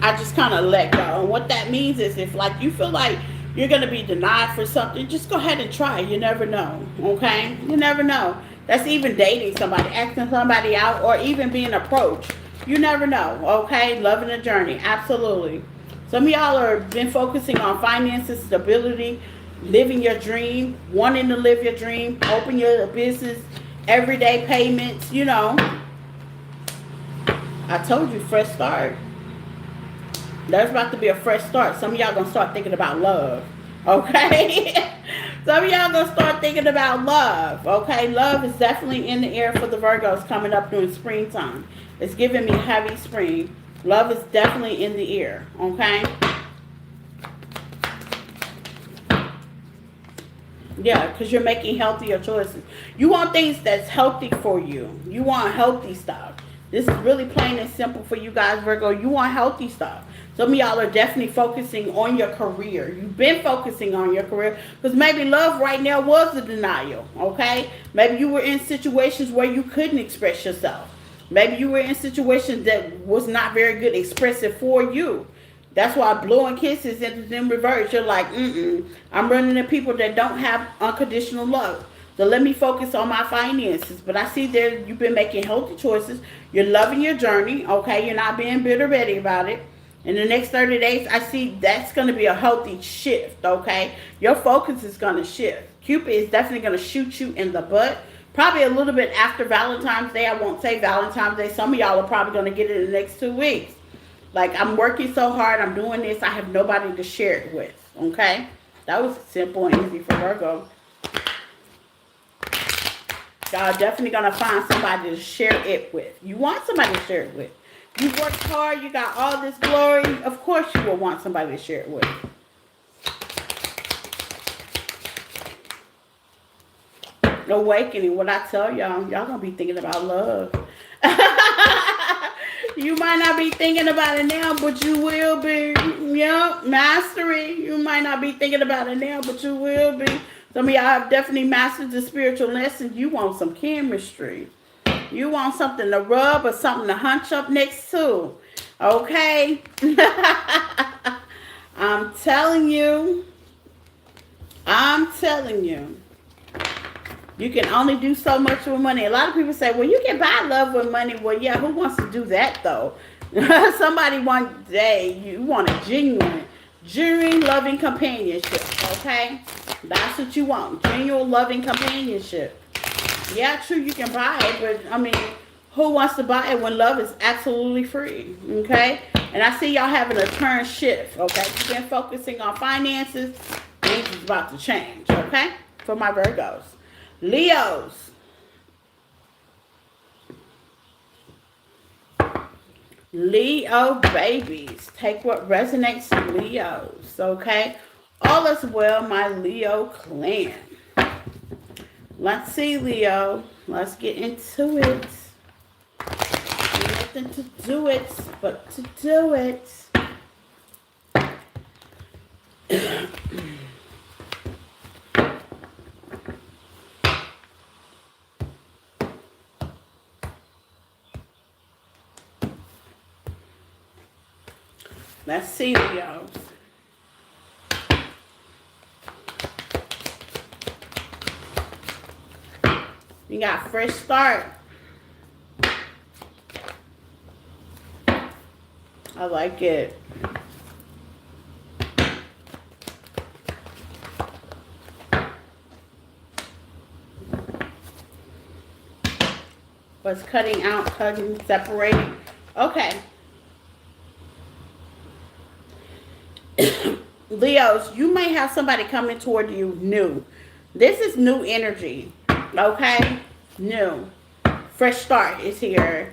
I just kind of let go. And what that means is if like you feel like you're going to be denied for something, just go ahead and try. You never know, okay? You never know. That's even dating somebody, asking somebody out, or even being approached. You never know, okay? Loving the journey, absolutely. Some of y'all are been focusing on finances, stability, living your dream, wanting to live your dream, open your business, everyday payments, you know. I told you, fresh start. There's about to be a fresh start. Some of y'all gonna start thinking about love. Okay? Some of y'all gonna start thinking about love. Okay? Love is definitely in the air for the Virgos coming up during springtime. It's giving me heavy spring. Love is definitely in the air. Okay? Yeah, because you're making healthier choices. You want things that's healthy for you. You want healthy stuff. This is really plain and simple for you guys, Virgo. You want healthy stuff. Some of y'all are definitely focusing on your career. You've been focusing on your career because maybe love right now was a denial, okay? Maybe you were in situations where you couldn't express yourself. Maybe you were in situations that was not very good expressive for you. That's why blowing kisses in reverse. You're like, I'm running to people that don't have unconditional love. So let me focus on my finances. But I see there you've been making healthy choices. You're loving your journey, okay? You're not being bitter Betty about it. In the next 30 days, I see that's going to be a healthy shift, okay? Your focus is going to shift. Cupid is definitely going to shoot you in the butt. Probably a little bit after Valentine's Day. I won't say Valentine's Day. Some of y'all are probably going to get it in the next 2 weeks. Like, I'm working so hard, I'm doing this, I have nobody to share it with, okay? That was simple and easy for Virgo. Y'all definitely going to find somebody to share it with. You want somebody to share it with. You worked hard, you got all this glory, of course you will want somebody to share it with. Awakening, what I tell y'all, y'all going to be thinking about love. You might not be thinking about it now, but you will be. Yep, mastery. You might not be thinking about it now, but you will be. Some of y'all have definitely mastered the spiritual lessons. You want some chemistry. You want something to rub or something to hunch up next to. Okay? I'm telling you. I'm telling you. You can only do so much with money. A lot of people say, well, you can buy love with money. Well, yeah, who wants to do that, though? Somebody one day, you want a genuine, loving companionship, okay? That's what you want, genuine, loving companionship. Yeah, true, you can buy it, but, I mean, who wants to buy it when love is absolutely free, okay? And I see y'all having a turn shift, okay? You've been focusing on finances. Things is about to change, okay? For my Virgos. Leos. Leo babies. Take what resonates to Leos, okay? All is well, my Leo clan. Let's see, Leo. Let's get into it. Nothing to do it, but to do it. Let's see, Leos. You got fresh start. I like it. What's cutting out, cutting, separating. Okay. Leos, you may have somebody coming toward you new. This is new energy. Okay? New. Fresh start is here.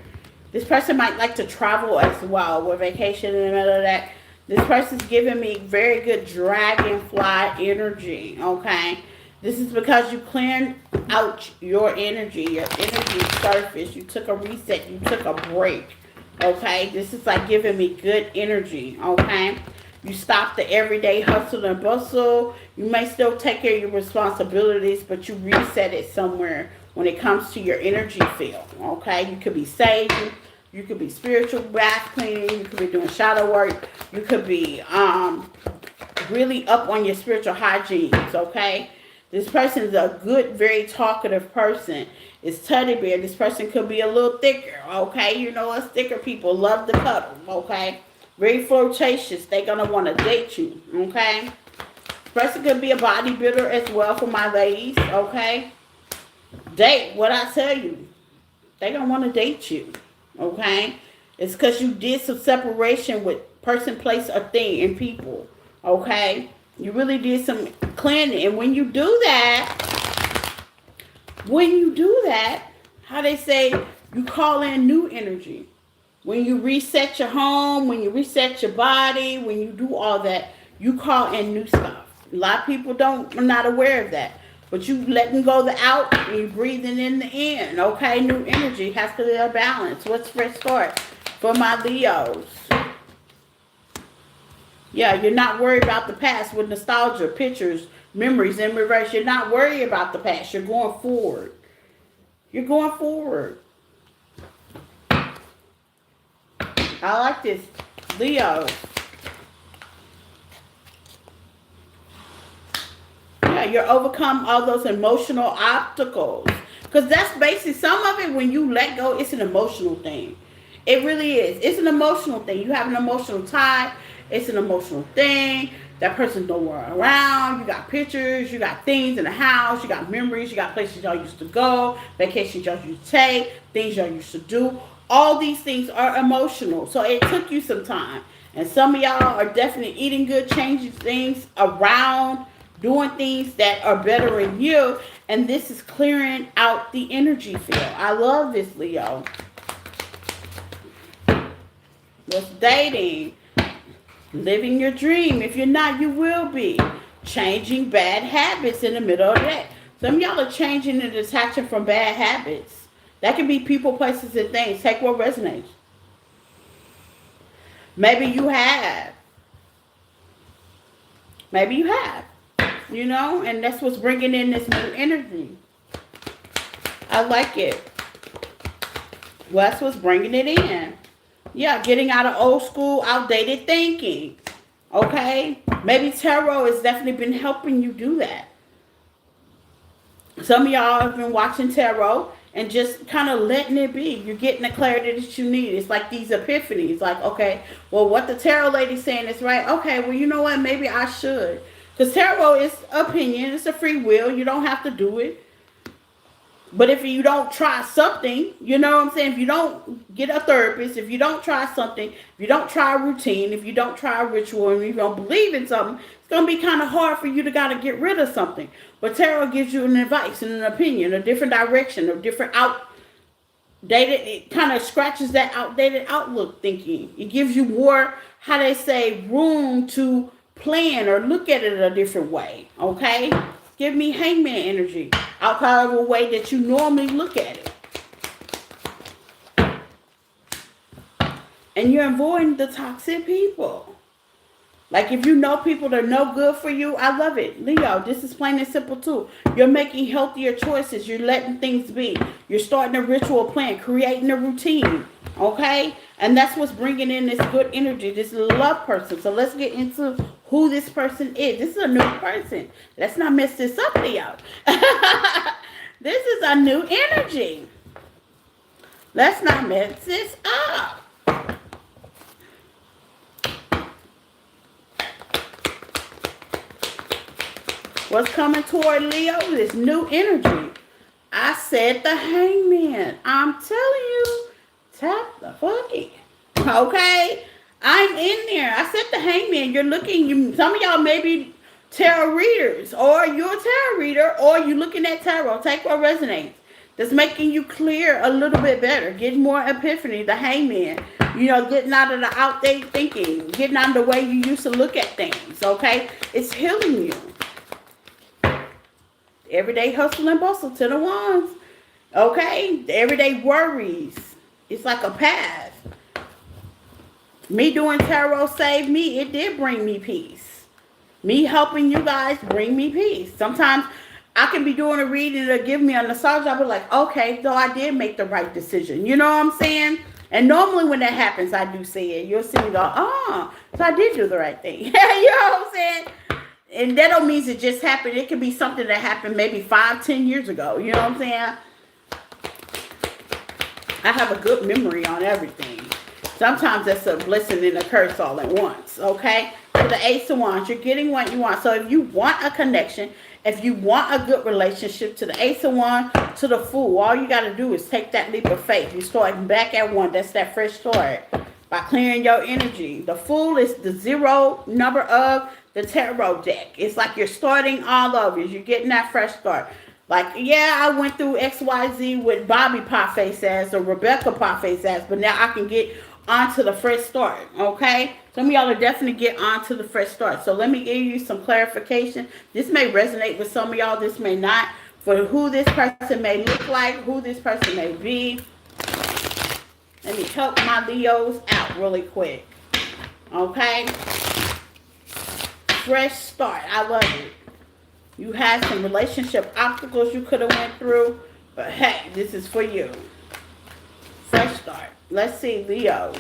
This person might like to travel as well with vacation in the middle of that. This person's giving me very good dragonfly energy. Okay? This is because you cleared out your energy. Your energy surface. You took a reset. You took a break. Okay? This is like giving me good energy. Okay? You stop the everyday hustle and bustle. You may still take care of your responsibilities, but you reset it somewhere when it comes to your energy field, okay? You could be saging. You could be spiritual bath cleaning. You could be doing shadow work. You could be really up on your spiritual hygiene, okay? This person is a good, very talkative person. It's teddy bear. This person could be a little thicker, okay? You know us thicker people love to cuddle, okay? Very flirtatious. They're going to want to date you, okay? This person could be a bodybuilder as well for my ladies, okay? Date, what I tell you. They're going to want to date you, okay? It's because you did some separation with person, place, or thing and people, okay? You really did some cleansing. And when you do that, how they say, you call in new energy. When you reset your home, when you reset your body, when you do all that, you call in new stuff. A lot of people are not aware of that. But you letting go the out and you breathing in the in. Okay, new energy has to be a balance. What's fresh start for my Leos? Yeah, you're not worried about the past with nostalgia, pictures, memories in reverse. You're not worried about the past. You're going forward. You're going forward. I like this. Leo. Yeah, you're overcome all those emotional obstacles. Because that's basically, some of it when you let go, it's an emotional thing. It really is. It's an emotional thing. You have an emotional tie. It's an emotional thing. That person's nowhere around. You got pictures. You got things in the house. You got memories. You got places y'all used to go. Vacations y'all used to take. Things y'all used to do. All these things are emotional. So it took you some time. And some of y'all are definitely eating good, changing things around, doing things that are bettering you. And this is clearing out the energy field. I love this, Leo. What's dating? Living your dream. If you're not, you will be. Changing bad habits in the middle of the day. Some of y'all are changing and detaching from bad habits. That can be people, places, and things. Take what resonates. Maybe you have. Maybe you have. You know, and that's what's bringing in this new energy. I like it. Well, that's what's bringing it in. Yeah, getting out of old school, outdated thinking. Okay? Maybe tarot has definitely been helping you do that. Some of y'all have been watching tarot and just kind of letting it be. You're getting the clarity that you need. It's like these epiphanies. Like, okay, well, what the tarot lady's saying is right. Okay, well, you know what? Maybe I should. Because tarot is opinion. It's a free will. You don't have to do it. But if you don't try something, you know what I'm saying? If you don't get a therapist, if you don't try something, if you don't try a routine, if you don't try a ritual, and you don't believe in something, it's going to be kind of hard for you to got to get rid of something. But tarot gives you an advice and an opinion, a different direction, a different outdated, it kind of scratches that outdated outlook thinking. It gives you more, how they say, room to plan or look at it a different way, okay? Give me hangman energy outside of a way that you normally look at it. And you're avoiding the toxic people. Like if you know people that are no good for you, I love it. Leo, this is plain and simple too. You're making healthier choices. You're letting things be. You're starting a ritual plan, creating a routine. Okay? And that's what's bringing in this good energy, this love person. So let's get into who this person is. This is a new person. Let's not mess this up, Leo. This is a new energy. Let's not mess this up. What's coming toward Leo? This new energy. I said the hangman. I'm telling you, tap the fuck in. Okay? I'm in there. I said the hangman. You're looking, some of y'all may be tarot readers, or you're a tarot reader, or you're looking at tarot. Take what resonates. That's making you clear a little bit better. Getting more epiphany, the hangman. You know, getting out of the outdated thinking. Getting out of the way you used to look at things. Okay? It's healing you. Everyday hustle and bustle, 10 of Wands. Okay? The everyday worries. It's like a path. Me doing tarot saved me. It did bring me peace. Me helping you guys bring me peace. Sometimes I can be doing a reading or give me a massage. I'll be like, okay, so I did make the right decision. You know what I'm saying? And normally when that happens, I do say it. You'll see me go, oh, so I did do the right thing. You know what I'm saying? And that don't mean it just happened. It could be something that happened maybe 5, 10 years ago. You know what I'm saying? I have a good memory on everything. Sometimes that's a blessing and a curse all at once. Okay? So the Ace of Wands, you're getting what you want. So if you want a connection, if you want a good relationship, to the Ace of Wands, to the Fool, all you got to do is take that leap of faith. You're starting back at 1. That's that fresh start. By clearing your energy. The Fool is the 0 number of the tarot deck. It's like you're starting all over. You're getting that fresh start. Like, yeah, I went through XYZ with Bobby Potface ass or Rebecca Potface ass, but now I can get onto the fresh start, okay? Some of y'all are definitely get onto the fresh start. So let me give you some clarification. This may resonate with some of y'all. This may not. For who this person may look like, who this person may be. Let me help my Leos out really quick. Okay? Fresh start. I love it. You had some relationship obstacles you could have went through. But hey, this is for you. Fresh start. Let's see, Leos.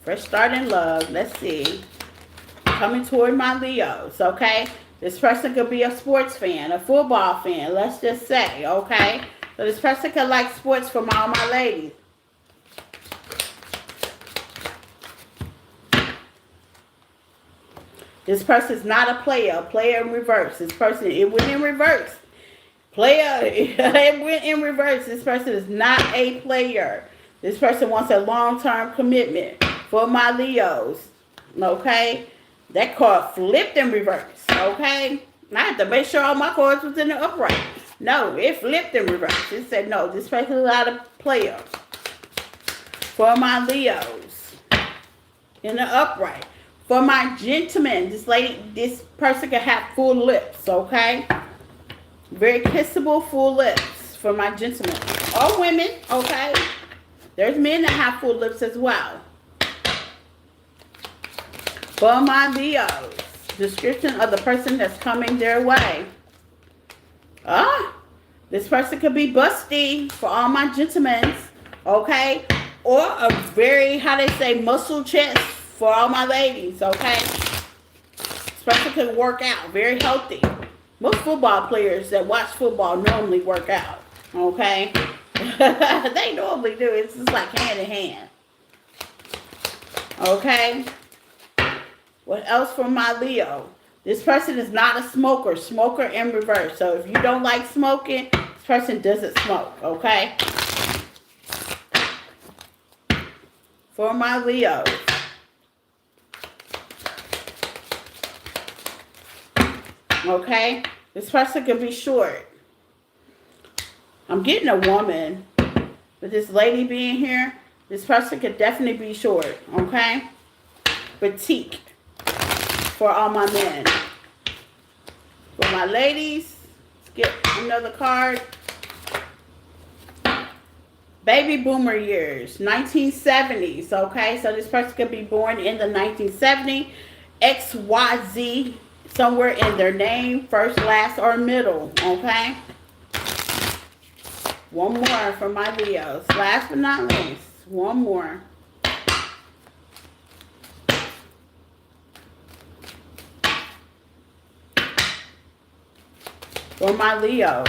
Fresh start in love. Let's see. Coming toward my Leos, okay? This person could be a sports fan, a football fan, let's just say, okay? So this person could like sports from all my ladies. This person is not a player in reverse. This person, it went in reverse. Player, it went in reverse. This person is not a player. This person wants a long-term commitment for my Leos, okay? That card flipped in reverse, okay? I had to make sure all my cards was in the upright. No, it flipped in reverse. It said, no, this person is not a player. For my Leos, in the upright. For my gentlemen, this person can have full lips, okay? Very kissable, full lips for my gentlemen. Or women, okay? There's men that have full lips as well. For my Leos, description of the person that's coming their way. This person could be busty for all my gentlemen, okay? Or a very, how they say, muscle chest for all my ladies, okay? This person could work out, very healthy. Most football players that watch football normally work out, okay? They normally do. It's just like hand in hand. Okay? What else for my Leo? This person is not a smoker. Smoker in reverse. So if you don't like smoking, this person doesn't smoke, okay? For my Leos. Okay? This person could be short. I'm getting a woman. With this lady being here, this person could definitely be short. Okay? Petite. For all my men. For my ladies, let's get another card. Baby boomer years. 1970s. Okay? So this person could be born in the 1970s. XYZ. Somewhere in their name, first, last, or middle, okay? One more for my Leos. Last but not least, one more. For my Leos.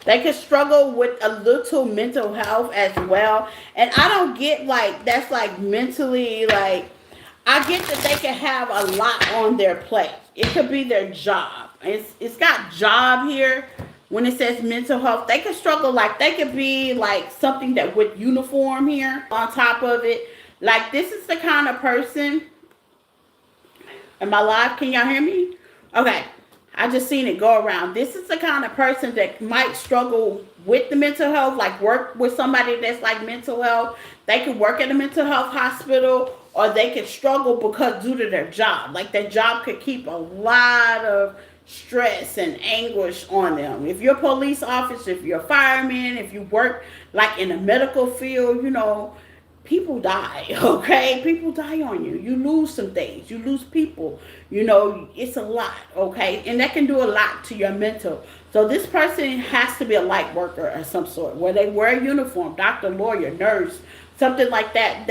They could struggle with a little mental health as well. And I don't get like, that's like mentally like, I get that they can have a lot on their plate. It could be their job. It's got job here when it says mental health. They could struggle like, they could be like something that with uniform here on top of it. Like this is the kind of person. Am I live? Can y'all hear me? Okay. I just seen it go around. This is the kind of person that might struggle with the mental health, like work with somebody that's like mental health. They could work at a mental health hospital, or they could struggle because due to their job. Like their job could keep a lot of stress and anguish on them. If you're a police officer, if you're a fireman, if you work like in the medical field, you know, people die, okay? People die on you. You lose some things. You lose people. You know, it's a lot, okay? And that can do a lot to your mental. So this person has to be a light worker of some sort, where they wear a uniform, doctor, lawyer, nurse, something like that,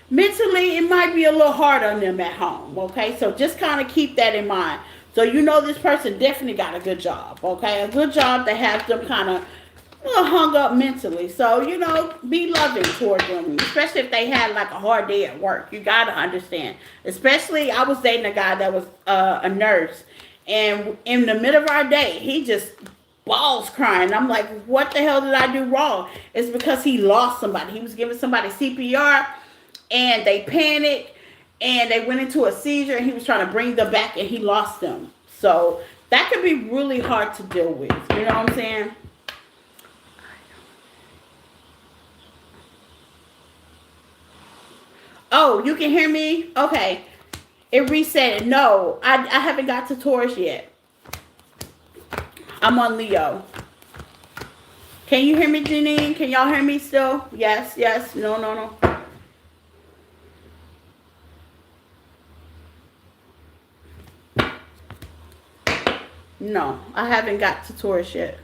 mentally it might be a little hard on them at home, okay? So just kind of keep that in mind. So you know this person definitely got a good job, okay? A good job that has them kind of hung up mentally. So, you know, be loving toward them, especially if they had like a hard day at work. You got to understand. Especially, I was dating a guy that was a nurse, and in the middle of our day, he just balls crying. I'm like, what the hell did I do wrong? It's because he lost somebody. He was giving somebody CPR, and they panicked, and they went into a seizure, and he was trying to bring them back, and he lost them. So that could be really hard to deal with. You know what I'm saying? Oh, you can hear me? Okay. It reset. No, I haven't got to Taurus yet. I'm on Leo. Can you hear me, Janine? Can y'all hear me still? Yes, yes. No, no, no. No, I haven't got to Taurus yet.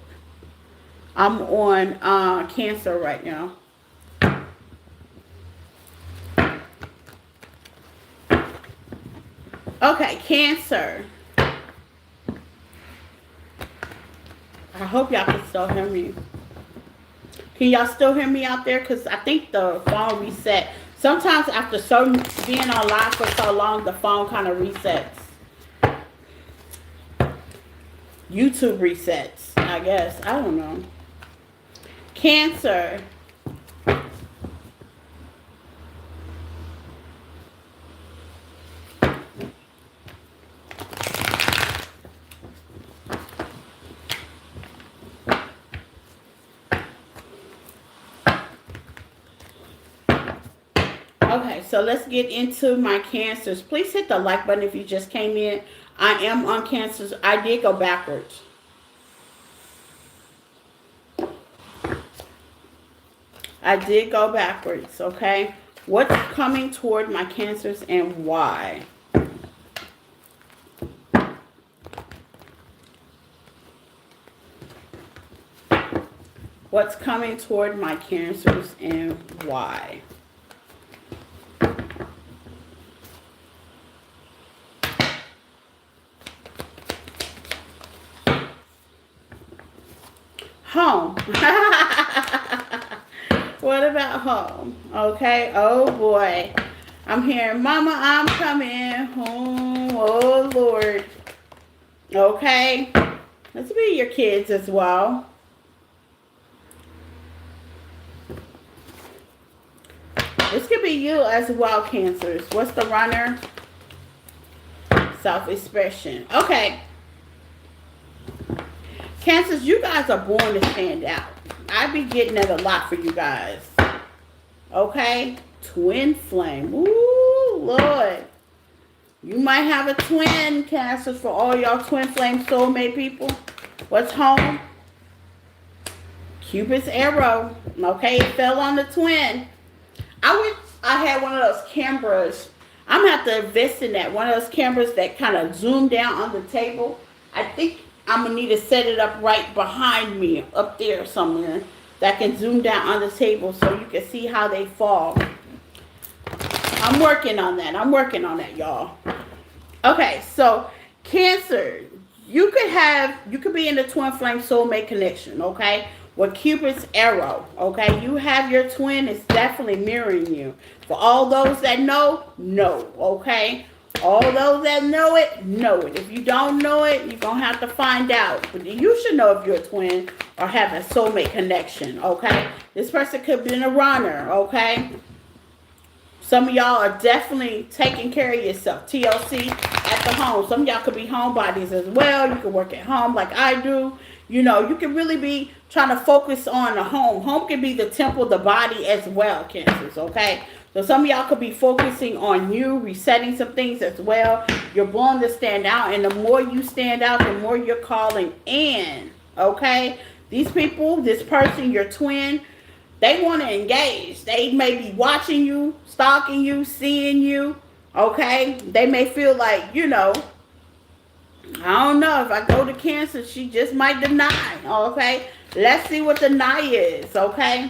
I'm on Cancer right now. Okay, Cancer. I hope y'all can still hear me. Can y'all still hear me out there? Because I think the phone reset. Sometimes after being on live for so long, the phone kind of resets. YouTube resets, I guess. I don't know. Cancer. Okay, so let's get into my Cancers. Please hit the like button if you just came in. I am on Cancers. I did go backwards. I did go backwards, okay? What's coming toward my Cancers and why? What's coming toward my Cancers and why? Home. What about home? Okay. Oh boy. I'm hearing, Mama, I'm coming home. Oh Lord. Okay. Let's be your kids as well. This could be you as well, Cancers. What's the runner? Self-expression. Okay. Cancers, you guys are born to stand out. I be getting that a lot for you guys. Okay? Twin flame. Ooh, Lord. You might have a twin, Cancers, for all y'all twin flame soulmate people. What's home? Cupid's arrow. Okay, it fell on the twin. I had one of those cameras. I'm going to have to invest in that. One of those cameras that kind of zoom down on the table. I think I'm going to need to set it up right behind me, up there somewhere, that can zoom down on the table so you can see how they fall. I'm working on that. Y'all. Okay, so Cancer, you could be in the twin flame soulmate connection, okay? With Cupid's arrow, okay? You have your twin, it's definitely mirroring you. For all those that know, okay? All those that know it. If you don't know it, you're going to have to find out. But you should know if you're a twin or have a soulmate connection, okay? This person could be a runner, okay? Some of y'all are definitely taking care of yourself. TLC at the home. Some of y'all could be homebodies as well. You can work at home like I do. You know, you can really be trying to focus on the home. Home can be the temple, the body as well, Cancers, okay? So some of y'all could be focusing on you, resetting some things as well. You're born to stand out, and the more you stand out, the more you're calling in, okay? These people, this person, your twin, They want to engage. They may be watching you, stalking you, seeing you. Okay? They may feel like, I don't know. If I go to Cancer, she just might deny. Okay? Let's see what deny is. Okay?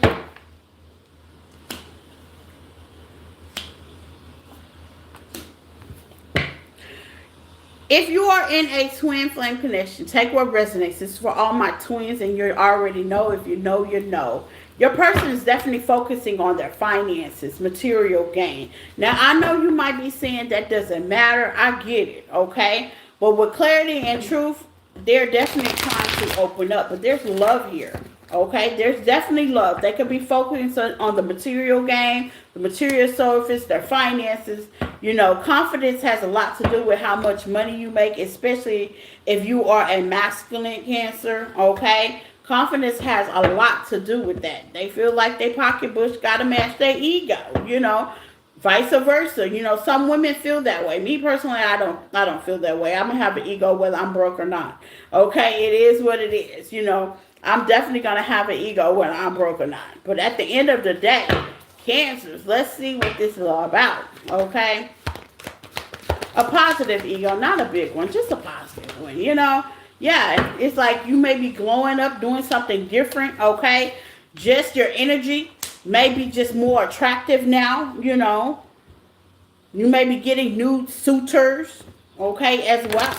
If you are in a twin flame connection, take what resonates. This is for all my twins, and you already know. If you know, you know. Your person is definitely focusing on their finances, material gain. Now, I know you might be saying that doesn't matter. I get it, okay? But with clarity and truth, they're definitely trying to open up. But there's love here, okay? There's definitely love. They could be focusing on the material gain, the material surface, their finances. Confidence has a lot to do with how much money you make, especially if you are a masculine Cancer, okay? Confidence has a lot to do with that. They feel like their pocketbooks got to match their ego. Vice versa. Some women feel that way. Me personally, I don't feel that way. I'm gonna have an ego whether I'm broke or not. Okay, it is what it is. I'm definitely gonna have an ego whether I'm broke or not. But at the end of the day, Cancers, let's see what this is all about. Okay, a positive ego, not a big one, just a positive one. Yeah, it's like you may be glowing up, doing something different. Okay, just your energy maybe just more attractive now. You may be getting new suitors, okay, as well.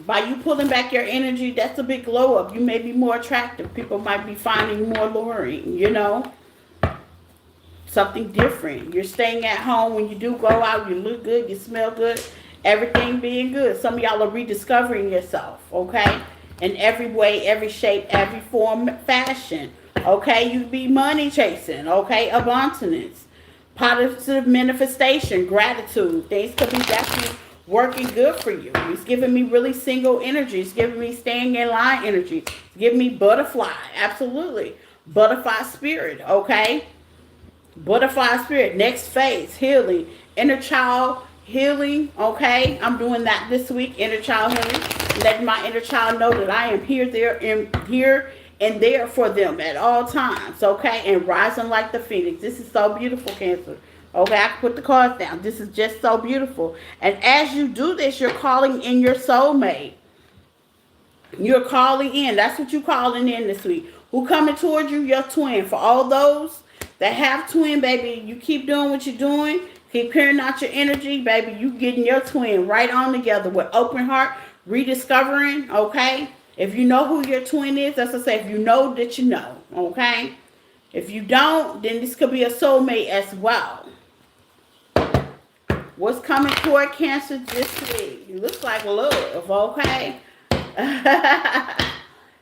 By you pulling back your energy, that's a big glow up. You may be more attractive. People might be finding more alluring. Something different. You're staying at home. When you do go out, you look good, you smell good, everything being good. Some of y'all are rediscovering yourself, okay? In every way, every shape, every form, fashion. Okay, you be money chasing, okay? Abundance, positive manifestation, gratitude. Things could be definitely working good for you. It's giving me really single energy. It's giving me staying in line energy. It's giving me butterfly, absolutely. Butterfly spirit, okay? Butterfly spirit, next phase, healing, inner child healing, okay? I'm doing that this week, inner child healing. Letting my inner child know that I am here and there for them at all times, okay? And rising like the phoenix. This is so beautiful, Cancer. Okay, I can put the cards down. This is just so beautiful. And as you do this, you're calling in your soulmate. You're calling in. That's what you're calling in this week. Who coming towards you? Your twin. For all those that have twin, baby, you keep doing what you're doing. Keep clearing out your energy, baby. You getting your twin right on together with open heart, rediscovering, okay? If you know who your twin is, that's what I say. If you know that you know, okay? If you don't, then this could be a soulmate as well. What's coming toward Cancer this week? It looks like love, okay?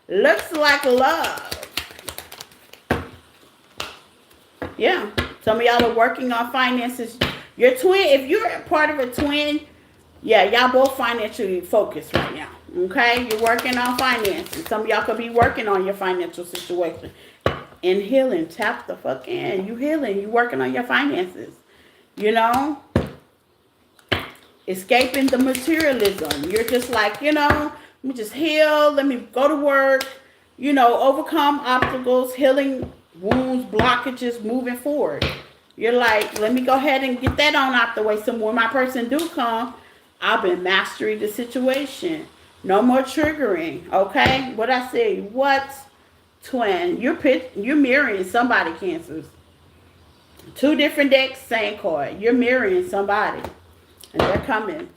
Looks like love. Yeah. Some of y'all are working on finances. Your twin, if you're a part of a twin, yeah, y'all both financially focused right now. Okay? You're working on finances. Some of y'all could be working on your financial situation. And healing. Tap the fuck in. You healing. You working on your finances. Escaping the materialism. You're just like, let me just heal. Let me go to work. Overcome obstacles, healing wounds, blockages, moving forward. You're like, let me go ahead and get that on out the way. So when my person do come, I've been mastering the situation. No more triggering. Okay? What I say? What? Twin. You're mirroring somebody, Cancers. 2 different decks, same card. You're mirroring somebody. And they're coming.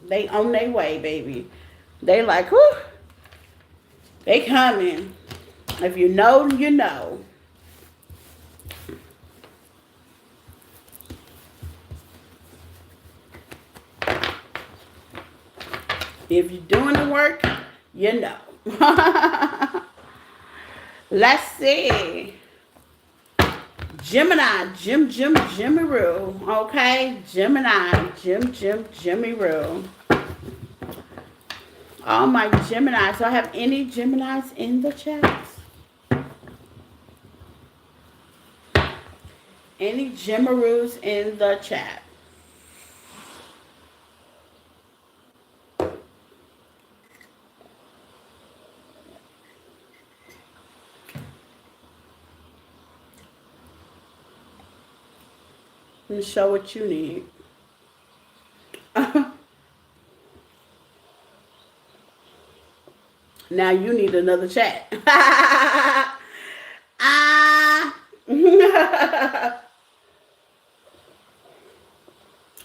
They on their way, baby. They like, whew. They coming. If you know, you know. If you're doing the work, you know. Let's see. Gemini, Jimiroo. Okay? Gemini, Jimiroo. All my Geminis. Do I have any Geminis in the chat? Any Jimiroos in the chat? Let me show what you need. Now you need another chat. Ah.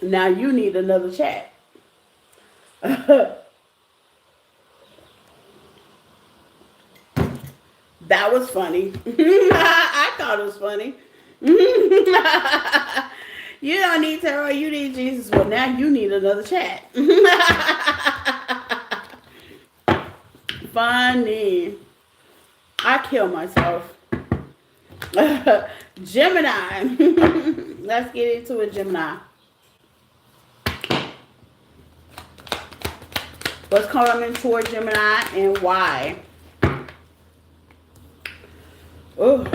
Now you need another chat. That was funny. I thought it was funny. You don't need Tarot, you need Jesus. Well, now you need another chat. Funny. I kill myself. Gemini. Let's get into it, Gemini. What's coming toward Gemini and why? Oh.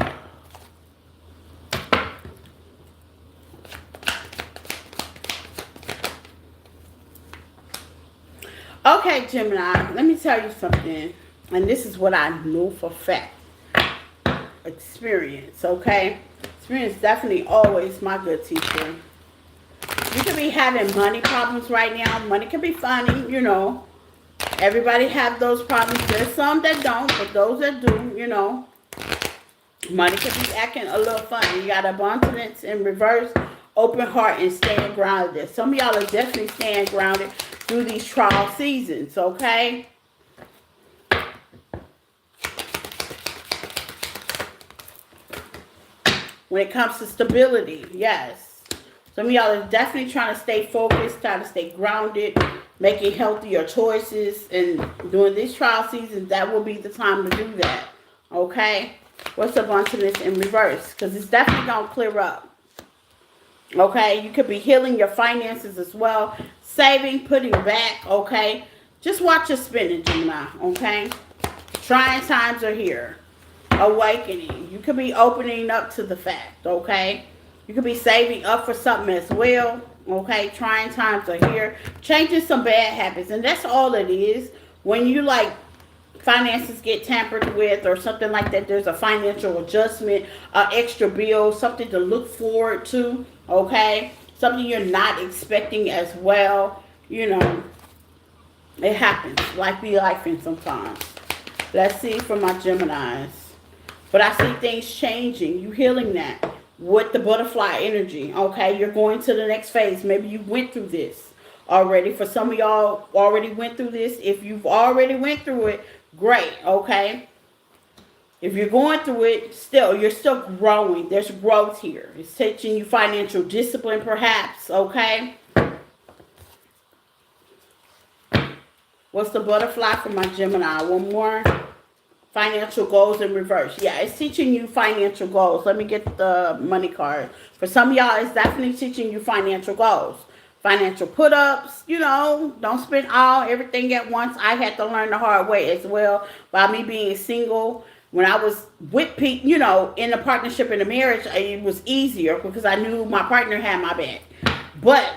Okay, Gemini, let me tell you something. And this is what I know for fact. Experience, okay? Experience definitely always my good teacher. You could be having money problems right now. Money can be funny, you know. Everybody have those problems. There's some that don't, but those that do, you know. Money can be acting a little funny. You got abundance in reverse, open heart, and staying grounded. Some of y'all are definitely staying grounded through these trial seasons, okay? When it comes to stability, yes. Some of y'all are definitely trying to stay focused, trying to stay grounded, making healthier choices, and during these trial seasons, that will be the time to do that, okay? What's abundance in reverse? Because it's definitely going to clear up. Okay, you could be healing your finances as well. Saving, putting back, okay? Just watch your spending, Gemini, okay? Trying times are here. Awakening. You could be opening up to the fact, okay? You could be saving up for something as well, okay? Trying times are here. Changing some bad habits, and that's all it is. When you, like, finances get tampered with or something like that, there's a financial adjustment, an extra bill, something to look forward to, okay? Something you're not expecting as well, you know. It happens. Life be lifing sometimes. Let's see for my Geminis. But I see things changing. You healing that with the butterfly energy, okay? You're going to the next phase. Maybe you went through this already. For some of y'all already went through this. If you've already went through it, great, okay? If you're going through it, you're still growing. There's growth here. It's teaching you financial discipline, perhaps, okay? What's the butterfly for my Gemini? One more. Financial goals in reverse. Yeah, it's teaching you financial goals. Let me get the money card. For some of y'all, it's definitely teaching you financial goals. Financial put-ups, you know, don't spend everything at once. I had to learn the hard way as well by me being single. When I was with people, you know, in a partnership, in a marriage, it was easier because I knew my partner had my back. But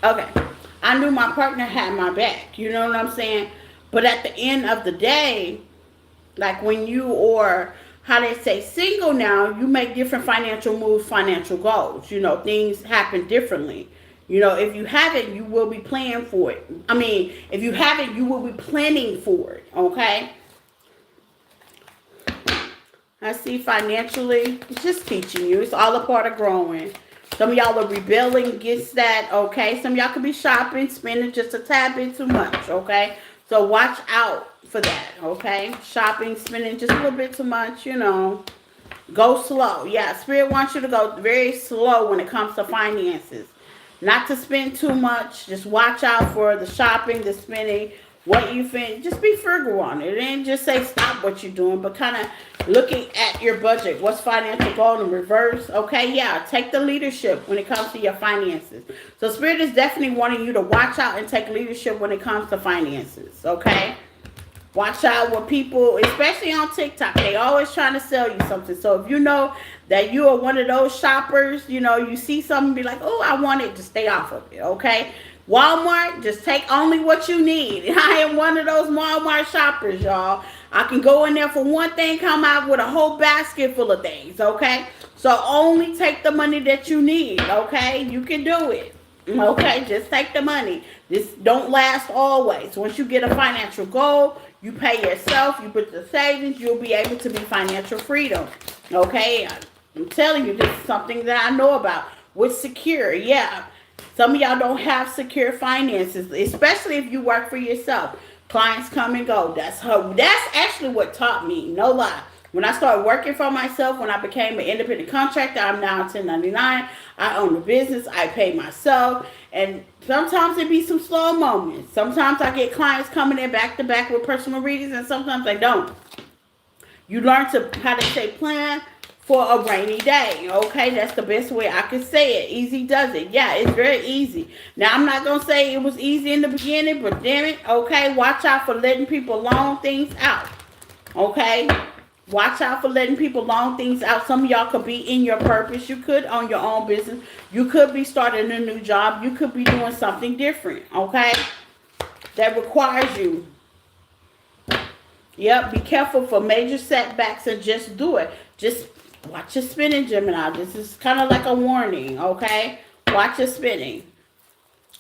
okay, I knew my partner had my back. You know what I'm saying? But at the end of the day, like when you are, how they say, single now, you make different financial moves, financial goals. You know, things happen differently. You know, if you haven't, you will be planning for it. I mean, if you haven't, you will be planning for it, okay? I see financially, it's just teaching you. It's all a part of growing. Some of y'all are rebelling against that, okay? Some of y'all could be shopping, spending just a tad bit too much, okay? So watch out for that, okay? Shopping, spending just a little bit too much, you know. Go slow. Yeah, Spirit wants you to go very slow when it comes to finances. Not to spend too much. Just watch out for the shopping, the spending, what you think. Just be frugal on it. And just say stop what you're doing, but kind of looking at your budget. What's financial goal in reverse? Okay, yeah, take the leadership when it comes to your finances. So Spirit is definitely wanting you to watch out and take leadership when it comes to finances, okay? Watch out with people, especially on TikTok. They always trying to sell you something. So if you know that you are one of those shoppers, you know, you see something, be like, oh, I want it, to stay off of it, okay? Walmart, just take only what you need. I am one of those Walmart shoppers, y'all. I can go in there for one thing, come out with a whole basket full of things, okay? So only take the money that you need, okay? You can do it. Okay, just take the money. This don't last always. Once you get a financial goal, you pay yourself, you put the savings, you'll be able to be financial freedom. Okay, I'm telling you, this is something that I know about. With secure, yeah. Some of y'all don't have secure finances, especially if you work for yourself. Clients come and go. That's actually what taught me. No lie. When I started working for myself, when I became an independent contractor, I'm now 1099. I own the business. I pay myself. And sometimes it be some slow moments. Sometimes I get clients coming in back to back with personal readings, and sometimes I don't. You learn how to say plan for a rainy day. Okay, that's the best way I can say it. Easy does it. Yeah, it's very easy. Now, I'm not going to say it was easy in the beginning, but damn it, okay, watch out for letting people loan things out. Okay? Watch out for letting people loan things out. Some of y'all could be in your purpose. You could own your own business. You could be starting a new job. You could be doing something different, okay? That requires you. Yep, be careful for major setbacks and just do it. Just watch your spending, Gemini. This is kind of like a warning, okay? Watch your spending.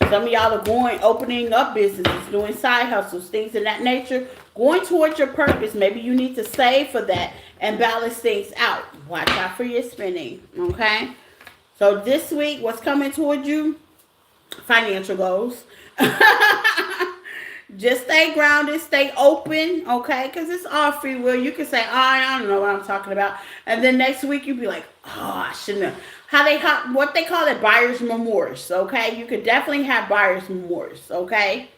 Some of y'all are opening up businesses, doing side hustles, things of that nature, going towards your purpose. Maybe you need to save for that and balance things out. Watch out for your spending, okay? So this week, what's coming towards you? Financial goals. Just stay grounded, stay open, okay? Because it's all free will. You can say, oh, I don't know what I'm talking about. And then next week, you'll be like, oh, I shouldn't have. What they call it, buyer's remorse, okay? You could definitely have buyer's remorse, okay?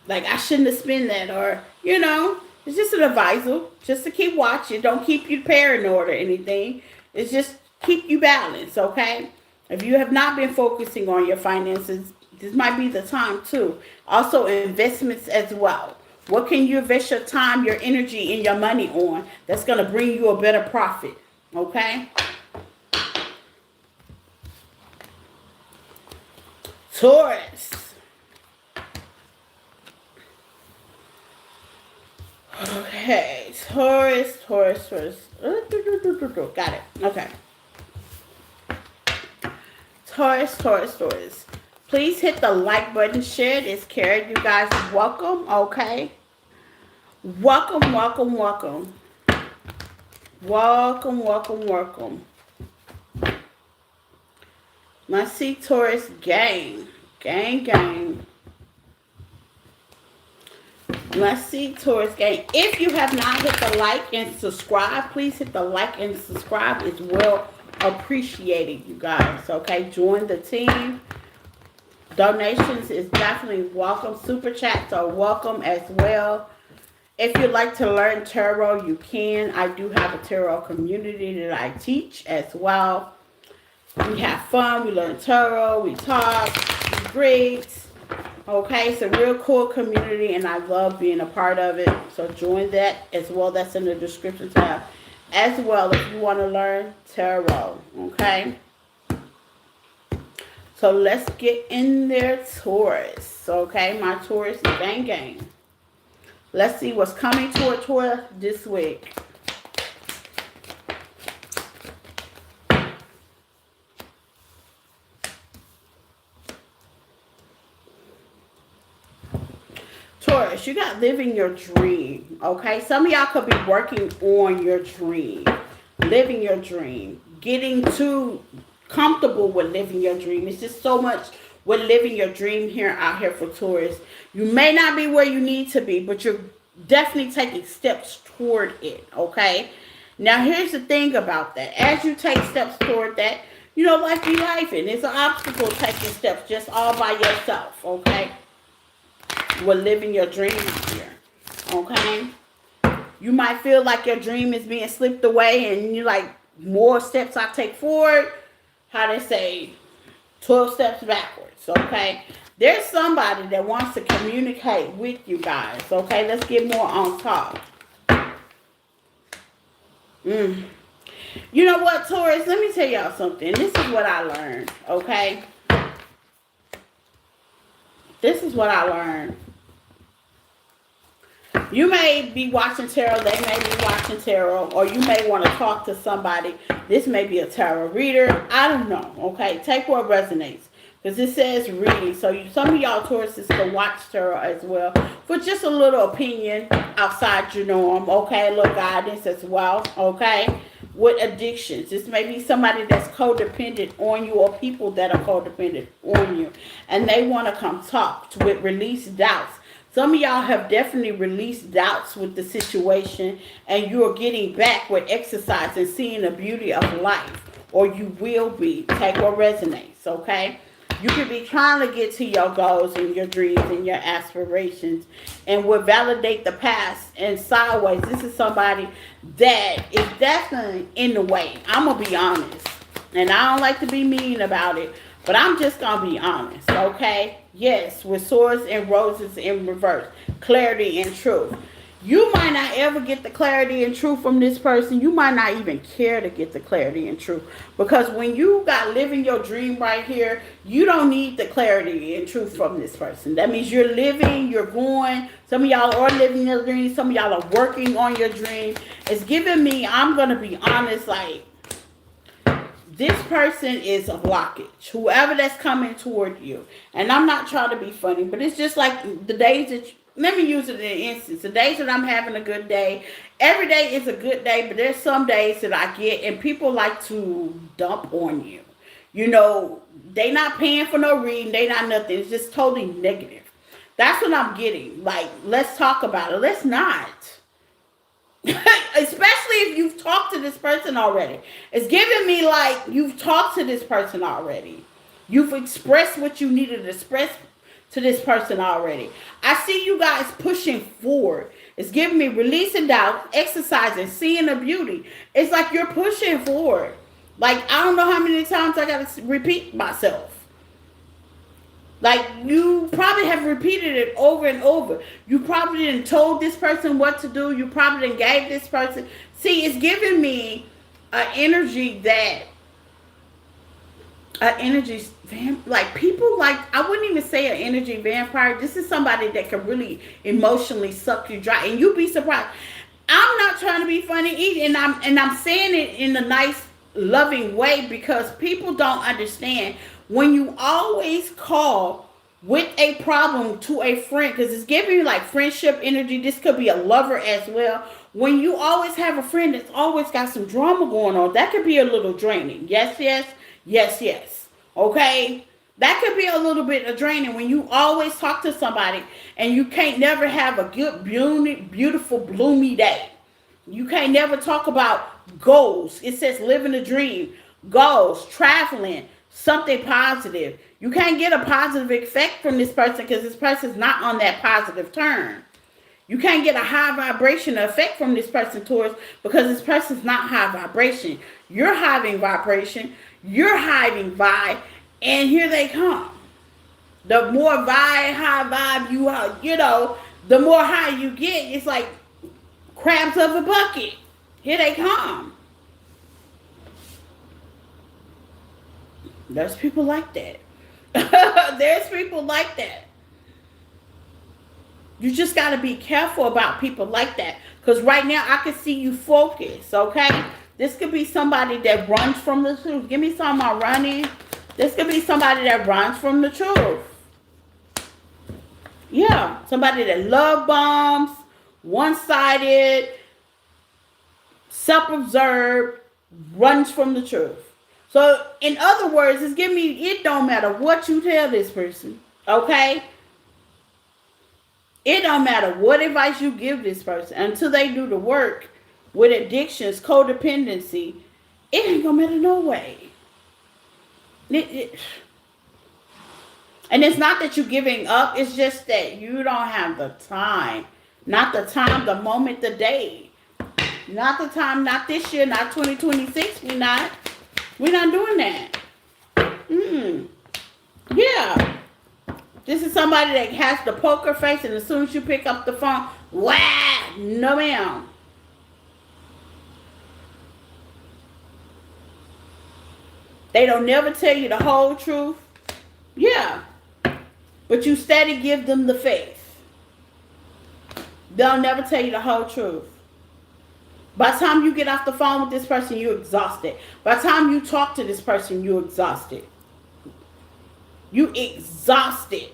Like, I shouldn't have spent that, or, it's just an advisal, just to keep watching. Don't keep you paranoid or anything. It's just keep you balanced, okay? If you have not been focusing on your finances, this might be the time too. Also, investments as well. What can you invest your time, your energy, and your money on that's going to bring you a better profit? Okay? Taurus. Okay. Taurus. Got it. Okay. Taurus. Please hit the like button, share this, Carrot. You guys, welcome, okay? Welcome. Let's see Taurus gang. Let's see Taurus gang. If you have not hit the like and subscribe, please hit the like and subscribe. It's well appreciated, you guys, okay? Join the team. Donations is definitely welcome. Super chats are welcome as well. If you'd like to learn tarot, you can. I do have a tarot community that I teach as well. We have fun. We learn tarot. We talk. We greet. Okay, it's a real cool community, and I love being a part of it. So join that as well. That's in the description tab as well if you want to learn tarot. Okay. So let's get in there, Taurus. Okay, my Taurus gang. Let's see what's coming toward Taurus this week. Taurus, you got living your dream. Okay, some of y'all could be working on your dream, living your dream, getting to comfortable with living your dream. It's just so much with living your dream out here for Taurus. You may not be where you need to be, but you're definitely taking steps toward it, okay? Now, here's the thing about that. As you take steps toward that, life be life, and it's an obstacle taking steps just all by yourself, okay? We're living your dream out here, okay? You might feel like your dream is being slipped away, and you're like, more steps I take forward, how they say, 12 steps backwards, okay? There's somebody that wants to communicate with you guys, okay? Let's get more on top. You know what, Taurus? Let me tell y'all something. This is what I learned, okay? This is what I learned. You may be watching tarot, they may be watching tarot, or you may want to talk to somebody. This may be a tarot reader. I don't know. Okay, take what resonates. Because it says reading. So some of y'all Tauruses can watch tarot as well. For just a little opinion outside your norm. Okay, a little guidance as well. Okay. With addictions. This may be somebody that's codependent on you, or people that are codependent on you. And they want to come talk with release doubts. Some of y'all have definitely released doubts with the situation, and you're getting back with exercise and seeing the beauty of life. Or you will be. Take what resonates, okay? You could be trying to get to your goals and your dreams and your aspirations, and will validate the past and sideways. This is somebody that is definitely in the way. I'm going to be honest. And I don't like to be mean about it, but I'm just going to be honest, okay? Yes, with swords and roses in reverse. Clarity and truth. You might not ever get the clarity and truth from this person. You might not even care to get the clarity and truth. Because when you got living your dream right here, you don't need the clarity and truth from this person. That means you're living, you're going. Some of y'all are living your dream. Some of y'all are working on your dream. It's giving me, I'm going to be honest, like, this person is a blockage. Whoever that's coming toward you. And I'm not trying to be funny, but it's just like the days that let me use it in an instance. The days that I'm having a good day, every day is a good day, but there's some days that I get, and people like to dump on you. You know, they not paying for no reading. They not nothing. It's just totally negative. That's what I'm getting. Like, let's talk about it. Let's not. Especially if you've talked to this person already. It's giving me like you've talked to this person already. You've expressed what you needed to express to this person already. I see you guys pushing forward. It's giving me releasing doubt, exercising, seeing the beauty. It's like you're pushing forward. Like, I don't know how many times I got to repeat myself. Like, you probably have repeated it over and over. You probably didn't told this person what to do. You probably didn't gave this person. See, it's giving me an energy that like people like, I wouldn't even say an energy vampire. This is somebody that can really emotionally suck you dry, and you'd be surprised. I'm not trying to be funny, and I'm saying it in a nice, loving way, because people don't understand when you always call with a problem to a friend, because it's giving you like friendship energy. This could be a lover as well. When you always have a friend that's always got some drama going on, that could be a little draining. Yes, yes. Yes, yes. Okay? That could be a little bit of draining when you always talk to somebody and you can't never have a good, beautiful, bloomy day. You can't never talk about goals. It says living a dream, goals, traveling, something positive. You can't get a positive effect from this person because this person's not on that positive turn. You can't get a high vibration effect from this person towards, because this person's not high vibration. You're high vibration. You're hiding vibe, and here they come. The more high vibe you are, the more high you get. It's like crabs of a bucket. Here they come. There's people like that. There's people like that. You just got to be careful about people like that, because right now I can see you focus, okay? This could be somebody that runs from the truth. Give me some on running. This could be somebody that runs from the truth. Yeah, somebody that love bombs, one-sided, self-absorbed, runs from the truth. So, in other words, it's giving me, it don't matter what you tell this person, okay? It don't matter what advice you give this person until they do the work with addictions, codependency. It ain't gonna matter no way. And it's not that you're giving up. It's just that you don't have the time. Not the time, the moment, the day. Not the time, not this year, not 2026. We're not doing that. Yeah. This is somebody that has the poker face, and as soon as you pick up the phone, wow, no ma'am. They don't never tell you the whole truth. Yeah. but you steady give them the faith. They'll never tell you the whole truth. By the time you get off the phone with this person, you're exhausted. By the time you talk to this person, you're exhausted. You exhausted.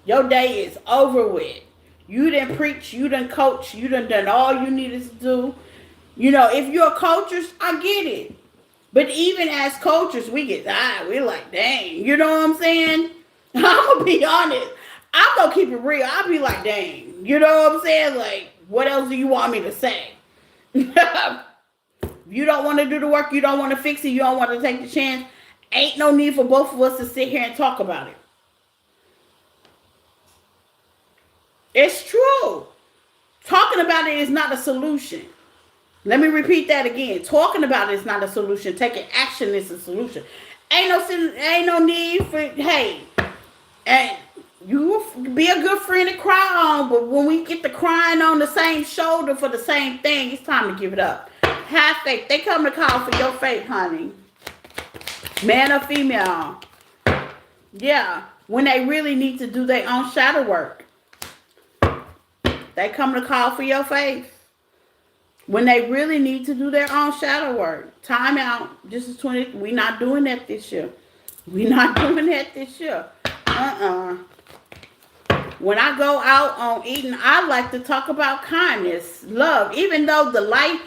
Your day is over with. You done preach, you done coach, you done all you needed to do. You know, if you're coaches, I get it. But even as coaches, we get tired. We're like, dang. You know what I'm saying? I'm going to be honest. I'm going to keep it real. I'll be like, dang. You know what I'm saying? Like, what else do you want me to say? You don't want to do the work. You don't want to fix it. You don't want to take the chance. Ain't no need for both of us to sit here and talk about it. It's true. Talking about it is not a solution. Let me repeat that again. Talking about it is not a solution. Taking action is a solution. Ain't no need for, hey, and you be a good friend to cry on, but when we get the crying on the same shoulder for the same thing, it's time to give it up. Have faith. They come to call for your faith, honey. Man or female. Yeah. When they really need to do their own shadow work. They come to call for your faith. When they really need to do their own shadow work. Time out. This is 20. We're not doing that this year. We're not doing that this year. When I go out on eating, I like to talk about kindness, love. Even though the life,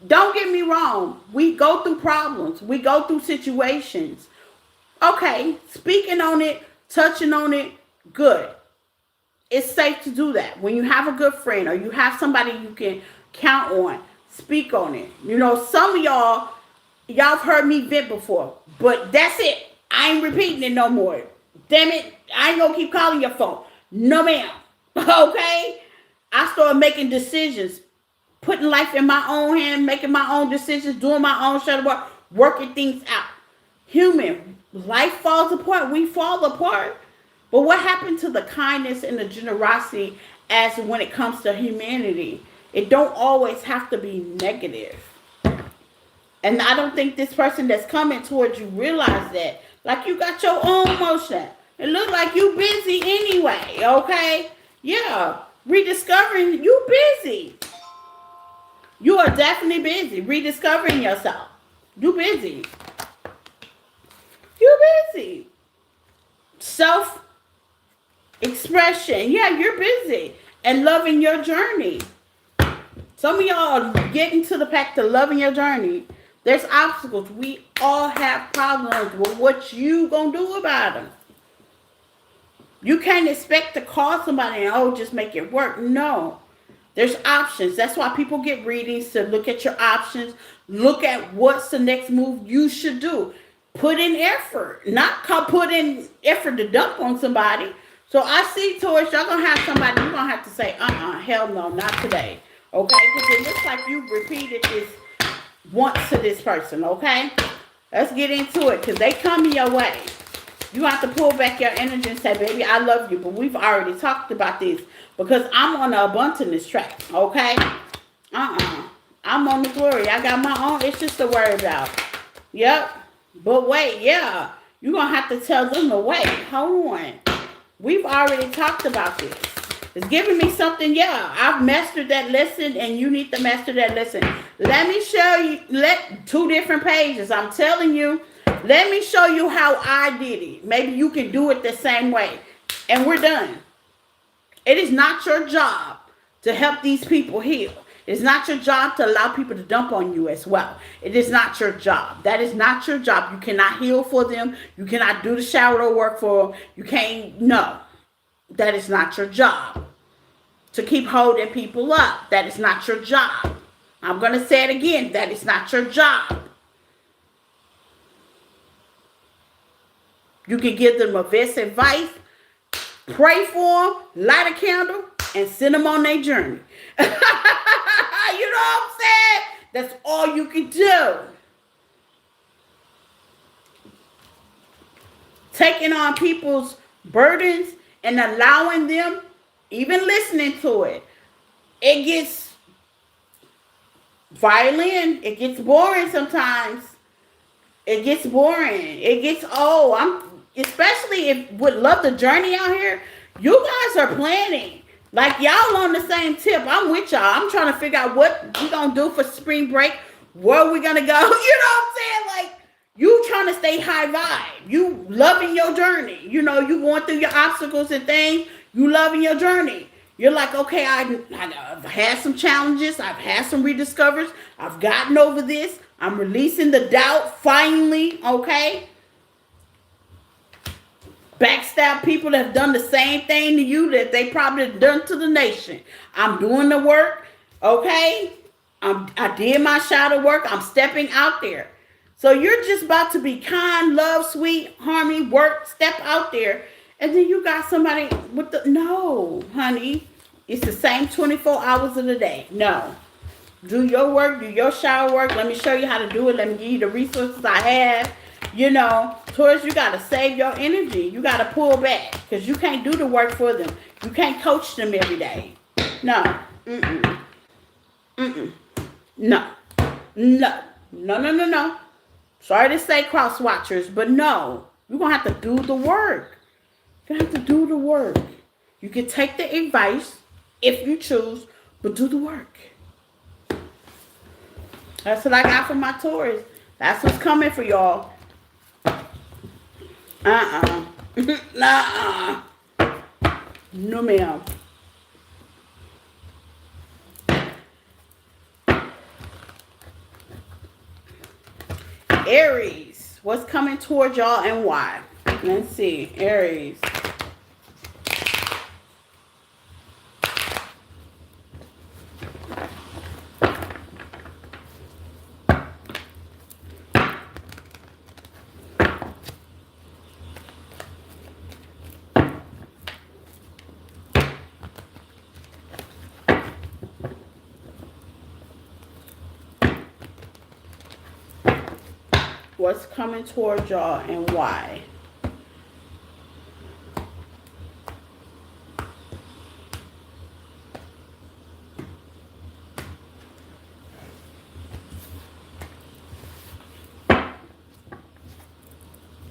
don't get me wrong, we go through problems. We go through situations. Okay, speaking on it, touching on it, good. It's safe to do that. When you have a good friend or you have somebody you can count on, speak on it. You know, some of y'all have heard me vent before, but that's it. I ain't repeating it no more. Damn it, I ain't gonna keep calling your phone. No, ma'am. Okay? I started making decisions, putting life in my own hand, making my own decisions, doing my own shadow work, working things out. Human, life falls apart. We fall apart. But what happened to the kindness and the generosity as when it comes to humanity? It don't always have to be negative. And I don't think this person that's coming towards you realize that. Like, you got your own motion. It looks like you busy anyway, okay? Yeah, rediscovering, you busy. You are definitely busy rediscovering yourself. You busy. You busy. Self-expression. Yeah, you're busy. And loving your journey. Some of y'all are getting to the path of loving your journey. There's obstacles. We all have problems with what you gonna do about them. You can't expect to call somebody and, just make it work. No. There's options. That's why people get readings, to look at your options. Look at what's the next move you should do. Put in effort. Not put in effort to dump on somebody. So I see towards y'all going to have somebody, you're going to have to say, hell no, not today. Okay? Because it looks like you repeated this once to this person. Okay? Let's get into it, because they coming your way. You have to pull back your energy and say, baby, I love you. But we've already talked about this, because I'm on the abundance track. Okay? I'm on the glory. I got my own issues to worry about. Yep. But wait, yeah. You're going to have to tell them to wait. Hold on. We've already talked about this. It's giving me something. Yeah, I've mastered that lesson, and you need to master that lesson. Let me show you. Two different pages. I'm telling you. Let me show you how I did it. Maybe you can do it the same way. And we're done. It is not your job to help these people heal. It's not your job to allow people to dump on you as well. It is not your job. That is not your job. You cannot heal for them. You cannot do the shadow work for them. You can't, no. That is not your job. To keep holding people up. That is not your job. I'm going to say it again. That is not your job. You can give them a best advice, pray for them, light a candle, and send them on their journey. You know what I'm saying? That's all you can do. Taking on people's burdens and allowing them, even listening to it, it gets violent. It gets boring sometimes. It gets boring. It gets old. Especially if would love the journey out here. You guys are planning. Like y'all on the same tip. I'm with y'all. I'm trying to figure out what we gonna do for spring break. Where we gonna go? You know what I'm saying? Like you trying to stay high vibe. You loving your journey. You know, you going through your obstacles and things. You loving your journey. You're like, okay, I've had some challenges. I've had some rediscovers. I've gotten over this. I'm releasing the doubt finally. Okay, backstab people that have done the same thing to you that they probably done to the nation. I'm doing the work, okay? I did my shadow work. I'm stepping out there. So you're just about to be kind, love, sweet, harmony, work, step out there. And then you got somebody with the, no, honey. It's the same 24 hours of the day. No. Do your work, do your shower work. Let me show you how to do it. Let me give you the resources I have. You know, Taurus, you got to save your energy. You got to pull back because you can't do the work for them. You can't coach them every day. No. Mm-mm. Mm-mm. No. No. No, no, no, no. Sorry to say cross watchers, but no. You're going to have to do the work. You have to do the work. You can take the advice if you choose, but do the work. That's what I got for my Taurus. That's what's coming for y'all. Nuh-uh. No, ma'am. Aries, what's coming toward y'all and why? Let's see. Aries. What's coming toward y'all and why?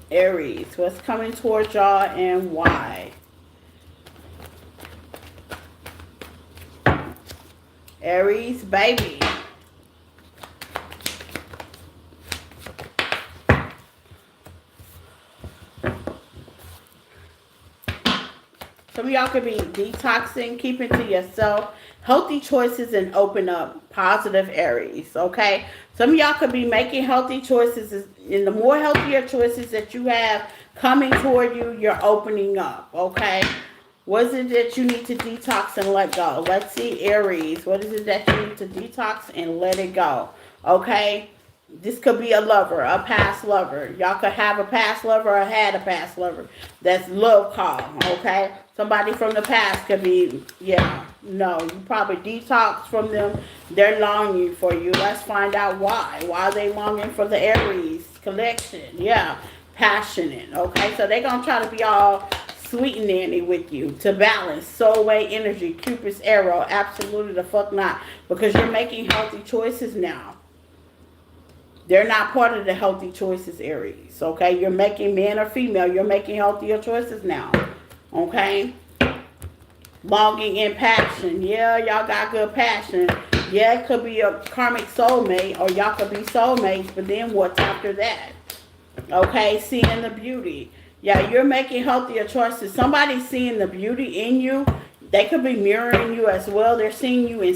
Aries, what's coming toward y'all and why? Aries, baby. Some of y'all could be detoxing, keeping to yourself, healthy choices, and open up. Positive Aries, okay? Some of y'all could be making healthy choices, and the more healthier choices that you have coming toward you, you're opening up, okay? What is it that you need to detox and let go? Let's see, Aries. What is it that you need to detox and let it go? Okay? This could be a lover, a past lover. Y'all could have a past lover or had a past lover. That's love call, okay? Somebody from the past could be, yeah, no. You probably detox from them. They're longing for you. Let's find out why. Why are they longing for the Aries collection? Yeah, passionate, okay? So they're going to try to be all sweet and nanny with you to balance soul way energy, Cupid's arrow. Absolutely the fuck not. Because you're making healthy choices now. They're not part of the healthy choices, Aries. Okay? You're making man or female. You're making healthier choices now. Okay? Longing and passion. Yeah, y'all got good passion. Yeah, it could be a karmic soulmate, or y'all could be soulmates, but then what's after that? Okay? Seeing the beauty. Yeah, you're making healthier choices. Somebody's seeing the beauty in you. They could be mirroring you as well. They're seeing you in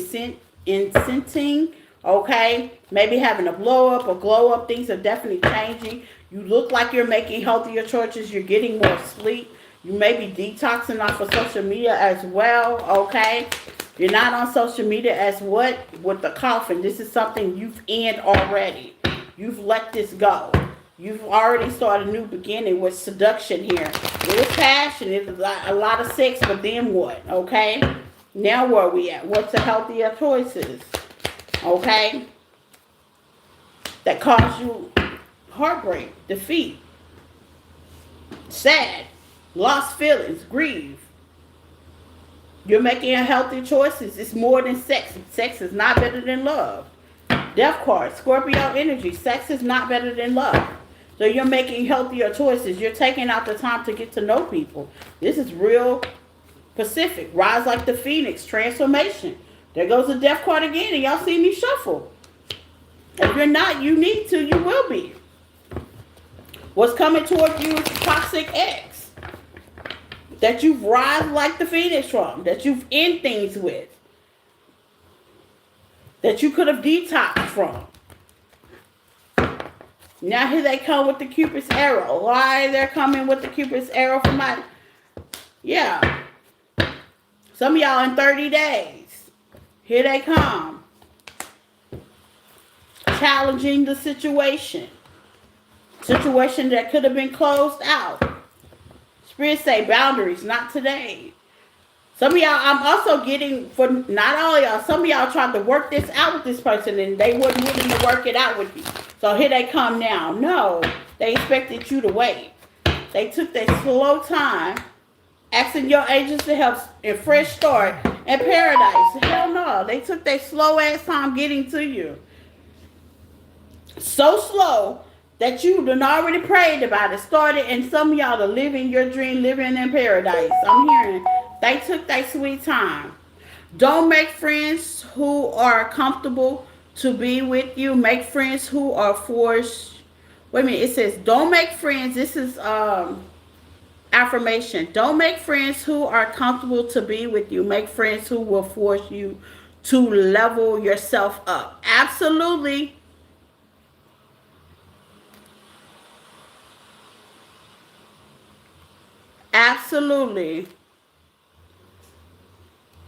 scenting. Okay, maybe having a blow up or glow up. Things are definitely changing. You look like you're making healthier choices. You're getting more sleep. You may be detoxing off of social media as well. Okay, you're not on social media as what with the coffin. This is something you've ended already. You've let this go. You've already started a new beginning with seduction here. It is passion. It's a lot of sex, but then what? Okay, now where are we at? What's the healthier choices? Okay, that cause you heartbreak, defeat, sad, lost feelings, grieve. You're making healthy choices. It's more than sex. Sex is not better than love. Death card, Scorpio energy. Sex is not better than love. So you're making healthier choices. You're taking out the time to get to know people. This is real Pacific, rise like the phoenix, transformation. There goes the death card again, and y'all see me shuffle. If you're not, you need to, you will be. What's coming toward you is a toxic ex that you've rise like the phoenix from, that you've end things with, that you could have detoxed from. Now here they come with the Cupid's arrow. Why they're coming with the Cupid's arrow for my... Yeah. Some of y'all in 30 days. Here they come. Challenging the situation. Situation that could have been closed out. Spirit say boundaries, not today. Some of y'all, I'm also getting, for not all of y'all, some of y'all tried to work this out with this person and they wouldn't willing to work it out with you. So here they come now. No, they expected you to wait. They took their slow time, asking your agents to help in fresh start and paradise. Hell no, they took their slow ass time getting to you. So slow that you done already prayed about it, started, and some of y'all are living your dream, living in paradise. I'm hearing they took their sweet time. Don't make friends who are comfortable to be with you. Make friends who are forced. Wait a minute, it says don't make friends. This is affirmation. Don't make friends who are comfortable to be with you. Make friends who will force you to level yourself up. Absolutely. Absolutely.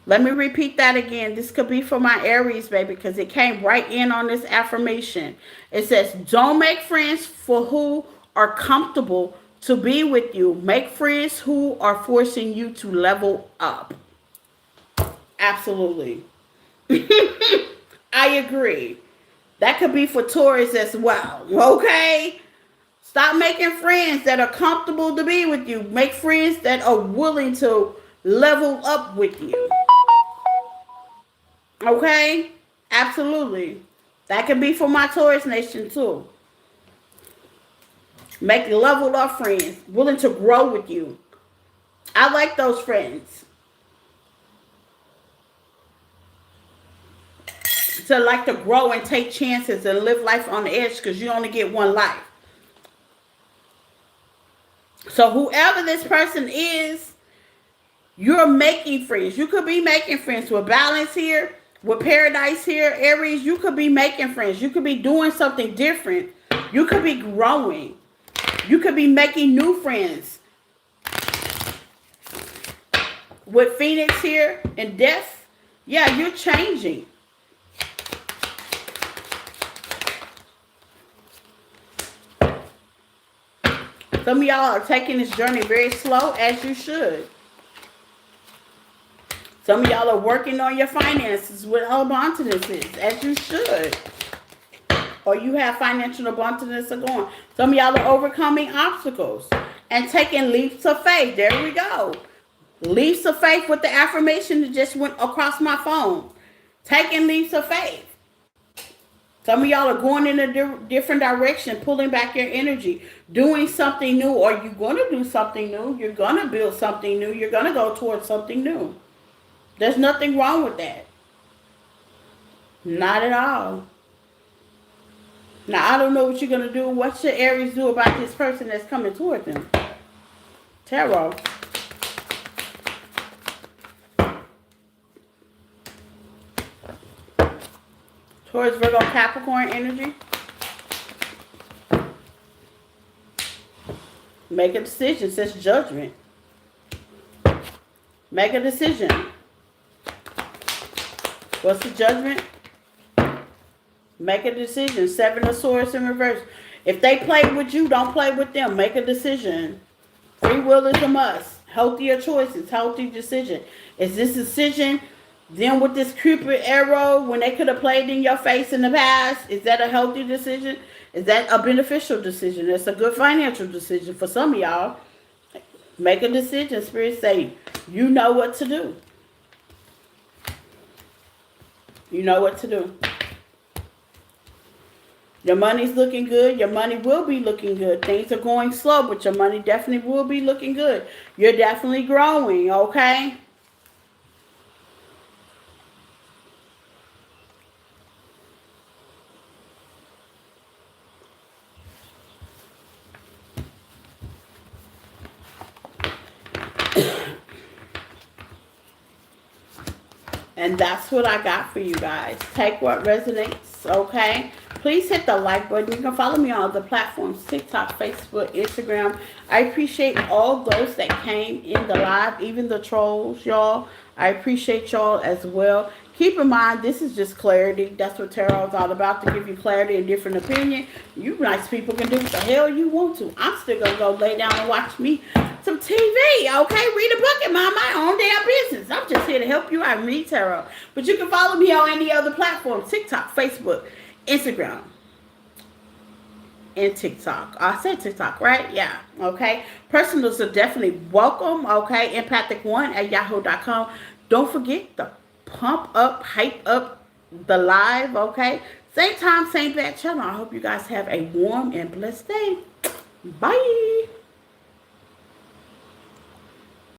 Let me repeat that again. This could be for my Aries, baby, because it came right in on this affirmation. It says, don't make friends for who are comfortable to be with you. Make friends who are forcing you to level up. Absolutely. I agree. That could be for Taurus as well. Okay? Stop making friends that are comfortable to be with you. Make friends that are willing to level up with you. Okay? Absolutely. That can be for my Taurus nation too. Make leveled up friends, willing to grow with you. I like those friends. To like to grow and take chances and live life on the edge because you only get one life. So whoever this person is, you're making friends. You could be making friends with balance here, with paradise here, Aries. You could be making friends. You could be doing something different. You could be growing. You could be making new friends. With Phoenix here and Death, yeah, you're changing. Some of y'all are taking this journey very slow, as you should. Some of y'all are working on your finances with abundance, as you should. Or you have financial abundance going. Some of y'all are overcoming obstacles and taking leaps of faith. There we go. Leaps of faith with the affirmation that just went across my phone. Taking leaps of faith. Some of y'all are going in a different direction, pulling back your energy, doing something new, or you're going to do something new. You're going to build something new. You're going to go towards something new. There's nothing wrong with that. Not at all. Now, I don't know what you're going to do. What should Aries do about this person that's coming toward them? Tarot. Taurus, Virgo, Capricorn energy. Make a decision. It says judgment. Make a decision. What's the judgment? Make a decision. Seven of Swords in reverse. If they play with you, don't play with them. Make a decision. Free will is a must. Healthier choices. Healthy decision. Is this decision then with this Cupid arrow, when they could have played in your face in the past, is that a healthy decision? Is that a beneficial decision? It's a good financial decision for some of y'all. Make a decision. Spirit say, you know what to do. You know what to do. Your money's looking good. Your money will be looking good. Things are going slow, but your money definitely will be looking good. You're definitely growing, okay? And that's what I got for you guys. Take what resonates, okay? Please hit the like button. You can follow me on other platforms, TikTok, Facebook, Instagram. I appreciate all those that came in the live, even the trolls, y'all. I appreciate y'all as well. Keep in mind, this is just clarity. That's what tarot is all about, to give you clarity and different opinion. You nice people can do what the hell you want to. I'm still going to go lay down and watch me some TV, okay? Read a book and mind my own damn business. I'm just here to help you out read tarot. But you can follow me on any other platform, TikTok, Facebook, Instagram, and TikTok. I said TikTok, right? Yeah, okay? Personals are definitely welcome, okay? Empathic1@yahoo.com. Don't forget to pump up, hype up the live, okay? Same time, same bad channel. I hope you guys have a warm and blessed day. Bye.